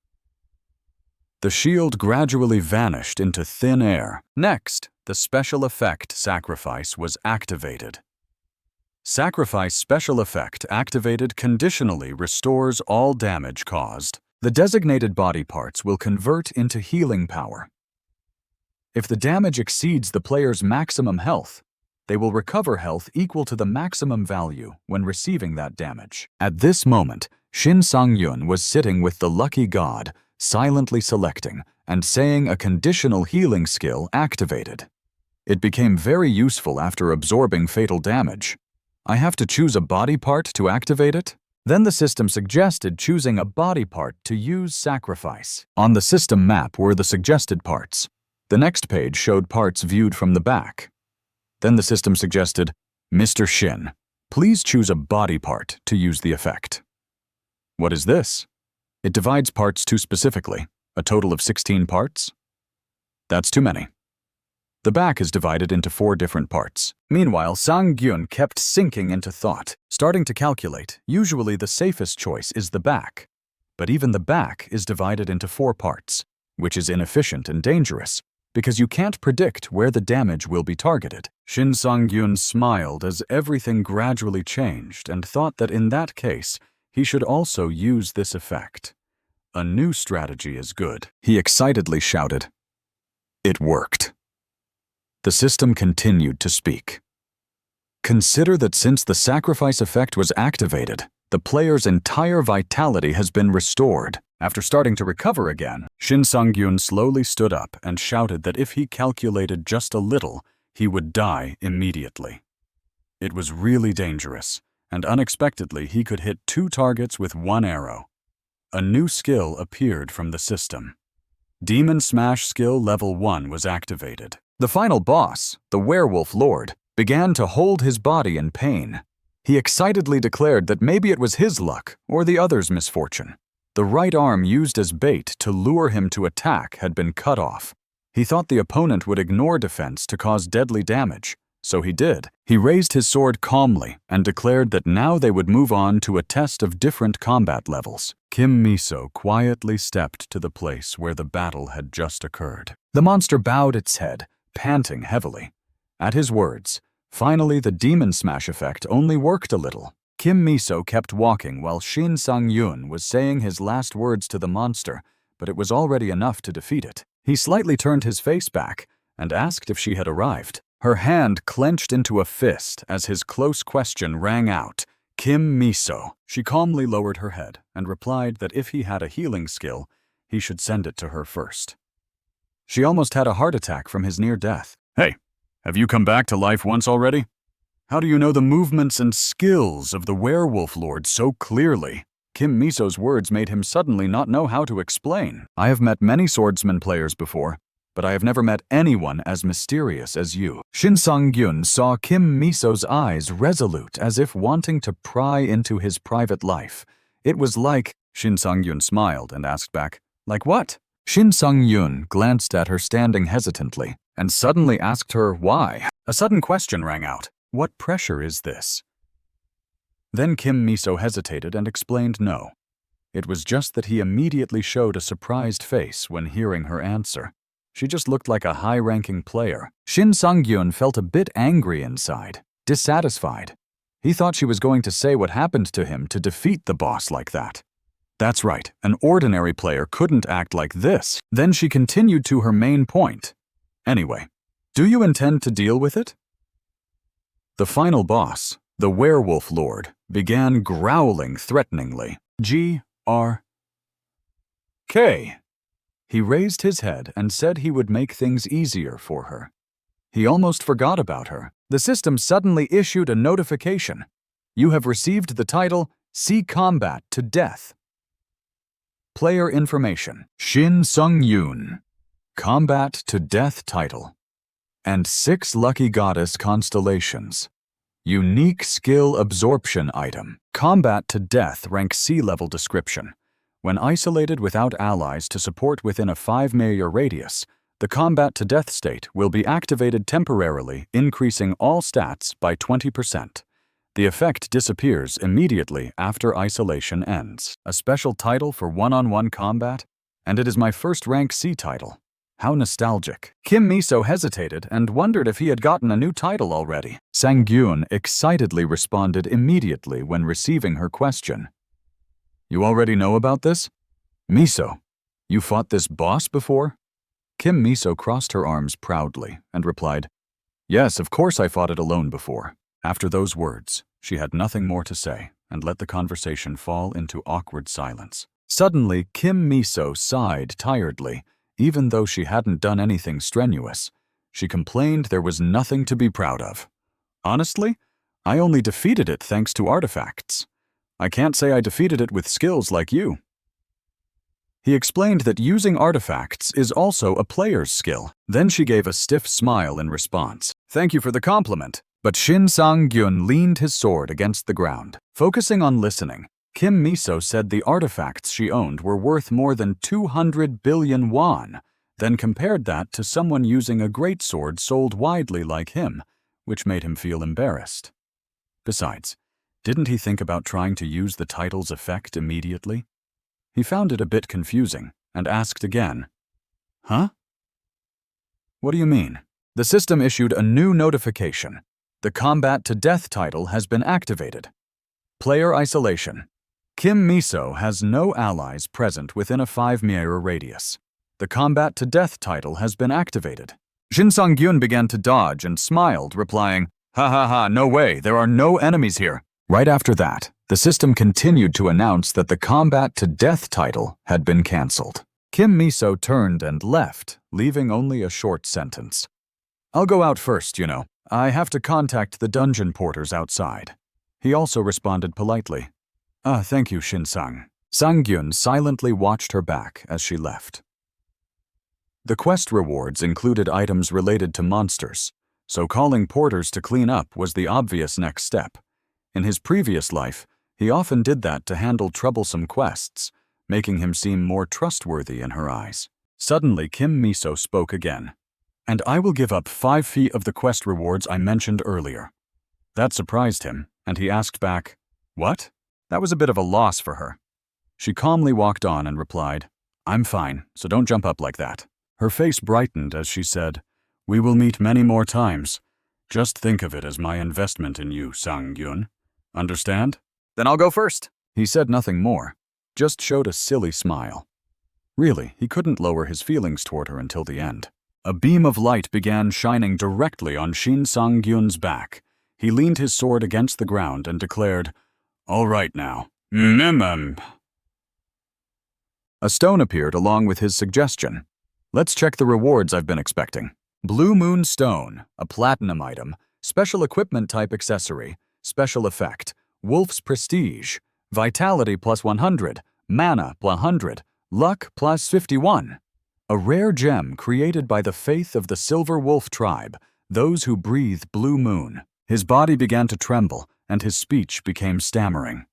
The shield gradually vanished into thin air. Next, the special effect sacrifice was activated. Sacrifice special effect activated conditionally restores all damage caused. The designated body parts will convert into healing power. If the damage exceeds the player's maximum health, they will recover health equal to the maximum value when receiving that damage. At this moment, Shin Sang-hyun was sitting with the lucky god, silently selecting and saying a conditional healing skill activated. It became very useful after absorbing fatal damage. I have to choose a body part to activate it? Then the system suggested choosing a body part to use sacrifice. On the system map were the suggested parts. The next page showed parts viewed from the back. Then the system suggested, "Mr. Shin, please choose a body part to use the effect." What is this? It divides parts too specifically, a total of 16 parts? That's too many. The back is divided into 4 different parts. Meanwhile, Sang-gyun kept sinking into thought, starting to calculate. Usually the safest choice is the back. But even the back is divided into 4 parts, which is inefficient and dangerous, because you can't predict where the damage will be targeted. Shin Sang-gyun smiled as everything gradually changed and thought that in that case, he should also use this effect. A new strategy is good. He excitedly shouted. It worked. The system continued to speak. Consider that since the sacrifice effect was activated, the player's entire vitality has been restored. After starting to recover again, Shin Sang-gyun slowly stood up and shouted that if he calculated just a little, he would die immediately. It was really dangerous, and unexpectedly he could hit 2 targets with 1 arrow. A new skill appeared from the system. Demon Smash skill level 1 was activated. The final boss, the Werewolf Lord, began to hold his body in pain. He excitedly declared that maybe it was his luck or the other's misfortune. The right arm used as bait to lure him to attack had been cut off. He thought the opponent would ignore defense to cause deadly damage, so he did. He raised his sword calmly and declared that now they would move on to a test of different combat levels. Kim Miso quietly stepped to the place where the battle had just occurred. The monster bowed its head, panting heavily. At his words, finally the Demon Smash effect only worked a little. Kim Miso kept walking while Shin Sang-hyun was saying his last words to the monster, but it was already enough to defeat it. He slightly turned his face back and asked if she had arrived. Her hand clenched into a fist as his close question rang out, "Kim Miso." She calmly lowered her head and replied that if he had a healing skill, he should send it to her first. She almost had a heart attack from his near death. "Hey, have you come back to life once already? How do you know the movements and skills of the Werewolf Lord so clearly?" Kim Miso's words made him suddenly not know how to explain. "I have met many swordsman players before, but I have never met anyone as mysterious as you." Shin Sang-gyun saw Kim Miso's eyes resolute as if wanting to pry into his private life. It was like, Shin Sang-gyun smiled and asked back, "Like what?" Shin Sang-gyun glanced at her standing hesitantly and suddenly asked her why. A sudden question rang out. What pressure is this? Then Kim Miso hesitated and explained no. It was just that he immediately showed a surprised face when hearing her answer. She just looked like a high-ranking player. Shin Sang-gyun felt a bit angry inside, dissatisfied. He thought she was going to say what happened to him to defeat the boss like that. That's right, an ordinary player couldn't act like this. Then she continued to her main point. Anyway, do you intend to deal with it? The final boss, the werewolf lord, began growling threateningly. G-R-K. He raised his head and said he would make things easier for her. He almost forgot about her. The system suddenly issued a notification. You have received the title, See Combat to Death. Player information, Shin Sung-yoon. Combat to Death title. And 6 Lucky Goddess constellations. Unique skill absorption item. Combat to Death rank C-level description. When isolated without allies to support within a 5-meter radius, the Combat to Death state will be activated temporarily, increasing all stats by 20%. The effect disappears immediately after isolation ends. A special title for one-on-one combat? And it is my first rank C title. How nostalgic. Kim Miso hesitated and wondered if he had gotten a new title already. Sang-gyun excitedly responded immediately when receiving her question. You already know about this? Miso, you fought this boss before? Kim Miso crossed her arms proudly and replied, Yes, of course I fought it alone before. After those words, she had nothing more to say and let the conversation fall into awkward silence. Suddenly, Kim Miso sighed tiredly. Even though she hadn't done anything strenuous, she complained there was nothing to be proud of. Honestly, I only defeated it thanks to artifacts. I can't say I defeated it with skills like you. He explained that using artifacts is also a player's skill. Then she gave a stiff smile in response. Thank you for the compliment. But Shin Sang-gyun leaned his sword against the ground. Focusing on listening, Kim Miso said the artifacts she owned were worth more than 200 billion won, then compared that to someone using a greatsword sold widely like him, which made him feel embarrassed. Besides, didn't he think about trying to use the title's effect immediately? He found it a bit confusing and asked again, Huh? What do you mean? The system issued a new notification. The Combat to Death title has been activated. Player isolation. Kim Miso has no allies present within a 5-meter radius. The Combat to Death title has been activated. Shin Sang-gyun began to dodge and smiled, replying, Ha ha ha, no way, there are no enemies here. Right after that, the system continued to announce that the Combat to Death title had been cancelled. Kim Miso turned and left, leaving only a short sentence. I'll go out first, you know. I have to contact the dungeon porters outside. He also responded politely. Thank you, Shin-sang. Sang-gyun silently watched her back as she left. The quest rewards included items related to monsters, so calling porters to clean up was the obvious next step. In his previous life, he often did that to handle troublesome quests, making him seem more trustworthy in her eyes. Suddenly, Kim Miso spoke again. And I will give up 5 fee of the quest rewards I mentioned earlier. That surprised him, and he asked back, What? That was a bit of a loss for her. She calmly walked on and replied, I'm fine, so don't jump up like that. Her face brightened as she said, We will meet many more times. Just think of it as my investment in you, Sang-gyun. Understand? Then I'll go first. He said nothing more, just showed a silly smile. Really, he couldn't lower his feelings toward her until the end. A beam of light began shining directly on Shin Sang-gyun's back. He leaned his sword against the ground and declared, All right now. A stone appeared along with his suggestion. Let's check the rewards I've been expecting. Blue Moon Stone, a platinum item, special equipment type accessory, special effect, Wolf's Prestige, Vitality plus 100, Mana plus 100, Luck plus 51. A rare gem created by the faith of the Silver Wolf tribe, those who breathe blue moon. His body began to tremble, and his speech became stammering.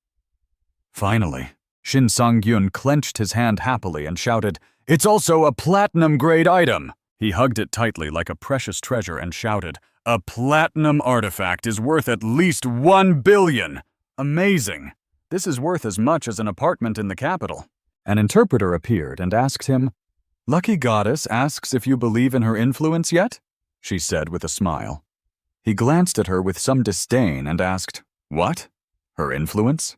Finally, Shin Sang-gyun clenched his hand happily and shouted, It's also a platinum-grade item! He hugged it tightly like a precious treasure and shouted, A platinum artifact is worth at least 1 billion! Amazing! This is worth as much as an apartment in the capital." An interpreter appeared and asked him, "Lucky Goddess asks if you believe in her influence yet?" she said with a smile. He glanced at her with some disdain and asked, "What? Her influence?"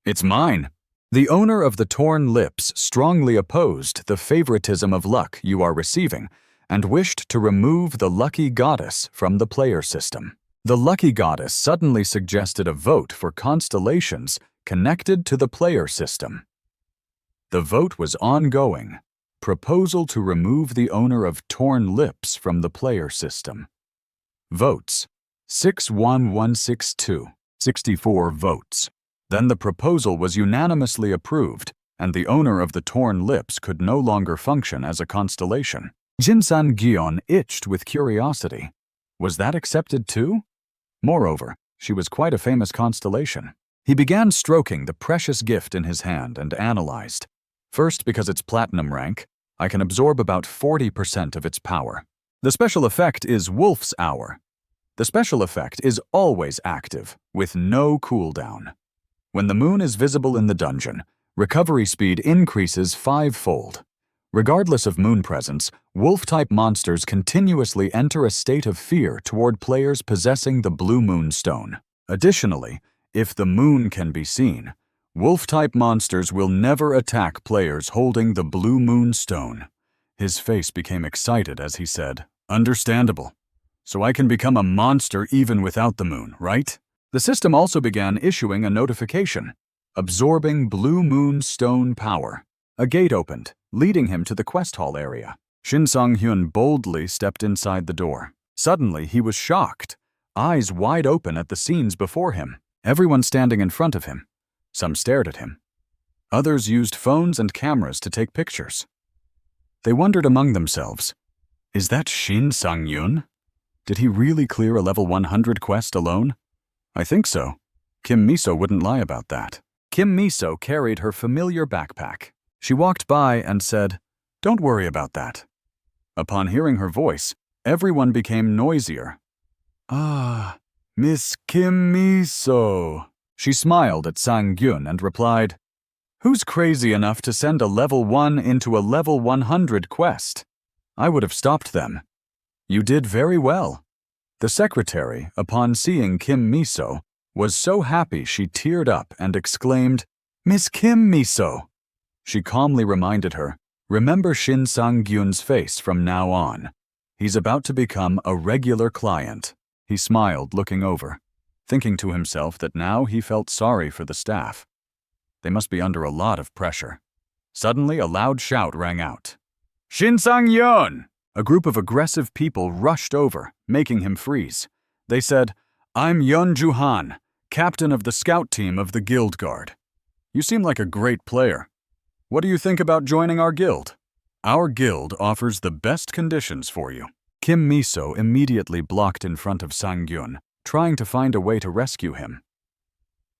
"It's mine." The owner of the torn lips strongly opposed the favoritism of luck you are receiving and wished to remove the Lucky Goddess from the player system. The Lucky Goddess suddenly suggested a vote for constellations connected to the player system. The vote was ongoing. Proposal to remove the owner of torn lips from the player system. Votes: 61162, 64 votes. Then the proposal was unanimously approved, and the owner of the torn lips could no longer function as a constellation. Shin Sang-gyun itched with curiosity. Was that accepted too? Moreover, she was quite a famous constellation. He began stroking the precious gift in his hand and analyzed. First, because it's platinum rank, I can absorb about 40% of its power. The special effect is Wolf's Hour. The special effect is always active, with no cooldown. When the moon is visible in the dungeon, recovery speed increases 5-fold. Regardless of moon presence, wolf-type monsters continuously enter a state of fear toward players possessing the Blue Moon Stone. Additionally, if the moon can be seen, wolf-type monsters will never attack players holding the Blue Moon Stone. His face became excited as he said, "Understandable. So I can become a monster even without the moon, right?" The system also began issuing a notification, absorbing Blue Moon Stone power. A gate opened, leading him to the quest hall area. Shin Sang-hyun boldly stepped inside the door. Suddenly, he was shocked, eyes wide open at the scenes before him. Everyone standing in front of him. Some stared at him. Others used phones and cameras to take pictures. They wondered among themselves, "Is that Shin Sang-hyun? Did he really clear a level 100 quest alone?" "I think so." Kim Miso wouldn't lie about that. Kim Miso carried her familiar backpack. She walked by and said, "Don't worry about that." Upon hearing her voice, everyone became noisier. "Ah, Miss Kim Miso." She smiled at Sang-gyun and replied, "Who's crazy enough to send a level 1 into a level 100 quest? I would have stopped them." "You did very well." The secretary, upon seeing Kim Miso, was so happy she teared up and exclaimed, "Miss Kim Miso." She calmly reminded her, "Remember Shin Sang-gyun's face from now on. He's about to become a regular client." He smiled, looking over, thinking to himself that now he felt sorry for the staff. They must be under a lot of pressure. Suddenly, a loud shout rang out. "Shin Sang-gyun!" A group of aggressive people rushed over, making him freeze. They said, "I'm Yeon Ju-han, captain of the scout team of the Guild Guard. You seem like a great player. What do you think about joining our guild? Our guild offers the best conditions for you." Kim Miso immediately blocked in front of Sang-gyun, trying to find a way to rescue him.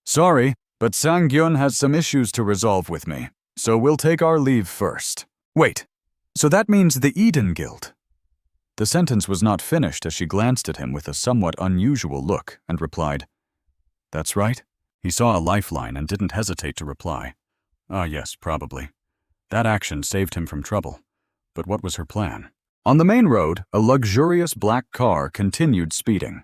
"Sorry, but Sang-gyun has some issues to resolve with me, so we'll take our leave first." "Wait, so that means the Eden Guild?" The sentence was not finished as she glanced at him with a somewhat unusual look and replied, "That's right." He saw a lifeline and didn't hesitate to reply. "Ah, yes, probably. That action saved him from trouble. But what was her plan?" On the main road, a luxurious black car continued speeding.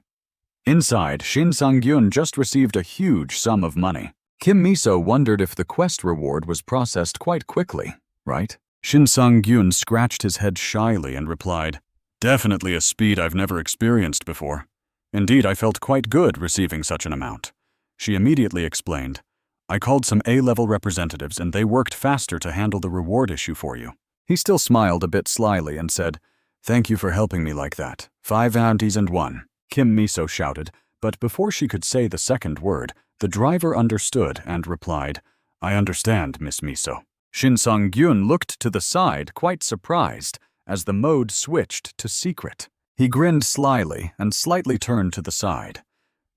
Inside, Shin Sang-gyun just received a huge sum of money. Kim Miso wondered if the quest reward was processed quite quickly, right? Shin Sang-gyun scratched his head shyly and replied, "Definitely a speed I've never experienced before. Indeed, I felt quite good receiving such an amount." She immediately explained, "I called some A-level representatives and they worked faster to handle the reward issue for you." He still smiled a bit slyly and said, "Thank you for helping me like that. 5 aunties and 1. Kim Miso shouted, but before she could say the second word, the driver understood and replied, "I understand, Miss Miso." Shin Sang-gyun looked to the side, quite surprised, as the mode switched to secret. He grinned slyly and slightly turned to the side.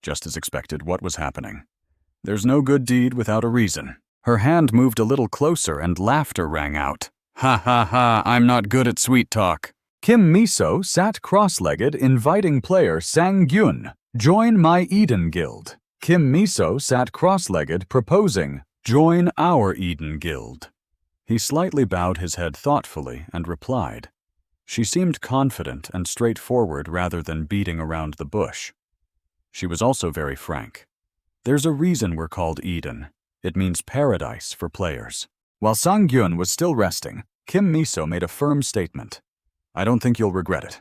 Just as expected, what was happening? There's no good deed without a reason. Her hand moved a little closer and laughter rang out. "Ha ha ha, I'm not good at sweet talk." Kim Miso sat cross-legged, inviting player Sang-gyun, "Join my Eden Guild." Kim Miso sat cross-legged, proposing, "Join our Eden Guild." He slightly bowed his head thoughtfully and replied. She seemed confident and straightforward rather than beating around the bush. She was also very frank. "There's a reason we're called Eden. It means paradise for players." While Sang-gyun was still resting, Kim Miso made a firm statement. "I don't think you'll regret it.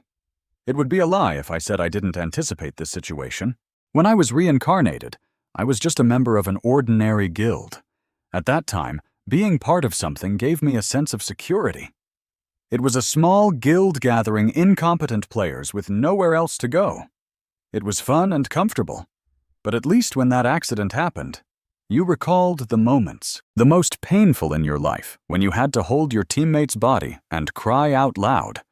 It would be a lie if I said I didn't anticipate this situation. When I was reincarnated, I was just a member of an ordinary guild. At that time, being part of something gave me a sense of security. It was a small guild gathering incompetent players with nowhere else to go. It was fun and comfortable. But at least when that accident happened, you recalled the moments, the most painful in your life, when you had to hold your teammate's body and cry out loud.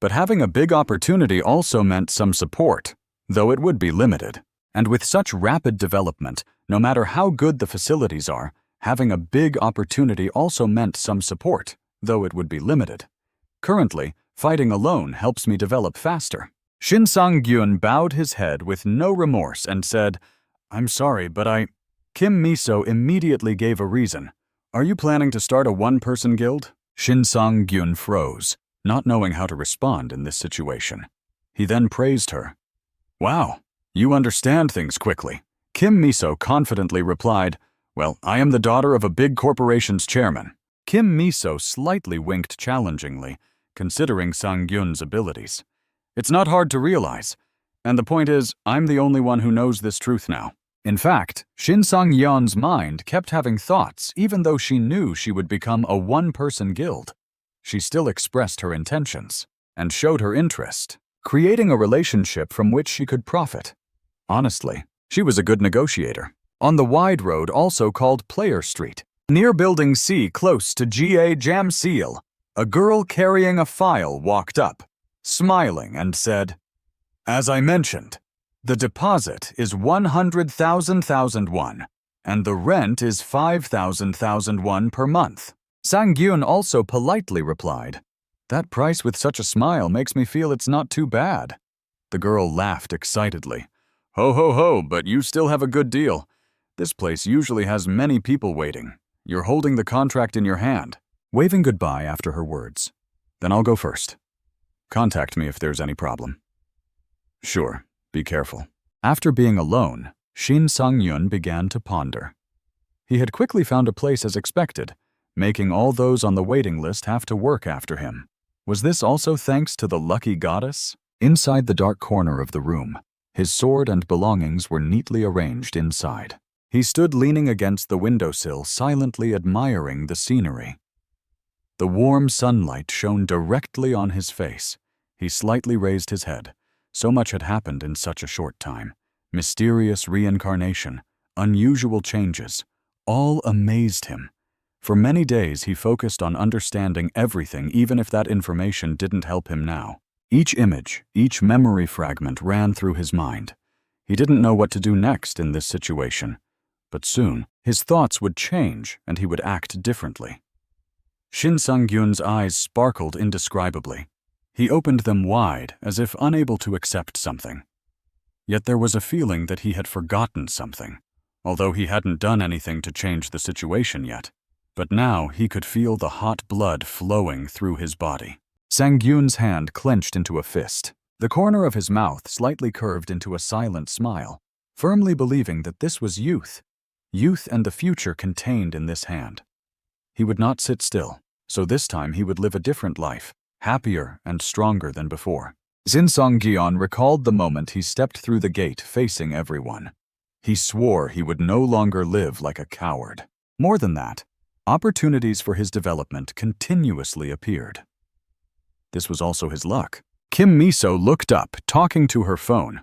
But having a big opportunity also meant some support, though it would be limited. And with such rapid development, no matter how good the facilities are, having a big opportunity also meant some support, though it would be limited. Currently, fighting alone helps me develop faster." Shin Sang-gyun bowed his head with no remorse and said, "I'm sorry, but Kim Miso immediately gave a reason. "Are you planning to start a one-person guild?" Shin Sang-gyun froze, not knowing how to respond in this situation. He then praised her. "Wow, you understand things quickly." Kim Miso confidently replied, "Well, I am the daughter of a big corporation's chairman." Kim Miso slightly winked challengingly, considering Sang-gyun's abilities. "It's not hard to realize. And the point is, I'm the only one who knows this truth now." In fact, Shin Sang-gyun's mind kept having thoughts even though she knew she would become a one-person guild. She still expressed her intentions and showed her interest, creating a relationship from which she could profit. Honestly, she was a good negotiator. On the wide road also called Player Street, near Building C close to GA Jam Seal, a girl carrying a file walked up, smiling and said, "As I mentioned, the deposit is 100,000 won, and the rent is 5,000 won per month." Sang-gyun also politely replied, "That price with such a smile makes me feel it's not too bad." The girl laughed excitedly. "Ho ho ho, but you still have a good deal. This place usually has many people waiting. You're holding the contract in your hand," waving goodbye after her words. "Then I'll go first. Contact me if there's any problem." "Sure, be careful." After being alone, Shin Sang-gyun began to ponder. He had quickly found a place as expected, making all those on the waiting list have to work after him. Was this also thanks to the lucky goddess? Inside the dark corner of the room, his sword and belongings were neatly arranged inside. He stood leaning against the windowsill, silently admiring the scenery. The warm sunlight shone directly on his face. He slightly raised his head. So much had happened in such a short time. Mysterious reincarnation, unusual changes, all amazed him. For many days he focused on understanding everything, even if that information didn't help him now. Each image, each memory fragment ran through his mind. He didn't know what to do next in this situation. But soon, his thoughts would change and he would act differently. Shin Sang-gyun's eyes sparkled indescribably. He opened them wide, as if unable to accept something. Yet there was a feeling that he had forgotten something, although he hadn't done anything to change the situation yet. But now he could feel the hot blood flowing through his body. Sang-gyun's hand clenched into a fist. The corner of his mouth slightly curved into a silent smile, firmly believing that this was youth. Youth and the future contained in this hand. He would not sit still, so this time he would live a different life, happier and stronger than before. Shin Sang-gyun recalled the moment he stepped through the gate facing everyone. He swore he would no longer live like a coward. More than that, opportunities for his development continuously appeared. This was also his luck. Kim Miso looked up, talking to her phone.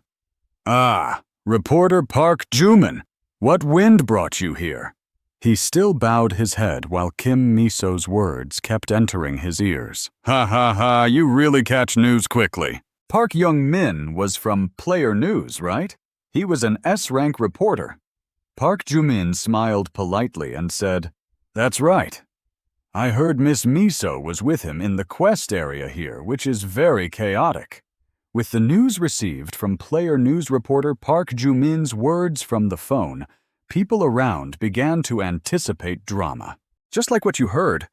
"Ah, reporter Park Juman, what wind brought you here?" He still bowed his head while Kim Miso's words kept entering his ears. "Ha ha ha, you really catch news quickly." Park Young-min was from Player News, right? He was an S-rank reporter. Park Jumin smiled politely and said, "That's right. I heard Miss Miso was with him in the quest area here, which is very chaotic. With the news received from player news reporter Park Joo-min's words from the phone, people around began to anticipate drama. Just like what you heard,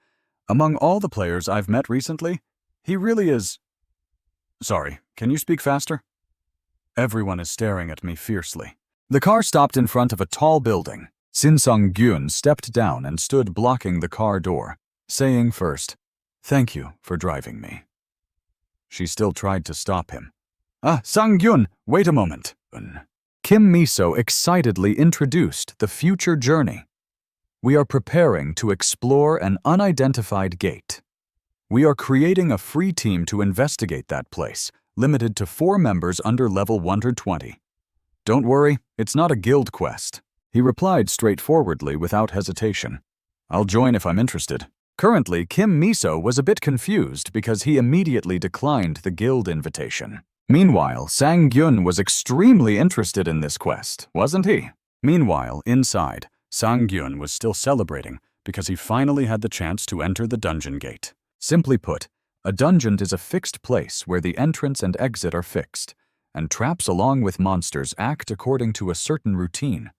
among all the players I've met recently, he really is... Sorry, can you speak faster? Everyone is staring at me fiercely. The car stopped in front of a tall building. Shin Sung-gyun stepped down and stood blocking the car door, saying first, "Thank you for driving me." She still tried to stop him. Sang-gyun, wait a moment." Kim Miso excitedly introduced the future journey. "We are preparing to explore an unidentified gate. We are creating a free team to investigate that place, limited to 4 members under level 120. Don't worry, it's not a guild quest." He replied straightforwardly without hesitation. "I'll join if I'm interested." Currently, Kim Miso was a bit confused because he immediately declined the guild invitation. Meanwhile, Sang-gyun was extremely interested in this quest, wasn't he? Meanwhile, inside, Sang-gyun was still celebrating because he finally had the chance to enter the dungeon gate. Simply put, a dungeon is a fixed place where the entrance and exit are fixed, and traps along with monsters act according to a certain routine.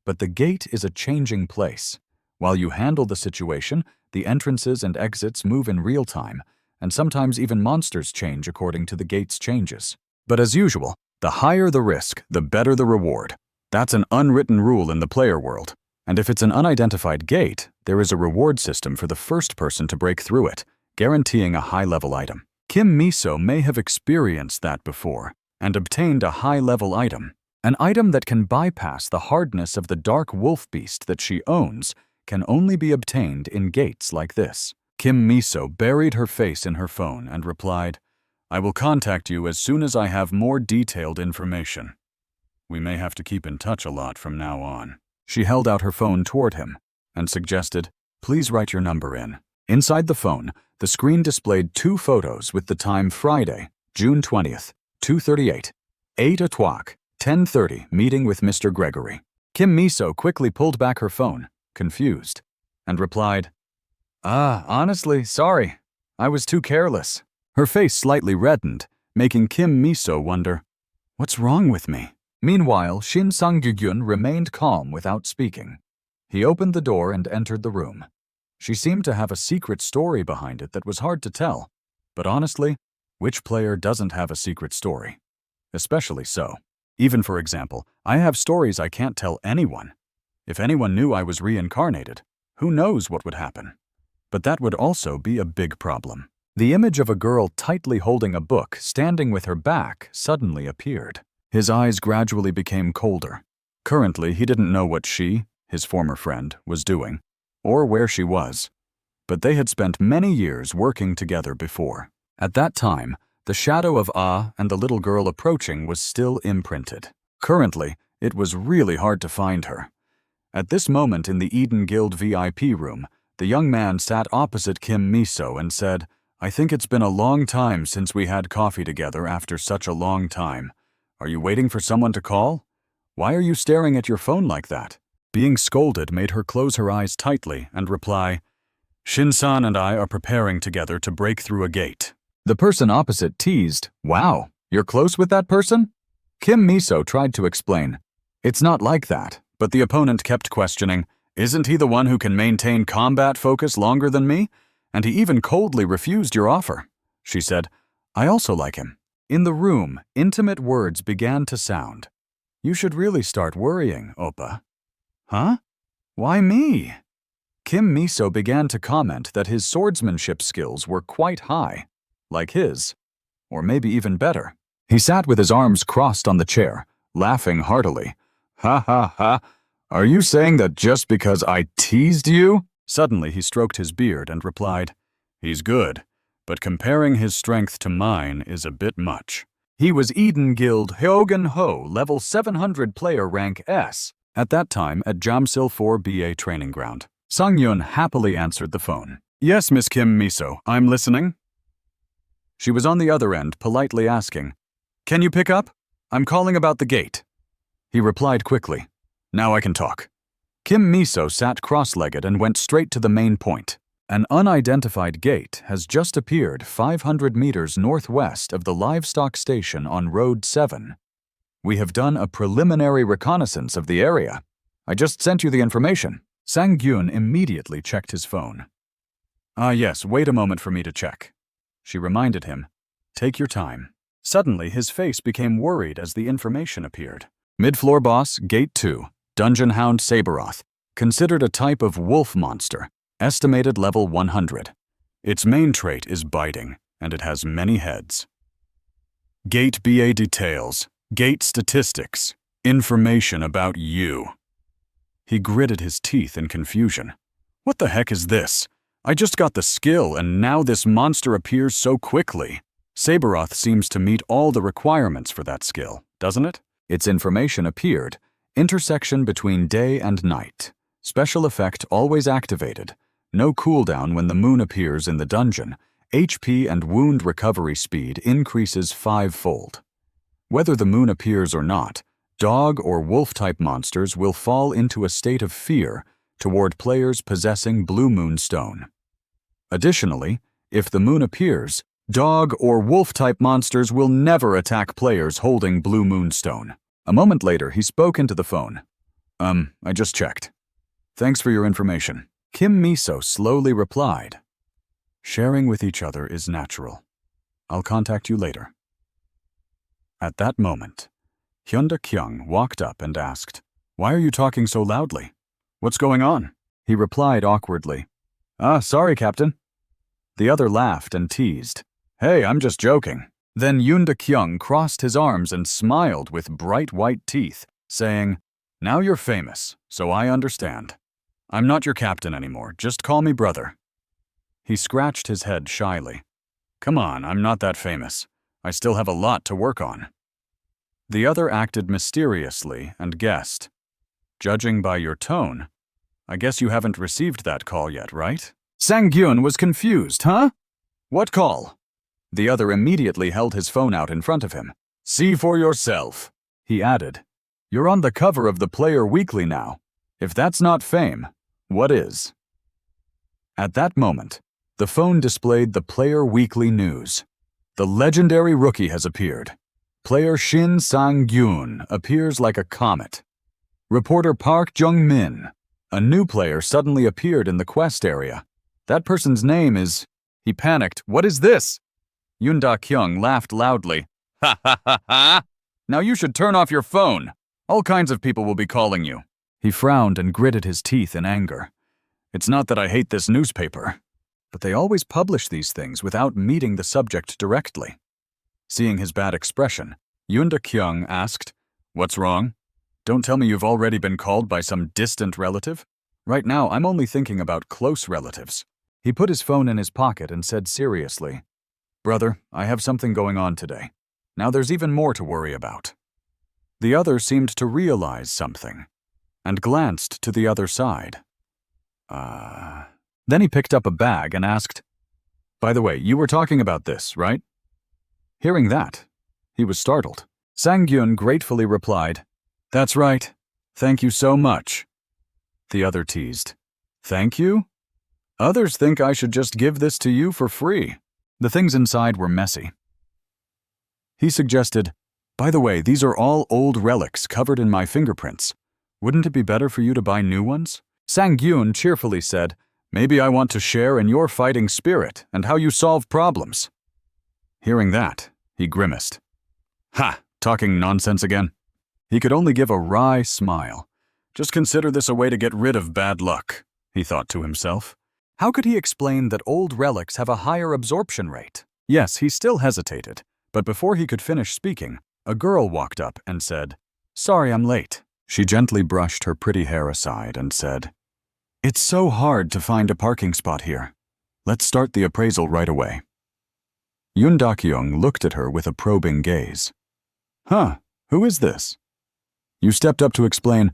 But the gate is a changing place. While you handle the situation, the entrances and exits move in real time, and sometimes even monsters change according to the gate's changes. But as usual, the higher the risk, the better the reward. That's an unwritten rule in the player world. And if it's an unidentified gate, there is a reward system for the first person to break through it, guaranteeing a high-level item. Kim Miso may have experienced that before, and obtained a high-level item. An item that can bypass the hardness of the dark wolf beast that she owns can only be obtained in gates like this. Kim Miso buried her face in her phone and replied, "I will contact you as soon as I have more detailed information. We may have to keep in touch a lot from now on." She held out her phone toward him and suggested, "Please write your number in." Inside the phone, the screen displayed 2 photos with the time Friday, June 20th, 2:38, 8 o'clock, 10:30, meeting with Mr. Gregory. Kim Miso quickly pulled back her phone, confused, and replied, Honestly, sorry. I was too careless." Her face slightly reddened, making Kim Miso wonder, "What's wrong with me?" Meanwhile, Shin Sang-gyun remained calm without speaking. He opened the door and entered the room. She seemed to have a secret story behind it that was hard to tell. But honestly, which player doesn't have a secret story? Especially so. Even for example, I have stories I can't tell anyone. If anyone knew I was reincarnated, who knows what would happen? But that would also be a big problem. The image of a girl tightly holding a book, standing with her back, suddenly appeared. His eyes gradually became colder. Currently, he didn't know what she, his former friend, was doing, or where she was. But they had spent many years working together before. At that time, the shadow of Ah and the little girl approaching was still imprinted. Currently, it was really hard to find her. At this moment in the Eden Guild VIP room, the young man sat opposite Kim Miso and said, "I think it's been a long time since we had coffee together after such a long time. Are you waiting for someone to call? Why are you staring at your phone like that?" Being scolded made her close her eyes tightly and reply, "Shin-san and I are preparing together to break through a gate." The person opposite teased, "Wow, you're close with that person?" Kim Miso tried to explain, "It's not like that," but the opponent kept questioning, "Isn't he the one who can maintain combat focus longer than me? And he even coldly refused your offer." She said, "I also like him." In the room, intimate words began to sound. "You should really start worrying, Oppa." "Huh? Why me?" Kim Miso began to comment that his swordsmanship skills were quite high, like his, or maybe even better. He sat with his arms crossed on the chair, laughing heartily. "Ha ha ha. Are you saying that just because I teased you?" Suddenly he stroked his beard and replied, "He's good, but comparing his strength to mine is a bit much." He was Eden Guild Hyogen Ho, level 700 player rank S, at that time at Jamsil 4 BA training ground. Sang-gyun happily answered the phone. "Yes, Miss Kim Miso, I'm listening." She was on the other end, politely asking, "Can you pick up? I'm calling about the gate." He replied quickly, "Now I can talk." Kim Miso sat cross-legged and went straight to the main point. An unidentified gate has just appeared 500 meters northwest of the livestock station on Road 7. We have done a preliminary reconnaissance of the area. I just sent you the information. Sang-gyun immediately checked his phone. Yes, wait a moment for me to check. She reminded him. Take your time. Suddenly, his face became worried as the information appeared. Mid-floor boss, Gate 2, Dungeon Hound Saberoth, considered a type of wolf monster, estimated level 100. Its main trait is biting, and it has many heads. Gate BA details, Gate statistics, information about you. He gritted his teeth in confusion. What the heck is this? I just got the skill, and now this monster appears so quickly. Saberoth seems to meet all the requirements for that skill, doesn't it? Its information appeared. Intersection between day and night. Special effect always activated. No cooldown when the moon appears in the dungeon. HP and wound recovery speed increases 5-fold. Whether the moon appears or not, dog or wolf-type monsters will fall into a state of fear toward players possessing Blue Moon Stone. Additionally, if the moon appears, dog or wolf-type monsters will never attack players holding Blue Moon Stone. A moment later, he spoke into the phone. I just checked. Thanks for your information. Kim Miso slowly replied. Sharing with each other is natural. I'll contact you later. At that moment, Hyunda Kyung walked up and asked, Why are you talking so loudly? What's going on? He replied awkwardly. Sorry, Captain. The other laughed and teased. Hey, I'm just joking. Then Hyunda Kyung crossed his arms and smiled with bright white teeth, saying, Now you're famous, so I understand. I'm not your captain anymore, just call me brother. He scratched his head shyly. Come on, I'm not that famous. I still have a lot to work on. The other acted mysteriously and guessed. Judging by your tone, I guess you haven't received that call yet, right? Sang-gyun was confused, huh? What call? The other immediately held his phone out in front of him. See for yourself, he added. You're on the cover of the Player Weekly now. If that's not fame, what is? At that moment, the phone displayed the Player Weekly news. The legendary rookie has appeared. Player Shin Sang-gyun appears like a comet. Reporter Park Jung-min. A new player suddenly appeared in the quest area. That person's name is... He panicked. What is this? Hyunda Kyung laughed loudly. Ha ha ha ha! Now you should turn off your phone. All kinds of people will be calling you. He frowned and gritted his teeth in anger. It's not that I hate this newspaper, but they always publish these things without meeting the subject directly. Seeing his bad expression, Hyunda Kyung asked, What's wrong? Don't tell me you've already been called by some distant relative? Right now, I'm only thinking about close relatives. He put his phone in his pocket and said seriously, Brother, I have something going on today. Now there's even more to worry about. The other seemed to realize something, and glanced to the other side. Then he picked up a bag and asked, By the way, you were talking about this, right? Hearing that, he was startled. Sang-gyun gratefully replied, That's right. Thank you so much. The other teased, Thank you? Others think I should just give this to you for free. The things inside were messy. He suggested, By the way, these are all old relics covered in my fingerprints. Wouldn't it be better for you to buy new ones? Sang-gyun cheerfully said, Maybe I want to share in your fighting spirit and how you solve problems. Hearing that, he grimaced. Ha! Talking nonsense again? He could only give a wry smile. Just consider this a way to get rid of bad luck, he thought to himself. How could he explain that old relics have a higher absorption rate? Yes, he still hesitated, but before he could finish speaking, a girl walked up and said, Sorry I'm late. She gently brushed her pretty hair aside and said, It's so hard to find a parking spot here. Let's start the appraisal right away. Hyunda Kyung looked at her with a probing gaze. Huh, who is this? You stepped up to explain,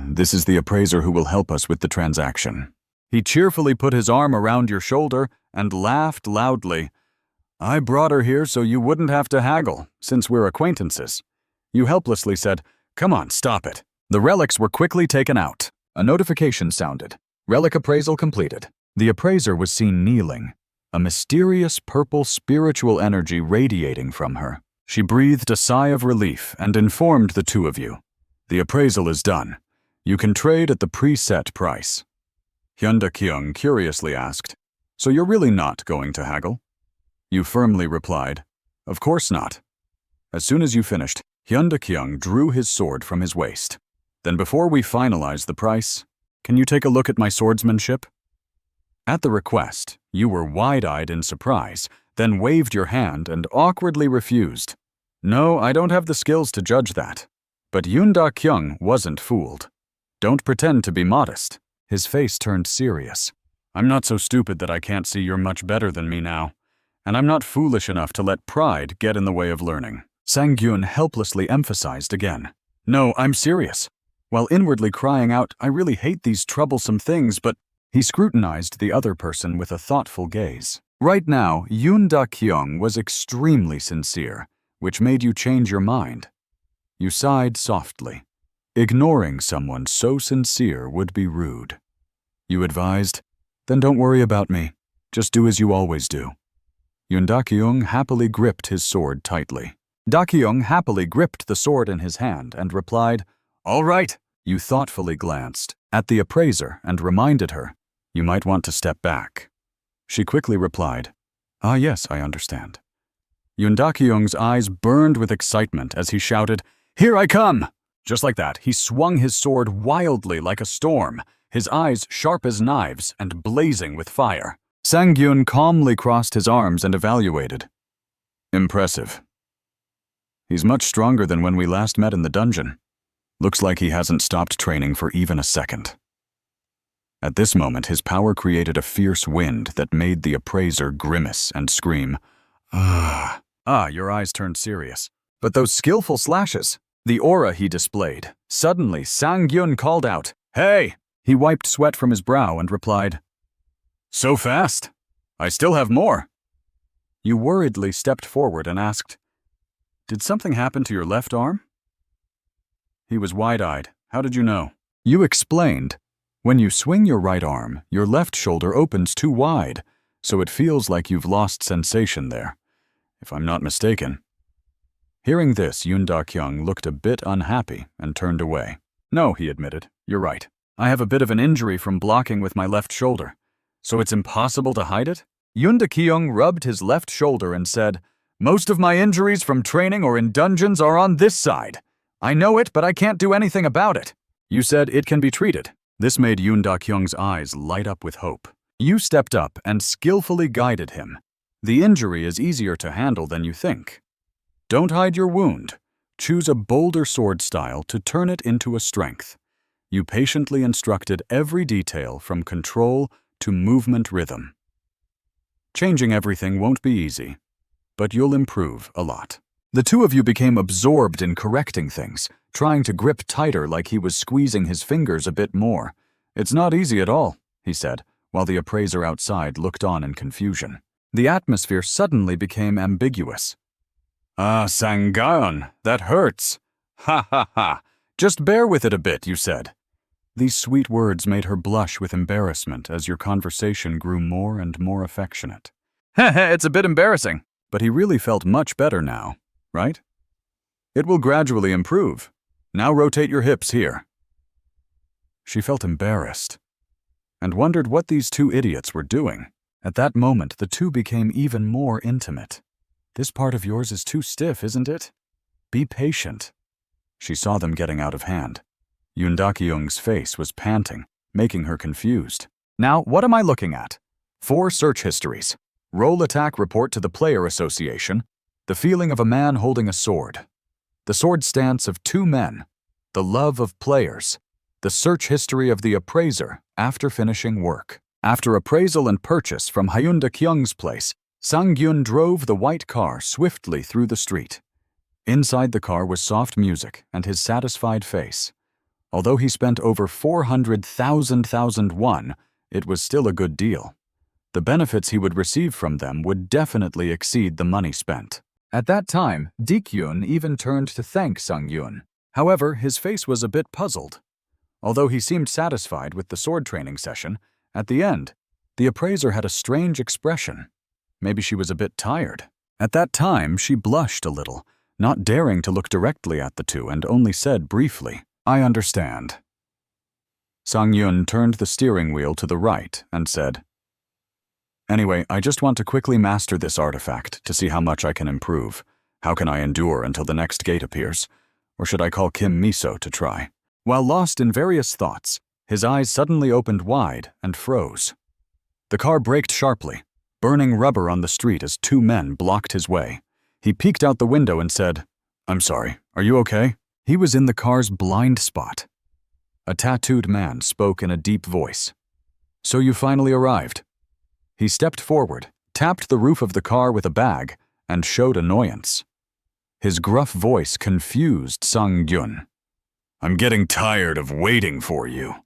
this is the appraiser who will help us with the transaction. He cheerfully put his arm around your shoulder and laughed loudly. I brought her here so you wouldn't have to haggle, since we're acquaintances. You helplessly said, Come on, stop it. The relics were quickly taken out. A notification sounded. Relic appraisal completed. The appraiser was seen kneeling, a mysterious purple spiritual energy radiating from her. She breathed a sigh of relief and informed the two of you. The appraisal is done. You can trade at the preset price. Hyunda-kyung curiously asked, So you're really not going to haggle? You firmly replied, Of course not. As soon as you finished, Hyunda-kyung drew his sword from his waist. Then before we finalize the price, can you take a look at my swordsmanship? At the request, you were wide-eyed in surprise, then waved your hand and awkwardly refused. No, I don't have the skills to judge that. But Hyunda-kyung wasn't fooled. Don't pretend to be modest. His face turned serious. I'm not so stupid that I can't see you're much better than me now. And I'm not foolish enough to let pride get in the way of learning. Sang-gyun helplessly emphasized again. No, I'm serious. While inwardly crying out, I really hate these troublesome things, but he scrutinized the other person with a thoughtful gaze. Right now, Hyunda-kyung was extremely sincere, which made you change your mind. You sighed softly. Ignoring someone so sincere would be rude. You advised, Then don't worry about me. Just do as you always do. Hyunda-kyung happily gripped his sword tightly. Da-kyung happily gripped the sword in his hand and replied, All right. You thoughtfully glanced at the appraiser and reminded her, You might want to step back. She quickly replied, Ah yes, I understand. Hyunda-kyung's eyes burned with excitement as he shouted, Here I come! Just like that, he swung his sword wildly like a storm, his eyes sharp as knives and blazing with fire. Sang-gyun calmly crossed his arms and evaluated. Impressive. He's much stronger than when we last met in the dungeon. Looks like he hasn't stopped training for even a second. At this moment, his power created a fierce wind that made the appraiser grimace and scream, Your eyes turned serious. But those skillful slashes, the aura he displayed. Suddenly, Sang-gyun called out, Hey! He wiped sweat from his brow and replied, So fast? I still have more. You worriedly stepped forward and asked, Did something happen to your left arm? He was wide-eyed. How did you know? You explained, When you swing your right arm, your left shoulder opens too wide, so it feels like you've lost sensation there, if I'm not mistaken. Hearing this, Hyunda-kyung looked a bit unhappy and turned away. No, he admitted, you're right. I have a bit of an injury from blocking with my left shoulder. So it's impossible to hide it? Hyunda-kyung rubbed his left shoulder and said, Most of my injuries from training or in dungeons are on this side. I know it, but I can't do anything about it. You said it can be treated. This made Hyunda-kyung's eyes light up with hope. You stepped up and skillfully guided him. The injury is easier to handle than you think. Don't hide your wound. Choose a bolder sword style to turn it into a strength. You patiently instructed every detail from control to movement rhythm. Changing everything won't be easy, but you'll improve a lot. The two of you became absorbed in correcting things, trying to grip tighter like he was squeezing his fingers a bit more. It's not easy at all, he said, while the appraiser outside looked on in confusion. The atmosphere suddenly became ambiguous. Sang-gyun, that hurts. Ha ha ha. Just bear with it a bit, you said. These sweet words made her blush with embarrassment as your conversation grew more and more affectionate. It's a bit embarrassing, but he really felt much better now, right? It will gradually improve. Now rotate your hips here. She felt embarrassed and wondered what these two idiots were doing. At that moment, the two became even more intimate. This part of yours is too stiff, isn't it? Be patient. She saw them getting out of hand. Hyunda-kyung's face was panting, making her confused. Now, what am I looking at? 4 search histories. Roll attack report to the Player Association. The feeling of a man holding a sword. The sword stance of 2 men. The love of players. The search history of the appraiser after finishing work. After appraisal and purchase from Hyunda-kyung's place, Sang-gyun drove the white car swiftly through the street. Inside the car was soft music and his satisfied face. Although he spent over 400,000 won, it was still a good deal. The benefits he would receive from them would definitely exceed the money spent. At that time, Dik-yun even turned to thank Sang-gyun. However, his face was a bit puzzled. Although he seemed satisfied with the sword training session, at the end, The appraiser had a strange expression. Maybe she was a bit tired. At that time, she blushed a little, not daring to look directly at the two, and only said briefly, "I understand." Sang-yun turned the steering wheel to the right and said, "Anyway, I just want to quickly master this artifact to see how much I can improve. How can I endure until the next gate appears? Or should I call Kim Miso to try?" While lost in various thoughts, his eyes suddenly opened wide and froze. The car braked sharply, burning rubber on the street as two men blocked his way. He peeked out the window and said, "I'm sorry, are you okay?" He was in the car's blind spot. A tattooed man spoke in a deep voice. "So you finally arrived." He stepped forward, tapped the roof of the car with a bag, and showed annoyance. His gruff voice confused Sang-yun. "I'm getting tired of waiting for you."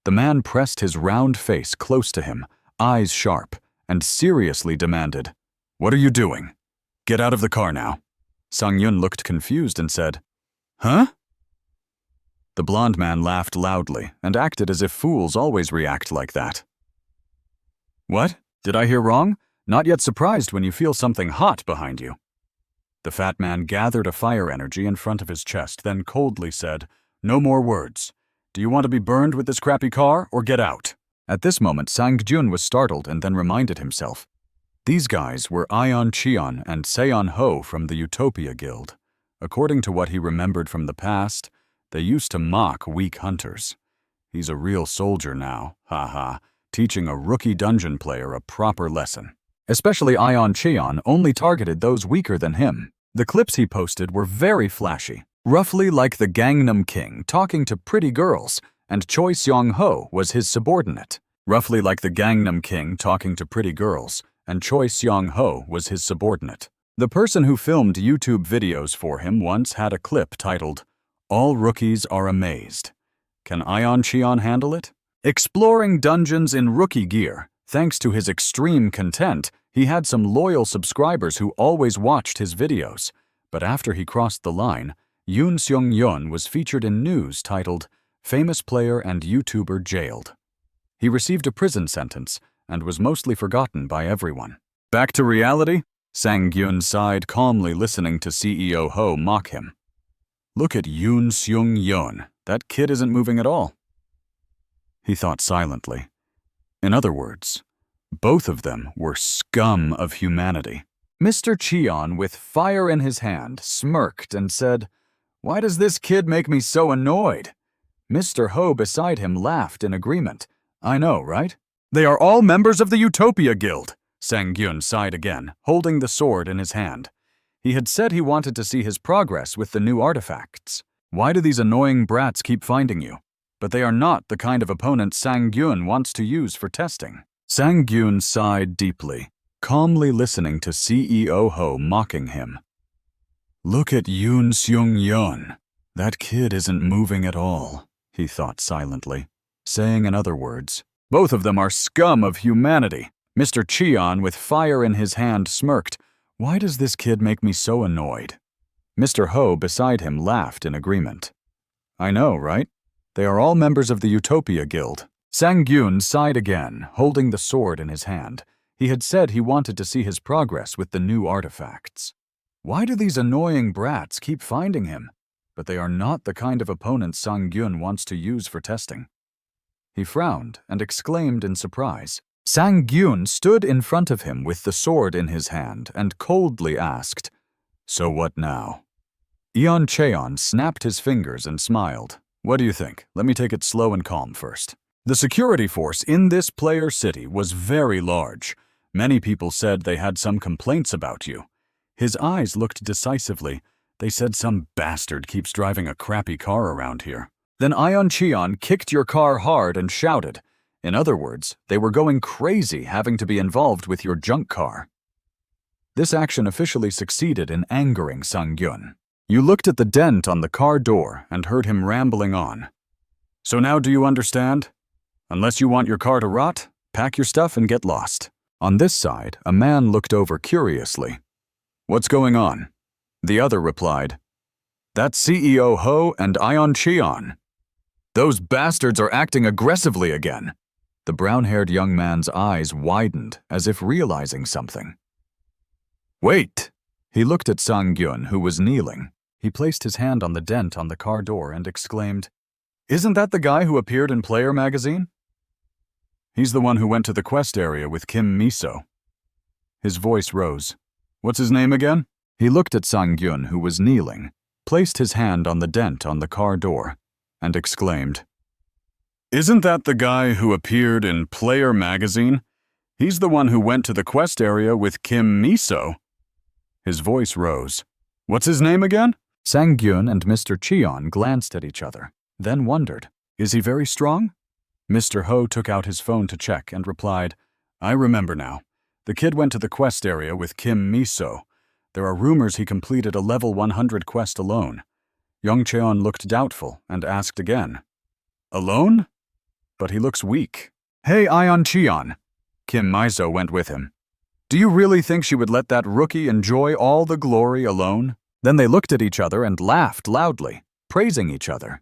The man pressed his round face close to him, eyes sharp, and seriously demanded, "What are you doing? Get out of the car now." Sang-yun looked confused and said, "Huh?" The blond man laughed loudly and acted as if fools always react like that. "What? Did I hear wrong? Not yet surprised when you feel something hot behind you." The fat man gathered a fire energy in front of his chest, then coldly said, "No more words. Do you want to be burned with this crappy car, or get out?" At this moment, Sang-jun was startled and then reminded himself. These guys were Ion Cheon and Seon Ho from the Utopia Guild. According to what he remembered from the past, they used to mock weak hunters. He's a real soldier now, haha, teaching a rookie dungeon player a proper lesson. Especially Ion Cheon only targeted those weaker than him. The clips he posted were very flashy, roughly like the Gangnam King talking to pretty girls, and Choi Seong-ho was his subordinate. Roughly like the Gangnam King talking to pretty girls, and Choi Seong-ho was his subordinate. The person who filmed YouTube videos for him once had a clip titled, "All Rookies Are Amazed." Can Ion Cheon handle it? Exploring dungeons in rookie gear, thanks to his extreme content, he had some loyal subscribers who always watched his videos. But after he crossed the line, Yoon Seung-yeon was featured in news titled, "Famous Player and YouTuber Jailed." He received a prison sentence and was mostly forgotten by everyone. Back to reality? Sang-gyun sighed calmly, listening to CEO Ho mock him. "Look at Yoon Seung-yeon. That kid isn't moving at all." He thought silently. In other words, both of them were scum of humanity. Mr. Cheon, with fire in his hand, smirked and said, "Why does this kid make me so annoyed?" Mr. Ho beside him laughed in agreement. "I know, right? They are all members of the Utopia Guild." Sang-gyun sighed again, holding the sword in his hand. He had said he wanted to see his progress with the new artifacts. Why do these annoying brats keep finding you? But they are not the kind of opponent Sang-gyun wants to use for testing. Sang-gyun sighed deeply, calmly listening to CEO Ho mocking him. "Look at Yoon Seung-yeon. That kid isn't moving at all," he thought silently, saying in other words, "Both of them are scum of humanity." Mr. Cheon, with fire in his hand, smirked. "Why does this kid make me so annoyed?" Mr. Ho beside him laughed in agreement. "I know, right? They are all members of the Utopia Guild." Sang-gyun sighed again, holding the sword in his hand. He had said he wanted to see his progress with the new artifacts. Why do these annoying brats keep finding him? But they are not the kind of opponent Sang-gyun wants to use for testing. He frowned and exclaimed in surprise. Sang-gyun stood in front of him with the sword in his hand and coldly asked, "So what now?" Eon Cheon snapped his fingers and smiled. "What do you think? Let me take it slow and calm first." The security force in this player city was very large. Many people said they had some complaints about you. His eyes looked decisively. They said some bastard keeps driving a crappy car around here. Then Ion Cheon kicked your car hard and shouted. In other words, they were going crazy having to be involved with your junk car. This action officially succeeded in angering Sang-gyun. You looked at the dent on the car door and heard him rambling on. "So now do you understand? Unless you want your car to rot, pack your stuff and get lost." On this side, a man looked over curiously. "What's going on?" The other replied, "That's CEO Ho and Ion Cheon. Those bastards are acting aggressively again." The brown-haired young man's eyes widened as if realizing something. "Wait!" He looked at Sang-gyun, who was kneeling. He placed his hand on the dent on the car door and exclaimed, "Isn't that the guy who appeared in Player magazine?" "He's the one who went to the quest area with Kim Miso." His voice rose. "What's his name again?" He looked at Sang-gyun, who was kneeling, placed his hand on the dent on the car door, and exclaimed, "Isn't that the guy who appeared in Player magazine? He's the one who went to the quest area with Kim Miso." His voice rose. "What's his name again?" Sang-gyun and Mr. Cheon glanced at each other, then wondered, "Is he very strong?" Mr. Ho took out his phone to check and replied, "I remember now. The kid went to the quest area with Kim Miso. There are rumors he completed a level 100 quest alone." Young Cheon looked doubtful and asked again, "Alone? But he looks weak." "Hey, Ion Cheon." Kim Miso went with him. "Do you really think she would let that rookie enjoy all the glory alone?" Then they looked at each other and laughed loudly, praising each other.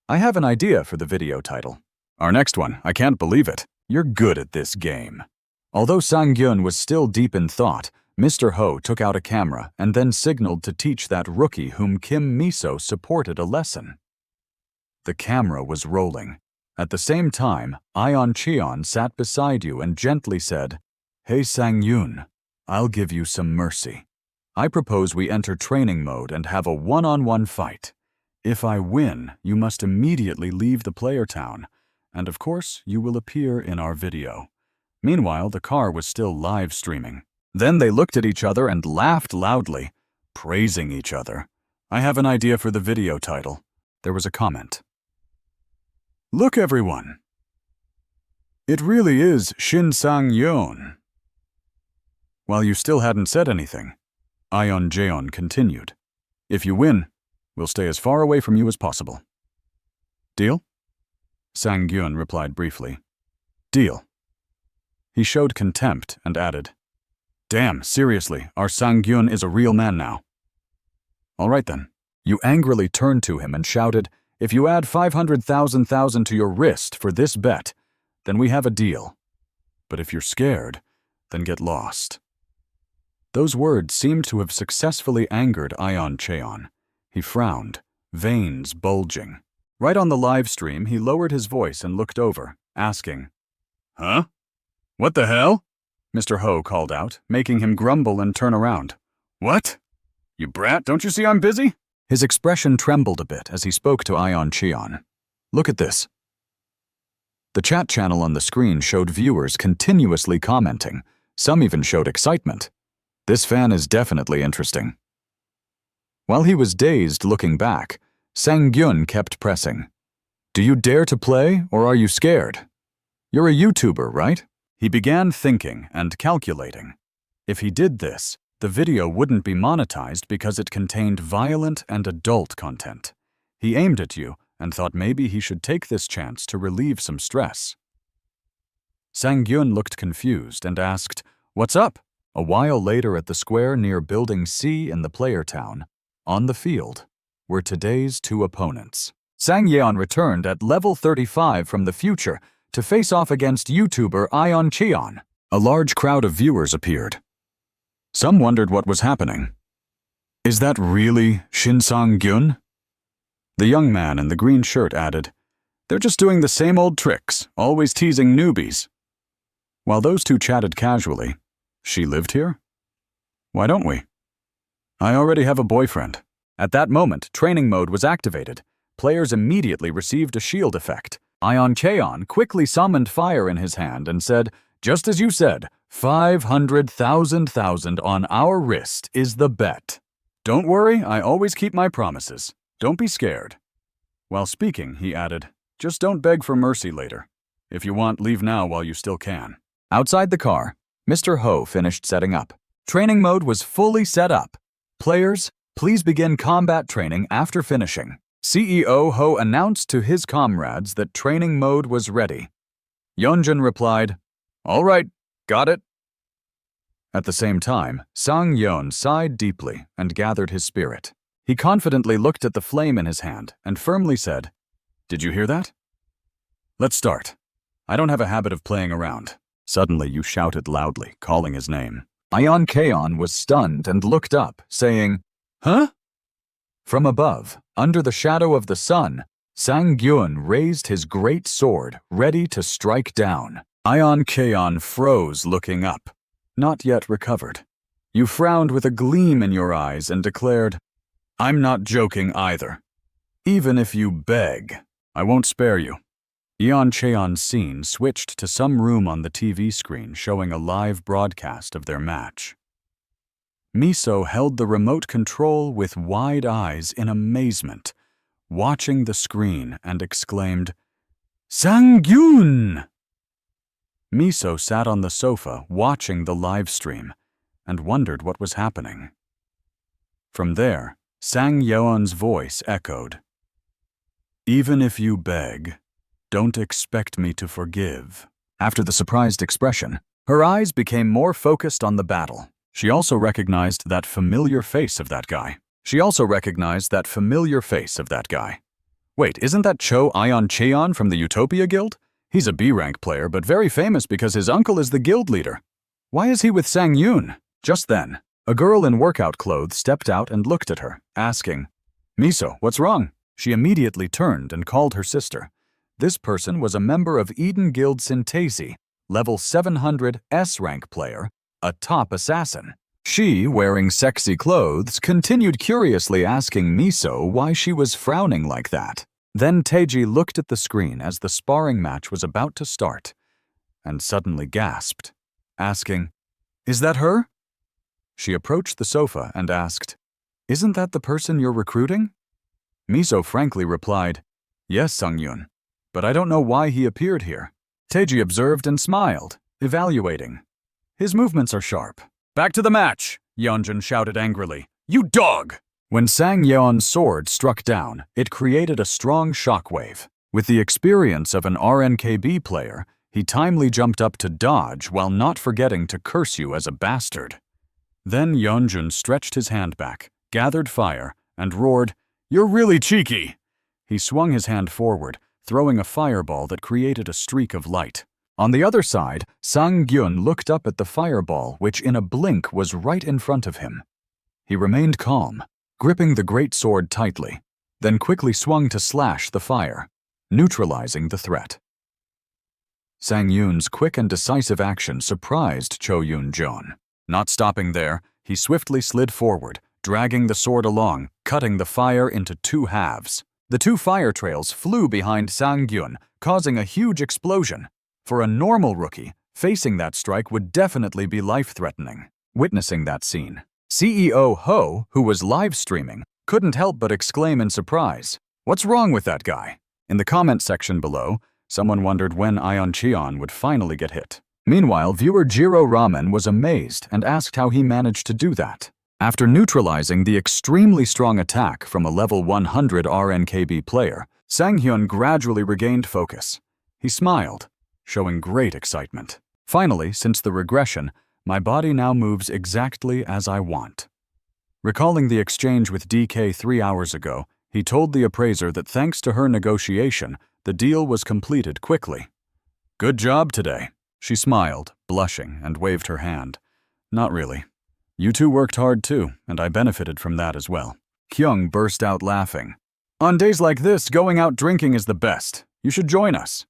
I have an idea for the video title. Our next one, I can't believe it. You're good at this game. Although Sang-gyun was still deep in thought, Mr. Ho took out a camera and then signaled to teach that rookie whom Kim Miso supported a lesson. The camera was rolling. At the same time, Ion Cheon sat beside you and gently said, "Hey Sang-gyun, I'll give you some mercy. I propose we enter training mode and have a one-on-one fight. If I win, you must immediately leave the player town, and of course, you will appear in our video." Meanwhile, the car was still live streaming. Then they looked at each other and laughed loudly, praising each other. I have an idea for the video title. There was a comment. "Look, everyone. It really is Shin Sang-yeon." While you still hadn't said anything, Ion Jeon continued, "If you win, we'll stay as far away from you as possible." "Deal?" Sang-gyun replied briefly, "Deal." He showed contempt and added, "Damn, seriously, our Sang-gyun is a real man now." "All right then." You angrily turned to him and shouted, "If you add 500,000 to your wrist for this bet, then we have a deal. But if you're scared, then get lost." Those words seemed to have successfully angered Ion Cheon. He frowned, veins bulging. Right on the live stream, he lowered his voice and looked over, asking, "Huh? What the hell?" Mr. Ho called out, making him grumble and turn around. "What? You brat, don't you see I'm busy?" His expression trembled a bit as he spoke to Ion Cheon. "Look at this." The chat channel on the screen showed viewers continuously commenting. Some even showed excitement. This fan is definitely interesting. While he was dazed looking back, Sang-gyun kept pressing. "Do you dare to play, or are you scared? You're a YouTuber, right?" He began thinking and calculating. If he did this, the video wouldn't be monetized because it contained violent and adult content. He aimed at you and thought maybe he should take this chance to relieve some stress. Sang-gyun looked confused and asked, "What's up?" A while later at the square near Building C in the player town, on the field, were today's two opponents. Sang-yeon returned at level 35 from the future to face off against YouTuber Ion Cheon. A large crowd of viewers appeared. Some wondered what was happening. "Is that really Shin Sang-gyun?" The young man in the green shirt added, "They're just doing the same old tricks, always teasing newbies." While those two chatted casually, "She lived here? Why don't we? I already have a boyfriend." At that moment, training mode was activated. Players immediately received a shield effect. Ion Cheon quickly summoned fire in his hand and said, "Just as you said, 500,000 on our wrist is the bet. Don't worry, I always keep my promises. Don't be scared." While speaking, he added, "Just don't beg for mercy later. If you want, leave now while you still can." Outside the car, Mr. Ho finished setting up. Training mode was fully set up. "Players, please begin combat training after finishing." CEO Ho announced to his comrades that training mode was ready. Yeonjun replied, "All right, got it." At the same time, Sang-yeon sighed deeply and gathered his spirit. He confidently looked at the flame in his hand and firmly said, "Did you hear that? Let's start. I don't have a habit of playing around. Suddenly you shouted loudly, calling his name. Ion Kaon was stunned and looked up, saying, "Huh?" From above, under the shadow of the sun, Sang-gyun raised his great sword, ready to strike down. Ion Kaon froze, looking up. Not yet recovered. You frowned with a gleam in your eyes and declared, "I'm not joking either. Even if you beg, I won't spare you." Ion Cheon's scene switched to some room on the TV screen showing a live broadcast of their match. Miso held the remote control with wide eyes in amazement, watching the screen, and exclaimed, "Sang-gyun!" Miso sat on the sofa watching the live stream and wondered what was happening. From there, Sang-yeon's voice echoed, "Even if you beg, don't expect me to forgive." After the surprised expression, her eyes became more focused on the battle. She also recognized that familiar face of that guy. Wait, isn't that Cho Ion Cheon from the Utopia Guild? He's a B-rank player, but very famous because his uncle is the guild leader. Why is he with Sang-gyun? Just then, a girl in workout clothes stepped out and looked at her, asking, "Miso, what's wrong?" She immediately turned and called her sister. This person was a member of Eden Guild Synthesi, level 700 S-rank player, a top assassin. She, wearing sexy clothes, continued curiously asking Miso why she was frowning like that. Then Taeji looked at the screen as the sparring match was about to start, and suddenly gasped, asking, "Is that her?" She approached the sofa and asked, "Isn't that the person you're recruiting?" Miso frankly replied, "Yes, Sang-gyun, but I don't know why he appeared here." Taeji observed and smiled, evaluating. "His movements are sharp." "Back to the match!" Yeonjun shouted angrily. "You dog!" When Sang-yeon's sword struck down, it created a strong shockwave. With the experience of an RNKB player, he timely jumped up to dodge while not forgetting to curse you as a bastard. Then Yeonjun stretched his hand back, gathered fire, and roared, "You're really cheeky!" He swung his hand forward, throwing a fireball that created a streak of light. On the other side, Sang-gyun looked up at the fireball, which in a blink was right in front of him. He remained calm, gripping the great sword tightly, then quickly swung to slash the fire, neutralizing the threat. Sang-gyun's quick and decisive action surprised Cho Yoon-jeon. Not stopping there, he swiftly slid forward, dragging the sword along, cutting the fire into two halves. The two fire trails flew behind Sang-gyun, causing a huge explosion. For a normal rookie, facing that strike would definitely be life-threatening. Witnessing that scene, CEO Ho, who was live streaming, couldn't help but exclaim in surprise, "What's wrong with that guy?" In the comment section below, someone wondered when Ion Cheon would finally get hit. Meanwhile, viewer Jiro Ramen was amazed and asked how he managed to do that. After neutralizing the extremely strong attack from a level 100 RNKB player, Sang-hyun gradually regained focus. He smiled, showing great excitement. "Finally, since the regression, my body now moves exactly as I want." Recalling the exchange with DK 3 hours ago, he told the appraiser that thanks to her negotiation, the deal was completed quickly. "Good job today." She smiled, blushing, and waved her hand. "Not really. You two worked hard too, and I benefited from that as well." Kyung burst out laughing. "On days like this, going out drinking is the best. You should join us."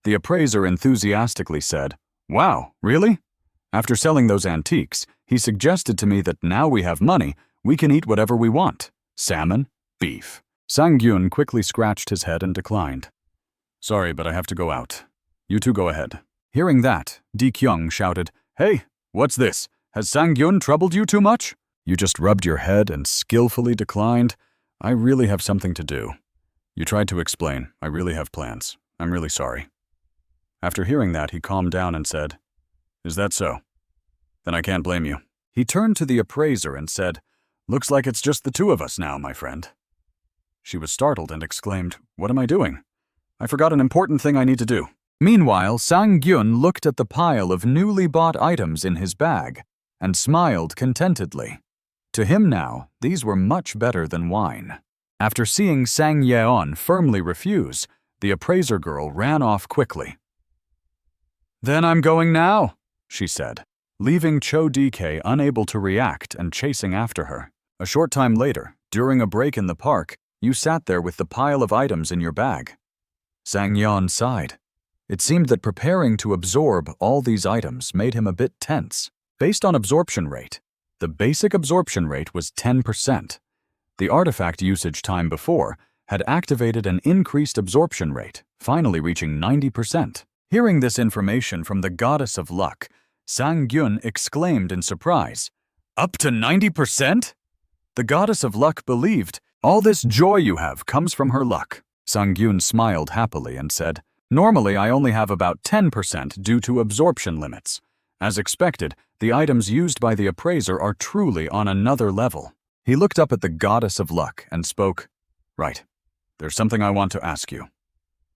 The appraiser enthusiastically said, "Wow, really?" After selling those antiques, he suggested to me that now we have money, we can eat whatever we want. Salmon, beef. Sang-gyun quickly scratched his head and declined. "Sorry, but I have to go out. You two go ahead." Hearing that, Di-kyung shouted, "Hey, what's this? Has Sang-gyun troubled you too much?" You just rubbed your head and skillfully declined. "I really have something to do." You tried to explain, "I really have plans. I'm really sorry." After hearing that, he calmed down and said, "Is that so? Then I can't blame you." He turned to the appraiser and said, "Looks like it's just the two of us now, my friend." She was startled and exclaimed, "What am I doing? I forgot an important thing I need to do." Meanwhile, Sang-gyun looked at the pile of newly bought items in his bag and smiled contentedly. To him now, these were much better than wine. After seeing Sang-yeon firmly refuse, the appraiser girl ran off quickly. Then I'm going now, she said, leaving Cho DK unable to react and chasing after her. A short time later, during a break in the park, you sat there with the pile of items in your bag. Sang Yeon sighed. It seemed that preparing to absorb all these items made him a bit tense. Based on absorption rate, the basic absorption rate was 10%. The artifact usage time before had activated an increased absorption rate, finally reaching 90%. Hearing this information from the goddess of luck, Sang-gyun exclaimed in surprise, "Up to 90%?" The goddess of luck believed, "All this joy you have comes from her luck." Sang-gyun smiled happily and said, "Normally I only have about 10% due to absorption limits. As expected, the items used by the appraiser are truly on another level." He looked up at the goddess of luck and spoke, "Right, there's something I want to ask you.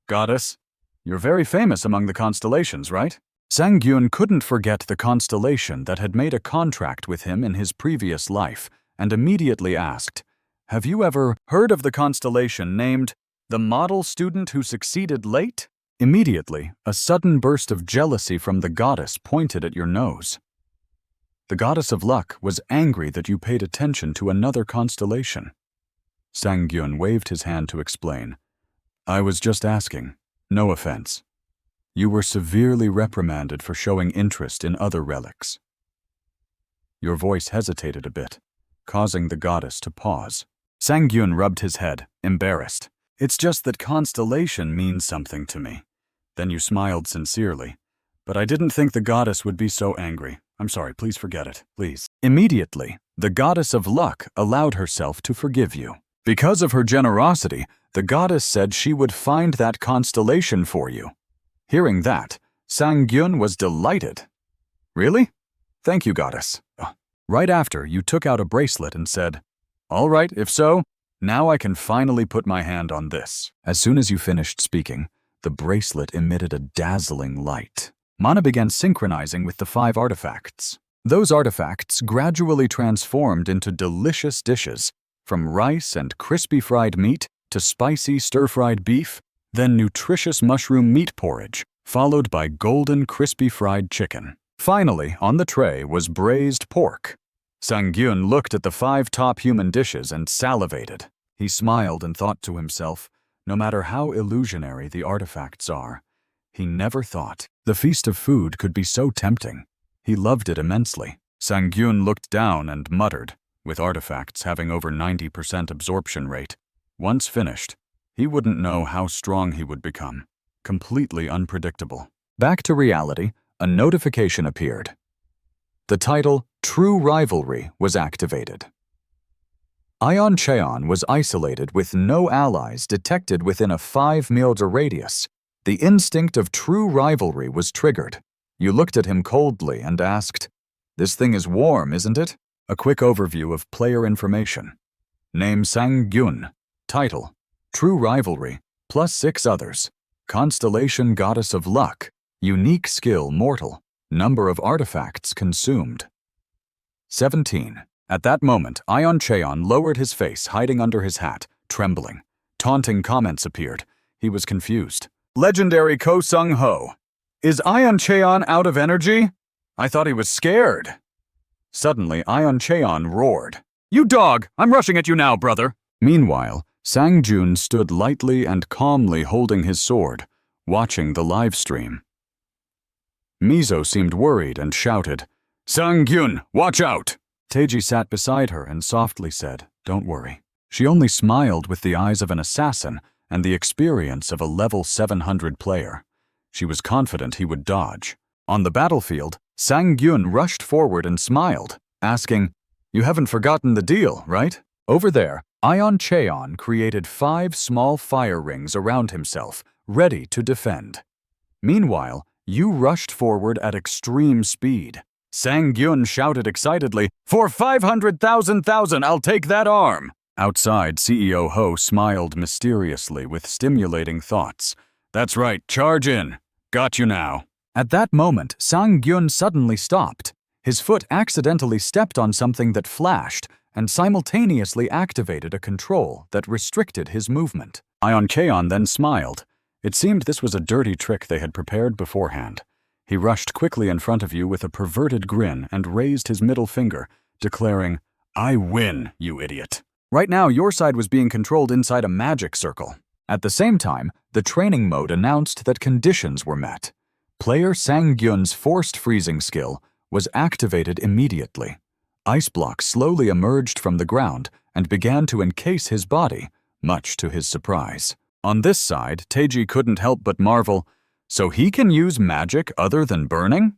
Goddess, you're very famous among the constellations, right?" Sang-gyun couldn't forget the constellation that had made a contract with him in his previous life and immediately asked, "Have you ever heard of the constellation named the model student who succeeded late?" Immediately, a sudden burst of jealousy from the goddess pointed at your nose. The goddess of luck was angry that you paid attention to another constellation. Sang-gyun waved his hand to explain, "I was just asking. No offense. You were severely reprimanded for showing interest in other relics." Your voice hesitated a bit, causing the goddess to pause. Sang-gyun rubbed his head, embarrassed. "It's just that constellation means something to me." Then you smiled sincerely. "But I didn't think the goddess would be so angry. I'm sorry, please forget it, please." Immediately, the goddess of luck allowed herself to forgive you. Because of her generosity, the goddess said she would find that constellation for you. Hearing that, Sang-gyun was delighted. "Really? Thank you, goddess." Right after, you took out a bracelet and said, "All right, if so, now I can finally put my hand on this." As soon as you finished speaking, the bracelet emitted a dazzling light. Mana began synchronizing with the 5 artifacts. Those artifacts gradually transformed into delicious dishes, from rice and crispy fried meat to spicy stir-fried beef, then nutritious mushroom meat porridge, followed by golden crispy fried chicken. Finally, on the tray was braised pork. Sang-gyun looked at the 5 top human dishes and salivated. He smiled and thought to himself, no matter how illusionary the artifacts are, he never thought the feast of food could be so tempting. He loved it immensely. Sang-gyun looked down and muttered, with artifacts having over 90% absorption rate. Once finished, he wouldn't know how strong he would become. Completely unpredictable. Back to reality, a notification appeared. The title, True Rivalry, was activated. Ion Cheon was isolated with no allies detected within a 5-mil radius. The instinct of true rivalry was triggered. You looked at him coldly and asked, "This thing is warm, isn't it?" A quick overview of player information. Name Sang-gyun. Title, True Rivalry, plus 6 others. Constellation Goddess of Luck. Unique skill Mortal. Number of artifacts consumed. 17. At that moment, Ion Cheon lowered his face, hiding under his hat, trembling. Taunting comments appeared. He was confused. Legendary Ko Sung-ho. Is Ion Cheon out of energy? I thought he was scared. Suddenly, Ion Cheon roared. "You dog! I'm rushing at you now, brother!" Meanwhile, Sang-gyun stood lightly and calmly holding his sword, watching the live stream. Mizo seemed worried and shouted, "Sang-gyun, watch out!" Taeji sat beside her and softly said, "Don't worry." She only smiled with the eyes of an assassin and the experience of a level 700 player. She was confident he would dodge. On the battlefield, Sang-gyun rushed forward and smiled, asking, "You haven't forgotten the deal, right?" Over there, Ion Cheon created 5 small fire rings around himself, ready to defend. Meanwhile, you rushed forward at extreme speed. Sang-gyun shouted excitedly, "For 500,000, I'll take that arm!" Outside, CEO Ho smiled mysteriously with stimulating thoughts. "That's right, charge in. Got you now." At that moment, Sang-gyun suddenly stopped. His foot accidentally stepped on something that flashed and simultaneously activated a control that restricted his movement. Ion Cheon then smiled. It seemed this was a dirty trick they had prepared beforehand. He rushed quickly in front of you with a perverted grin and raised his middle finger, declaring, "I win, you idiot." Right now, your side was being controlled inside a magic circle. At the same time, the training mode announced that conditions were met. Player Sang-gyun's forced freezing skill was activated immediately. Ice blocks slowly emerged from the ground and began to encase his body, much to his surprise. On this side, Teiji couldn't help but marvel, "So he can use magic other than burning?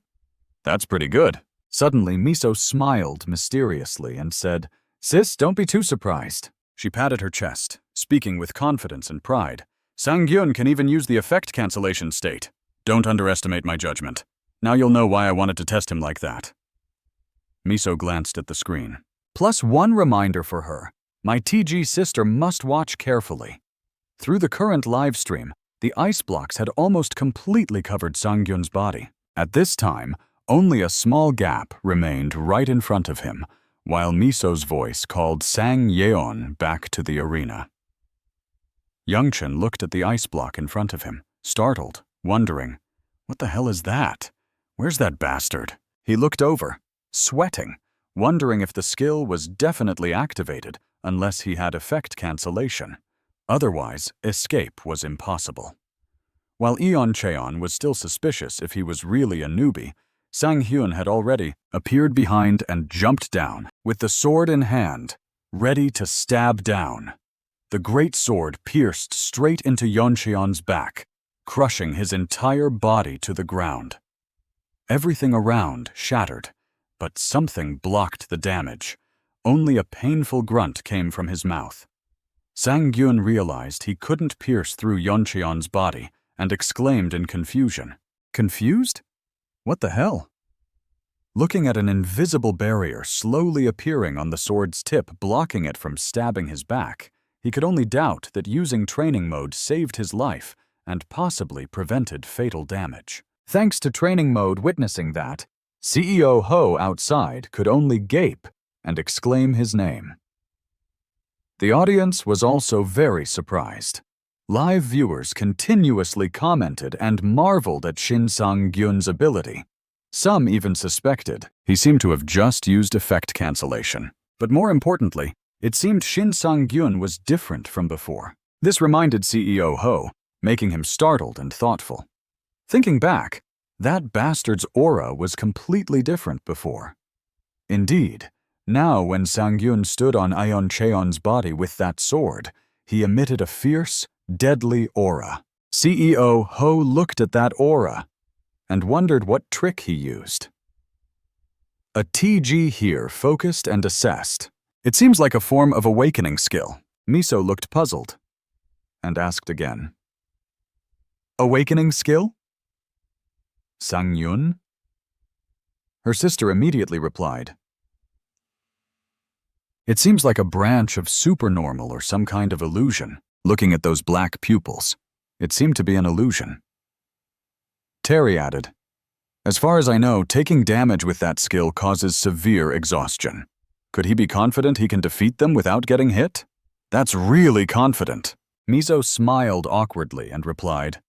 That's pretty good." Suddenly, Miso smiled mysteriously and said, "Sis, don't be too surprised." She patted her chest, speaking with confidence and pride. "Sang-gyun can even use the effect cancellation state. Don't underestimate my judgment. Now you'll know why I wanted to test him like that." Miso glanced at the screen. Plus one reminder for her. My TG sister must watch carefully. Through the current live stream, the ice blocks had almost completely covered Sang-gyun's body. At this time, only a small gap remained right in front of him, while Miso's voice called Sang-yeon back to the arena. Youngchan looked at the ice block in front of him, startled, wondering, "What the hell is that? Where's that bastard?" He looked over, sweating, wondering if the skill was definitely activated unless he had effect cancellation. Otherwise, escape was impossible. While Eon Cheon was still suspicious if he was really a newbie, Sang-hyun had already appeared behind and jumped down, with the sword in hand, ready to stab down. The great sword pierced straight into Yeoncheon's back, crushing his entire body to the ground. Everything around shattered, but something blocked the damage. Only a painful grunt came from his mouth. Sang-gyun realized he couldn't pierce through Yeoncheon's body and exclaimed in confusion. Confused? What the hell? Looking at an invisible barrier slowly appearing on the sword's tip, blocking it from stabbing his back, he could only doubt that using training mode saved his life and possibly prevented fatal damage. Thanks to training mode witnessing that, CEO Ho outside could only gape and exclaim his name. The audience was also very surprised. Live viewers continuously commented and marveled at Shin Sang-gyun's ability. Some even suspected he seemed to have just used effect cancellation. But more importantly, it seemed Shin Sang-gyun was different from before. This reminded CEO Ho, making him startled and thoughtful. Thinking back, that bastard's aura was completely different before. Indeed, now when Sang-gyun stood on Yeoncheon's body with that sword, he emitted a fierce, deadly aura. CEO Ho looked at that aura and wondered what trick he used. A TG here focused and assessed. It seems like a form of awakening skill. Miso looked puzzled and asked again. Awakening skill? Sang-gyun? Her sister immediately replied. It seems like a branch of supernormal or some kind of illusion. Looking at those black pupils, it seemed to be an illusion. Terry added, "As far as I know, taking damage with that skill causes severe exhaustion. Could he be confident he can defeat them without getting hit? That's really confident." Miso smiled awkwardly and replied,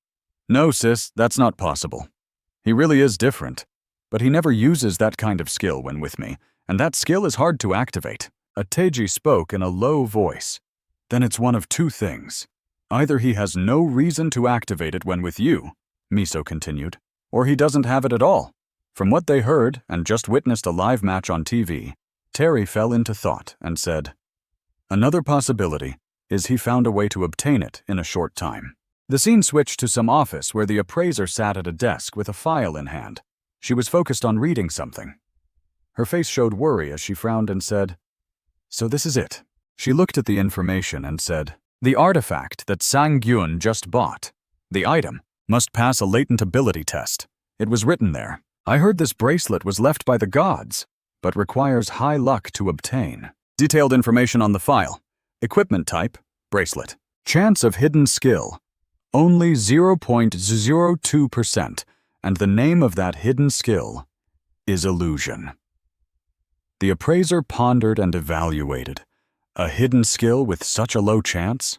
"No, sis, that's not possible. He really is different, but he never uses that kind of skill when with me, and that skill is hard to activate." Teiji spoke in a low voice. "Then it's one of two things. Either he has no reason to activate it when with you," Miso continued, "or he doesn't have it at all." From what they heard and just witnessed a live match on TV, Terry fell into thought and said, "Another possibility is he found a way to obtain it in a short time." The scene switched to some office where the appraiser sat at a desk with a file in hand. She was focused on reading something. Her face showed worry as she frowned and said, "So this is it." She looked at the information and said, "The artifact that Sang-gyun just bought. The item must pass a latent ability test. It was written there. I heard this bracelet was left by the gods, but requires high luck to obtain." Detailed information on the file. Equipment type, bracelet. Chance of hidden skill, only 0.02%, and the name of that hidden skill is illusion. The appraiser pondered and evaluated. A hidden skill with such a low chance?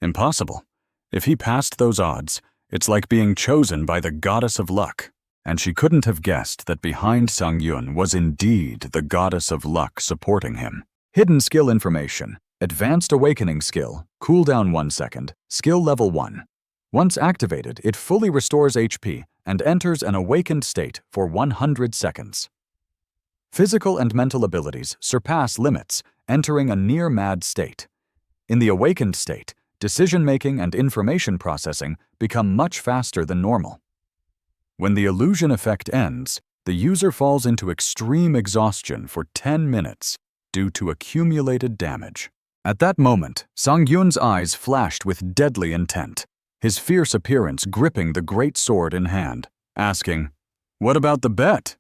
Impossible. If he passed those odds, it's like being chosen by the goddess of luck. and she couldn't have guessed that behind Sang-yun was indeed the goddess of luck supporting him. Hidden skill information. Advanced Awakening skill. Cooldown 1 second. Skill level 1. Once activated, it fully restores HP and enters an awakened state for 100 seconds. Physical and mental abilities surpass limits, entering a near-mad state. In the awakened state, decision-making and information processing become much faster than normal. When the illusion effect ends, the user falls into extreme exhaustion for 10 minutes due to accumulated damage. At that moment, Sang-yun's eyes flashed with deadly intent, his fierce appearance gripping the great sword in hand, asking, "What about the bet?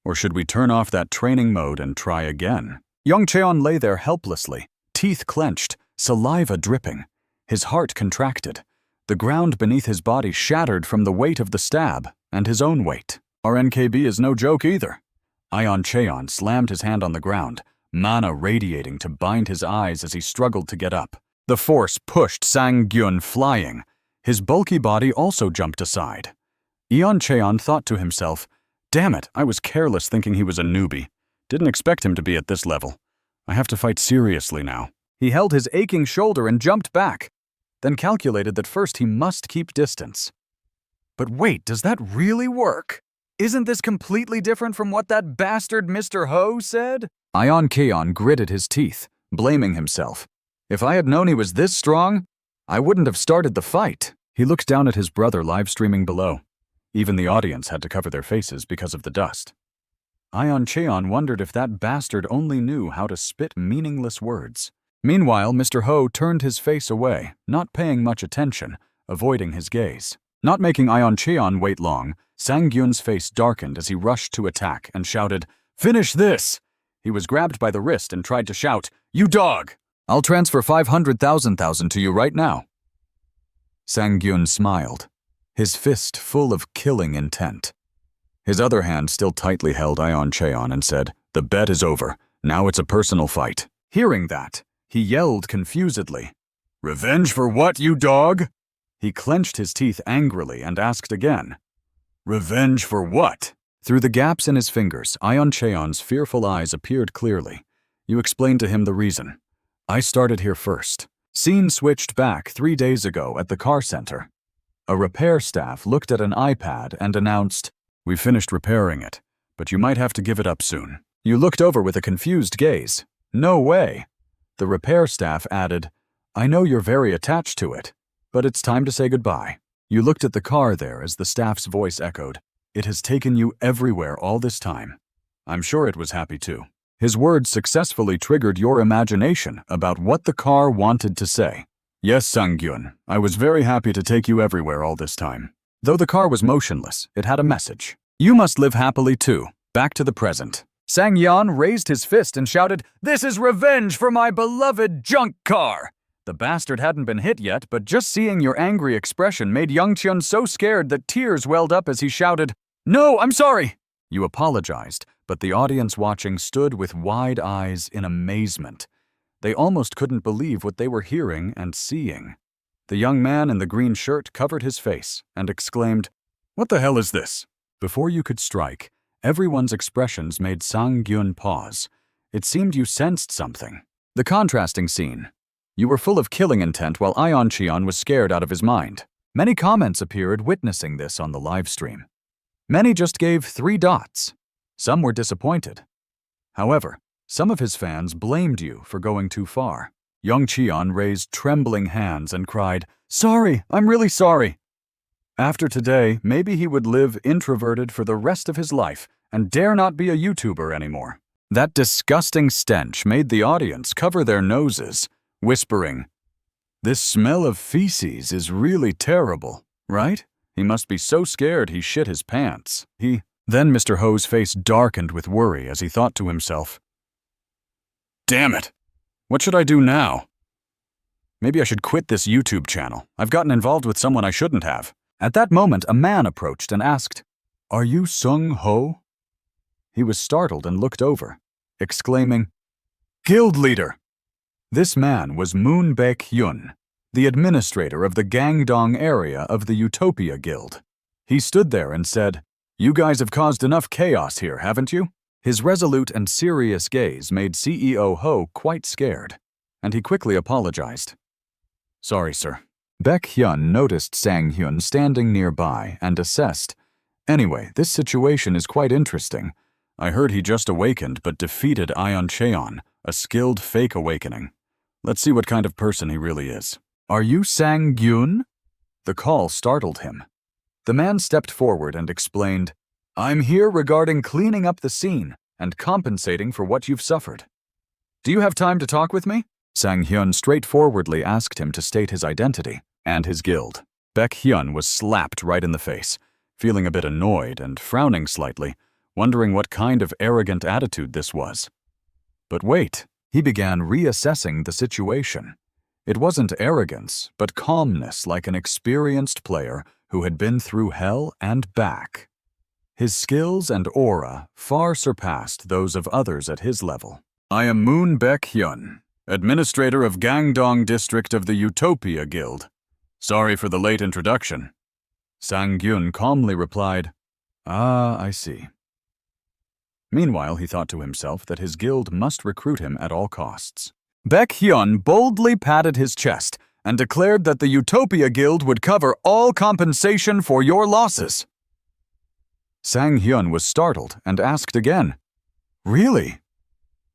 Or should we turn off that training mode and try again?" Young Cheon lay there helplessly, teeth clenched, saliva dripping, his heart contracted. The ground beneath his body shattered from the weight of the stab and his own weight. Our NKB is no joke either. Ion Cheon slammed his hand on the ground, mana radiating to bind his eyes as he struggled to get up. The force pushed Sang-yun flying. His bulky body also jumped aside. Ion Cheon thought to himself, "Damn it, I was careless thinking he was a newbie. Didn't expect him to be at this level. I have to fight seriously now." He held his aching shoulder and jumped back, then calculated that first he must keep distance. But wait, does that really work? Isn't this completely different from what that bastard Mr. Ho said? Ion Cheon gritted his teeth, blaming himself. If I had known he was this strong, I wouldn't have started the fight. He looked down at his brother live streaming below. Even the audience had to cover their faces because of the dust. Ion Cheon wondered if that bastard only knew how to spit meaningless words. Meanwhile, Mr. Ho turned his face away, not paying much attention, avoiding his gaze. Not making Ion Cheon wait long, Sang-yun's face darkened as he rushed to attack and shouted, "Finish this!" He was grabbed by the wrist and tried to shout, "You dog! I'll transfer 500,000 to you right now." Sang-yun smiled, his fist full of killing intent. His other hand still tightly held Ion Cheon and said, "The bet is over. Now it's a personal fight." Hearing that, he yelled confusedly, "Revenge for what, you dog?" He clenched his teeth angrily and asked again, "Revenge for what?" Through the gaps in his fingers, Ion Cheon's fearful eyes appeared clearly. You explained to him the reason. "I started here first." Scene switched back 3 days ago at the car center. A repair staff looked at an iPad and announced, "We finished repairing it, but you might have to give it up soon." You looked over with a confused gaze. "No way." The repair staff added, "I know you're very attached to it, but it's time to say goodbye." You looked at the car there as the staff's voice echoed, "It has taken you everywhere all this time." I'm sure it was happy too. His words successfully triggered your imagination about what the car wanted to say. "Yes, Sang-yun, I was very happy to take you everywhere all this time." Though the car was motionless, it had a message. You must live happily too. Back to the present. Sang-yun raised his fist and shouted, "This is revenge for my beloved junk car!" The bastard hadn't been hit yet, but just seeing your angry expression made Young-chun so scared that tears welled up as he shouted, "No, I'm sorry!" You apologized, but the audience watching stood with wide eyes in amazement. They almost couldn't believe what they were hearing and seeing. The young man in the green shirt covered his face and exclaimed, "What the hell is this?" Before you could strike, everyone's expressions made Sang-yun pause. It seemed you sensed something. The contrasting scene. You were full of killing intent while Ion Cheon was scared out of his mind. Many comments appeared witnessing this on the live stream. Many just gave 3 dots. Some were disappointed. However, some of his fans blamed you for going too far. Young Cheon raised trembling hands and cried, "Sorry, I'm really sorry." After today, maybe he would live introverted for the rest of his life and dare not be a YouTuber anymore. That disgusting stench made the audience cover their noses, whispering, "This smell of feces is really terrible, right? He must be so scared he shit his pants." Then Mr. Ho's face darkened with worry as he thought to himself, "Damn it! What should I do now? Maybe I should quit this YouTube channel. I've gotten involved with someone I shouldn't have." At that moment, a man approached and asked, "Are you Sung Ho?" He was startled and looked over, exclaiming, "Guild leader!" This man was Moon Baek-hyun, the administrator of the Gangdong area of the Utopia Guild. He stood there and said, You guys have caused enough chaos here, haven't you? His resolute and serious gaze made CEO Ho quite scared, and he quickly apologized. Sorry, sir. Baek Hyun noticed Sang Hyun standing nearby and assessed. Anyway, this situation is quite interesting. I heard he just awakened but defeated Ion Cheon, a skilled fake awakening. Let's see what kind of person he really is. Are you Sang Gyun? The call startled him. The man stepped forward and explained, I'm here regarding cleaning up the scene and compensating for what you've suffered. Do you have time to talk with me? Sang Hyun straightforwardly asked him to state his identity and his guild. Baek Hyun was slapped right in the face, feeling a bit annoyed and frowning slightly, wondering what kind of arrogant attitude this was. But wait, he began reassessing the situation. It wasn't arrogance, but calmness like an experienced player who had been through hell and back. His skills and aura far surpassed those of others at his level. I am Moon Baek Hyun, administrator of Gangdong District of the Utopia Guild. Sorry for the late introduction. Sang Gyun calmly replied, Ah, I see. Meanwhile, he thought to himself that his guild must recruit him at all costs. Baek Hyun boldly patted his chest and declared that the Utopia Guild would cover all compensation for your losses. Sang Hyun was startled and asked again, Really?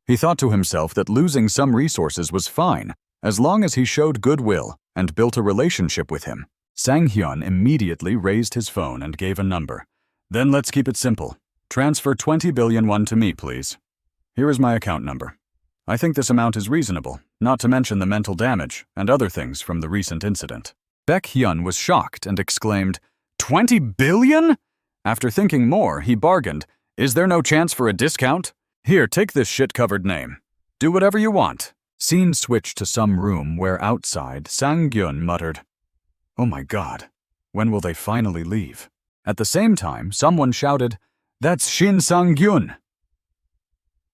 He thought to himself that losing some resources was fine, as long as he showed goodwill and built a relationship with him. Sang Hyun immediately raised his phone and gave a number. Then let's keep it simple. Transfer 20 billion won to me, please. Here is my account number. I think this amount is reasonable, not to mention the mental damage and other things from the recent incident. Baek Hyun was shocked and exclaimed, 20 billion? After thinking more, he bargained, Is there no chance for a discount? Here, take this shit-covered name. Do whatever you want. Scene switched to some room where outside, Sang Gyun muttered, Oh my god, when will they finally leave? At the same time, someone shouted, That's Shin Sang Gyun.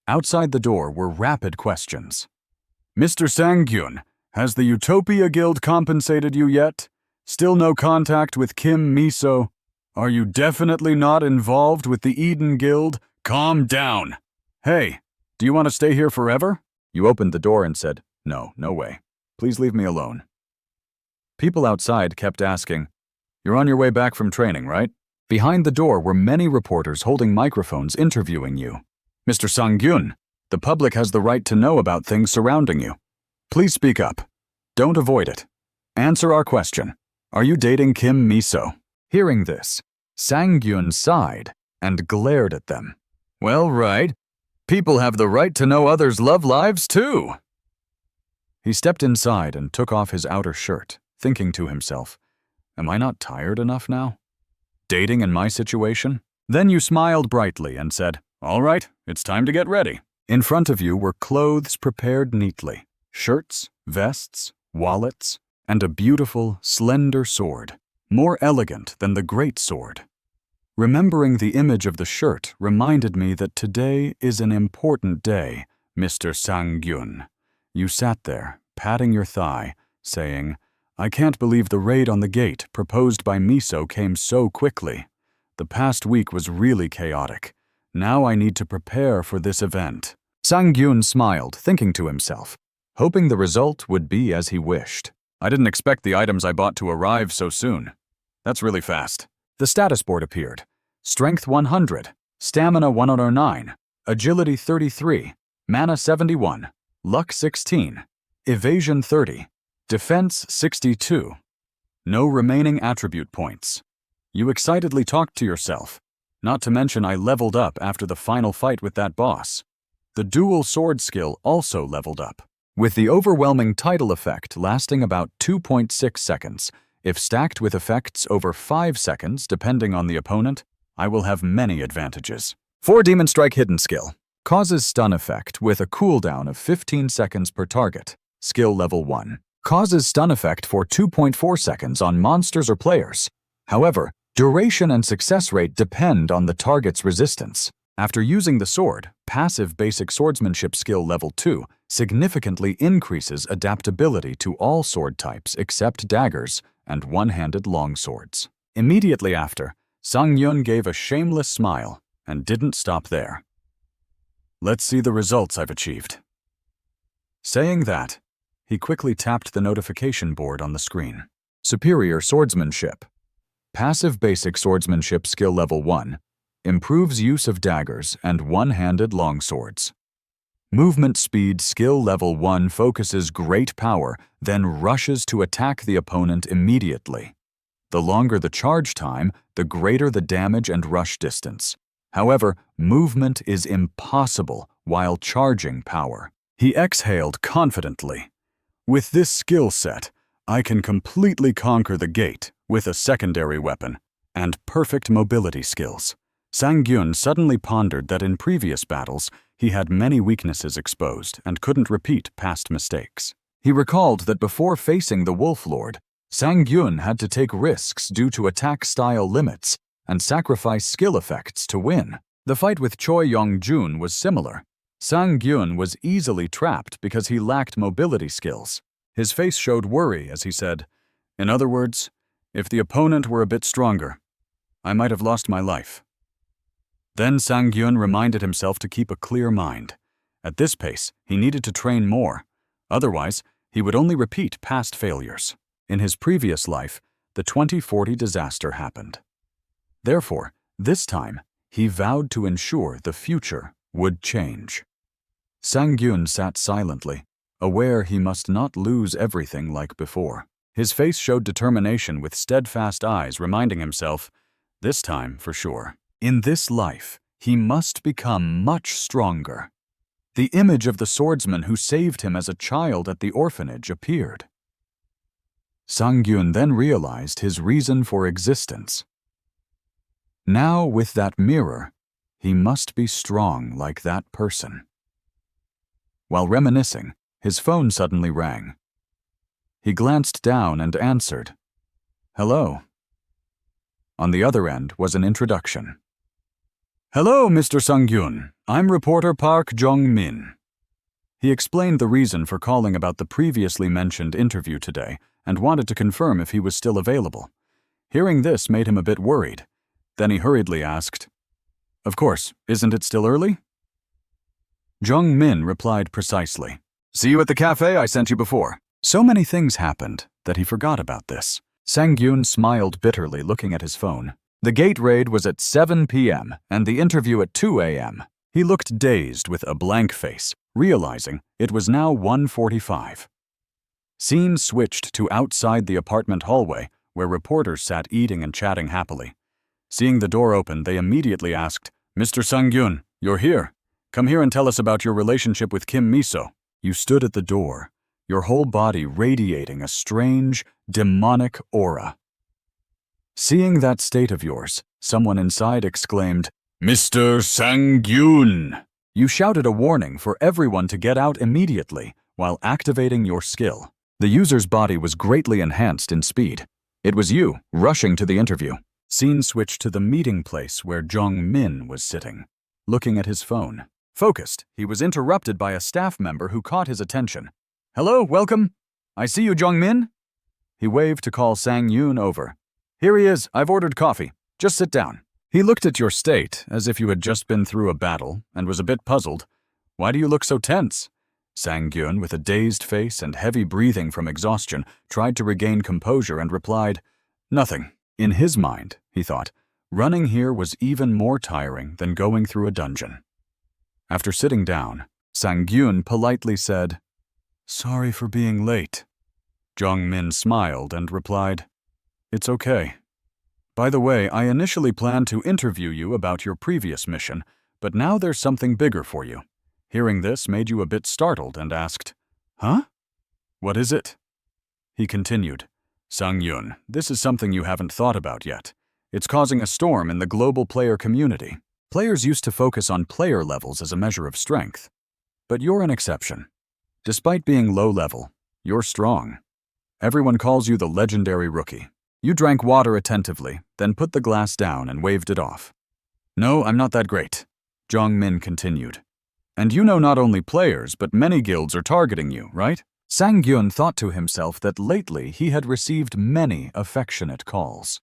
Outside the door were rapid questions. Mr. Sang Gyun, has the Utopia Guild compensated you yet? Still no contact with Kim Miso? Are you definitely not involved with the Eden Guild? Calm down. Hey, do you want to stay here forever? You opened the door and said, No way. Please leave me alone. People outside kept asking, You're on your way back from training, right? Behind the door were many reporters holding microphones interviewing you. Mr. Sang Gyun, the public has the right to know about things surrounding you. Please speak up. Don't avoid it. Answer our question. Are you dating Kim Miso? Hearing this, Sang Gyun sighed and glared at them. Well, right. People have the right to know others' love lives, too. He stepped inside and took off his outer shirt, thinking to himself, Am I not tired enough now? Dating in my situation? Then you smiled brightly and said, All right, it's time to get ready. In front of you were clothes prepared neatly, shirts, vests, wallets, and a beautiful, slender sword, more elegant than the great sword. Remembering the image of the shirt reminded me that today is an important day, Mr. Sang Gyun. You sat there, patting your thigh, saying, I can't believe the raid on the gate proposed by Miso came so quickly. The past week was really chaotic. Now I need to prepare for this event. Sang Gyun smiled, thinking to himself, hoping the result would be as he wished. I didn't expect the items I bought to arrive so soon. That's really fast. The status board appeared. Strength 100, Stamina 109, Agility 33, Mana 71, Luck 16, Evasion 30, Defense 62. No remaining attribute points. You excitedly talked to yourself. Not to mention I leveled up after the final fight with that boss. The dual sword skill also leveled up, with the overwhelming title effect lasting about 2.6 seconds. If stacked with effects over 5 seconds, depending on the opponent, I will have many advantages. 4 Demon Strike Hidden Skill. Causes stun effect with a cooldown of 15 seconds per target. Skill level 1. Causes stun effect for 2.4 seconds on monsters or players. However, duration and success rate depend on the target's resistance. After using the sword, passive basic swordsmanship skill level 2 significantly increases adaptability to all sword types except daggers and one-handed longswords. Immediately after, Sang-Yun gave a shameless smile and didn't stop there. Let's see the results I've achieved. Saying that, he quickly tapped the notification board on the screen. Superior Swordsmanship. Passive Basic Swordsmanship Skill Level 1. Improves use of daggers and one-handed longswords. Movement Speed Skill Level 1 focuses great power, then rushes to attack the opponent immediately. The longer the charge time, the greater the damage and rush distance. However, movement is impossible while charging power. He exhaled confidently. With this skill set, I can completely conquer the gate with a secondary weapon and perfect mobility skills. Sang-Yun suddenly pondered that in previous battles, he had many weaknesses exposed and couldn't repeat past mistakes. He recalled that before facing the Wolf Lord, Sang-Yun had to take risks due to attack style limits and sacrifice skill effects to win. The fight with Choi Yong-jun was similar. Sang-Yun was easily trapped because he lacked mobility skills. His face showed worry as he said, "In other words, if the opponent were a bit stronger, I might have lost my life." Then Sang-Yun reminded himself to keep a clear mind. At this pace, he needed to train more. Otherwise, he would only repeat past failures. In his previous life, the 2040 disaster happened. Therefore, this time, he vowed to ensure the future would change. Sang-Yun sat silently, aware he must not lose everything like before. His face showed determination with steadfast eyes, reminding himself, this time for sure. In this life, he must become much stronger. The image of the swordsman who saved him as a child at the orphanage appeared. Sang-Yun then realized his reason for existence. Now, with that mirror, he must be strong like that person. While reminiscing, his phone suddenly rang. He glanced down and answered, "Hello." On the other end was an introduction. "Hello, Mr. Sang-Yun. I'm reporter Park Jong-min." He explained the reason for calling about the previously mentioned interview today and wanted to confirm if he was still available. Hearing this made him a bit worried. Then he hurriedly asked, "Of course, isn't it still early?" Jong-min replied precisely, "See you at the cafe I sent you before." So many things happened that he forgot about this. Sang-Yun smiled bitterly looking at his phone. The gate raid was at 7 p.m. and the interview at 2 a.m. He looked dazed with a blank face, realizing it was now 1:45. Scene switched to outside the apartment hallway, where reporters sat eating and chatting happily. Seeing the door open, they immediately asked, "Mr. Sang-Yun, you're here. Come here and tell us about your relationship with Kim Miso." You stood at the door, your whole body radiating a strange, demonic aura. Seeing that state of yours, someone inside exclaimed, "Mr. Sang-Yun!" You shouted a warning for everyone to get out immediately while activating your skill. The user's body was greatly enhanced in speed. It was you, rushing to the interview. Scene switched to the meeting place where Jong-min was sitting, looking at his phone. Focused, he was interrupted by a staff member who caught his attention. "Hello, welcome. I see you, Jong-min." He waved to call Sang-Yun over. "Here he is, I've ordered coffee. Just sit down." He looked at your state as if you had just been through a battle and was a bit puzzled. "Why do you look so tense?" Sang-Yun, with a dazed face and heavy breathing from exhaustion, tried to regain composure and replied, "Nothing." In his mind, he thought, running here was even more tiring than going through a dungeon. After sitting down, Sang-Yun politely said, "Sorry for being late." Jong-min smiled and replied, "It's okay. By the way, I initially planned to interview you about your previous mission, but now there's something bigger for you." Hearing this made you a bit startled and asked, "Huh? What is it?" He continued, "Sang-Yun, this is something you haven't thought about yet. It's causing a storm in the global player community. Players used to focus on player levels as a measure of strength. But you're an exception. Despite being low level, you're strong. Everyone calls you the legendary rookie. You drank water attentively, then put the glass down and waved it off. "No, I'm not that great," Jong-min continued. "And you know not only players, but many guilds are targeting you, right?" Sang-Yun thought to himself that lately he had received many affectionate calls.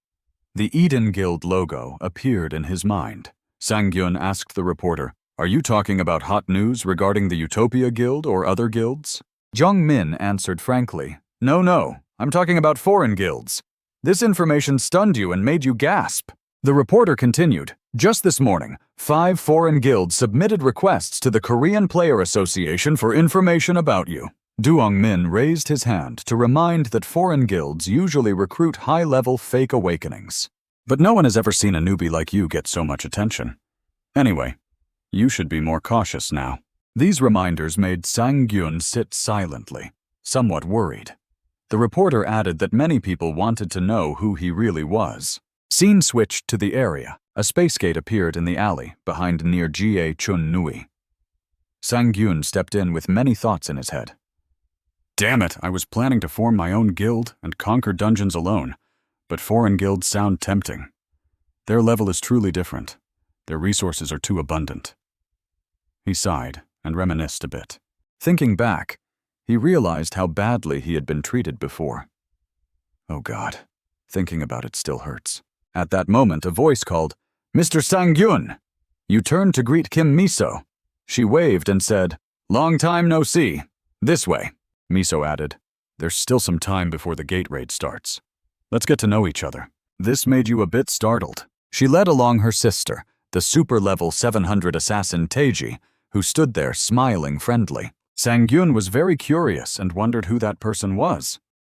The Eden Guild logo appeared in his mind. Sang-gyun asked the reporter, "Are you talking about hot news regarding the Utopia Guild or other guilds?" Jung-min answered frankly, No, I'm talking about foreign guilds. This information stunned you and made you gasp." The reporter continued, "Just this morning, 5 foreign guilds submitted requests to the Korean Player Association for information about you." Duong-min raised his hand to remind that foreign guilds usually recruit high-level fake awakenings. But no one has ever seen a newbie like you get so much attention. Anyway, you should be more cautious now. These reminders made Sang-gyun sit silently, somewhat worried. The reporter added that many people wanted to know who he really was. Scene switched to the area. A space gate appeared in the alley behind near Jie Chun Nui. Sang-gyun stepped in with many thoughts in his head. Damn it, I was planning to form my own guild and conquer dungeons alone, but foreign guilds sound tempting. Their level is truly different. Their resources are too abundant. He sighed and reminisced a bit. Thinking back, he realized how badly he had been treated before. Oh God, thinking about it still hurts. At that moment, a voice called, "Mr. Sang-gyun!" You turned to greet Kim Miso. She waved and said, "Long time no see. This way." Miso added, "There's still some time before the gate raid starts. Let's get to know each other." This made you a bit startled. She led along her sister, the super-level 700 assassin Teiji, who stood there smiling friendly. Sang-gyun was very curious and wondered who that person was.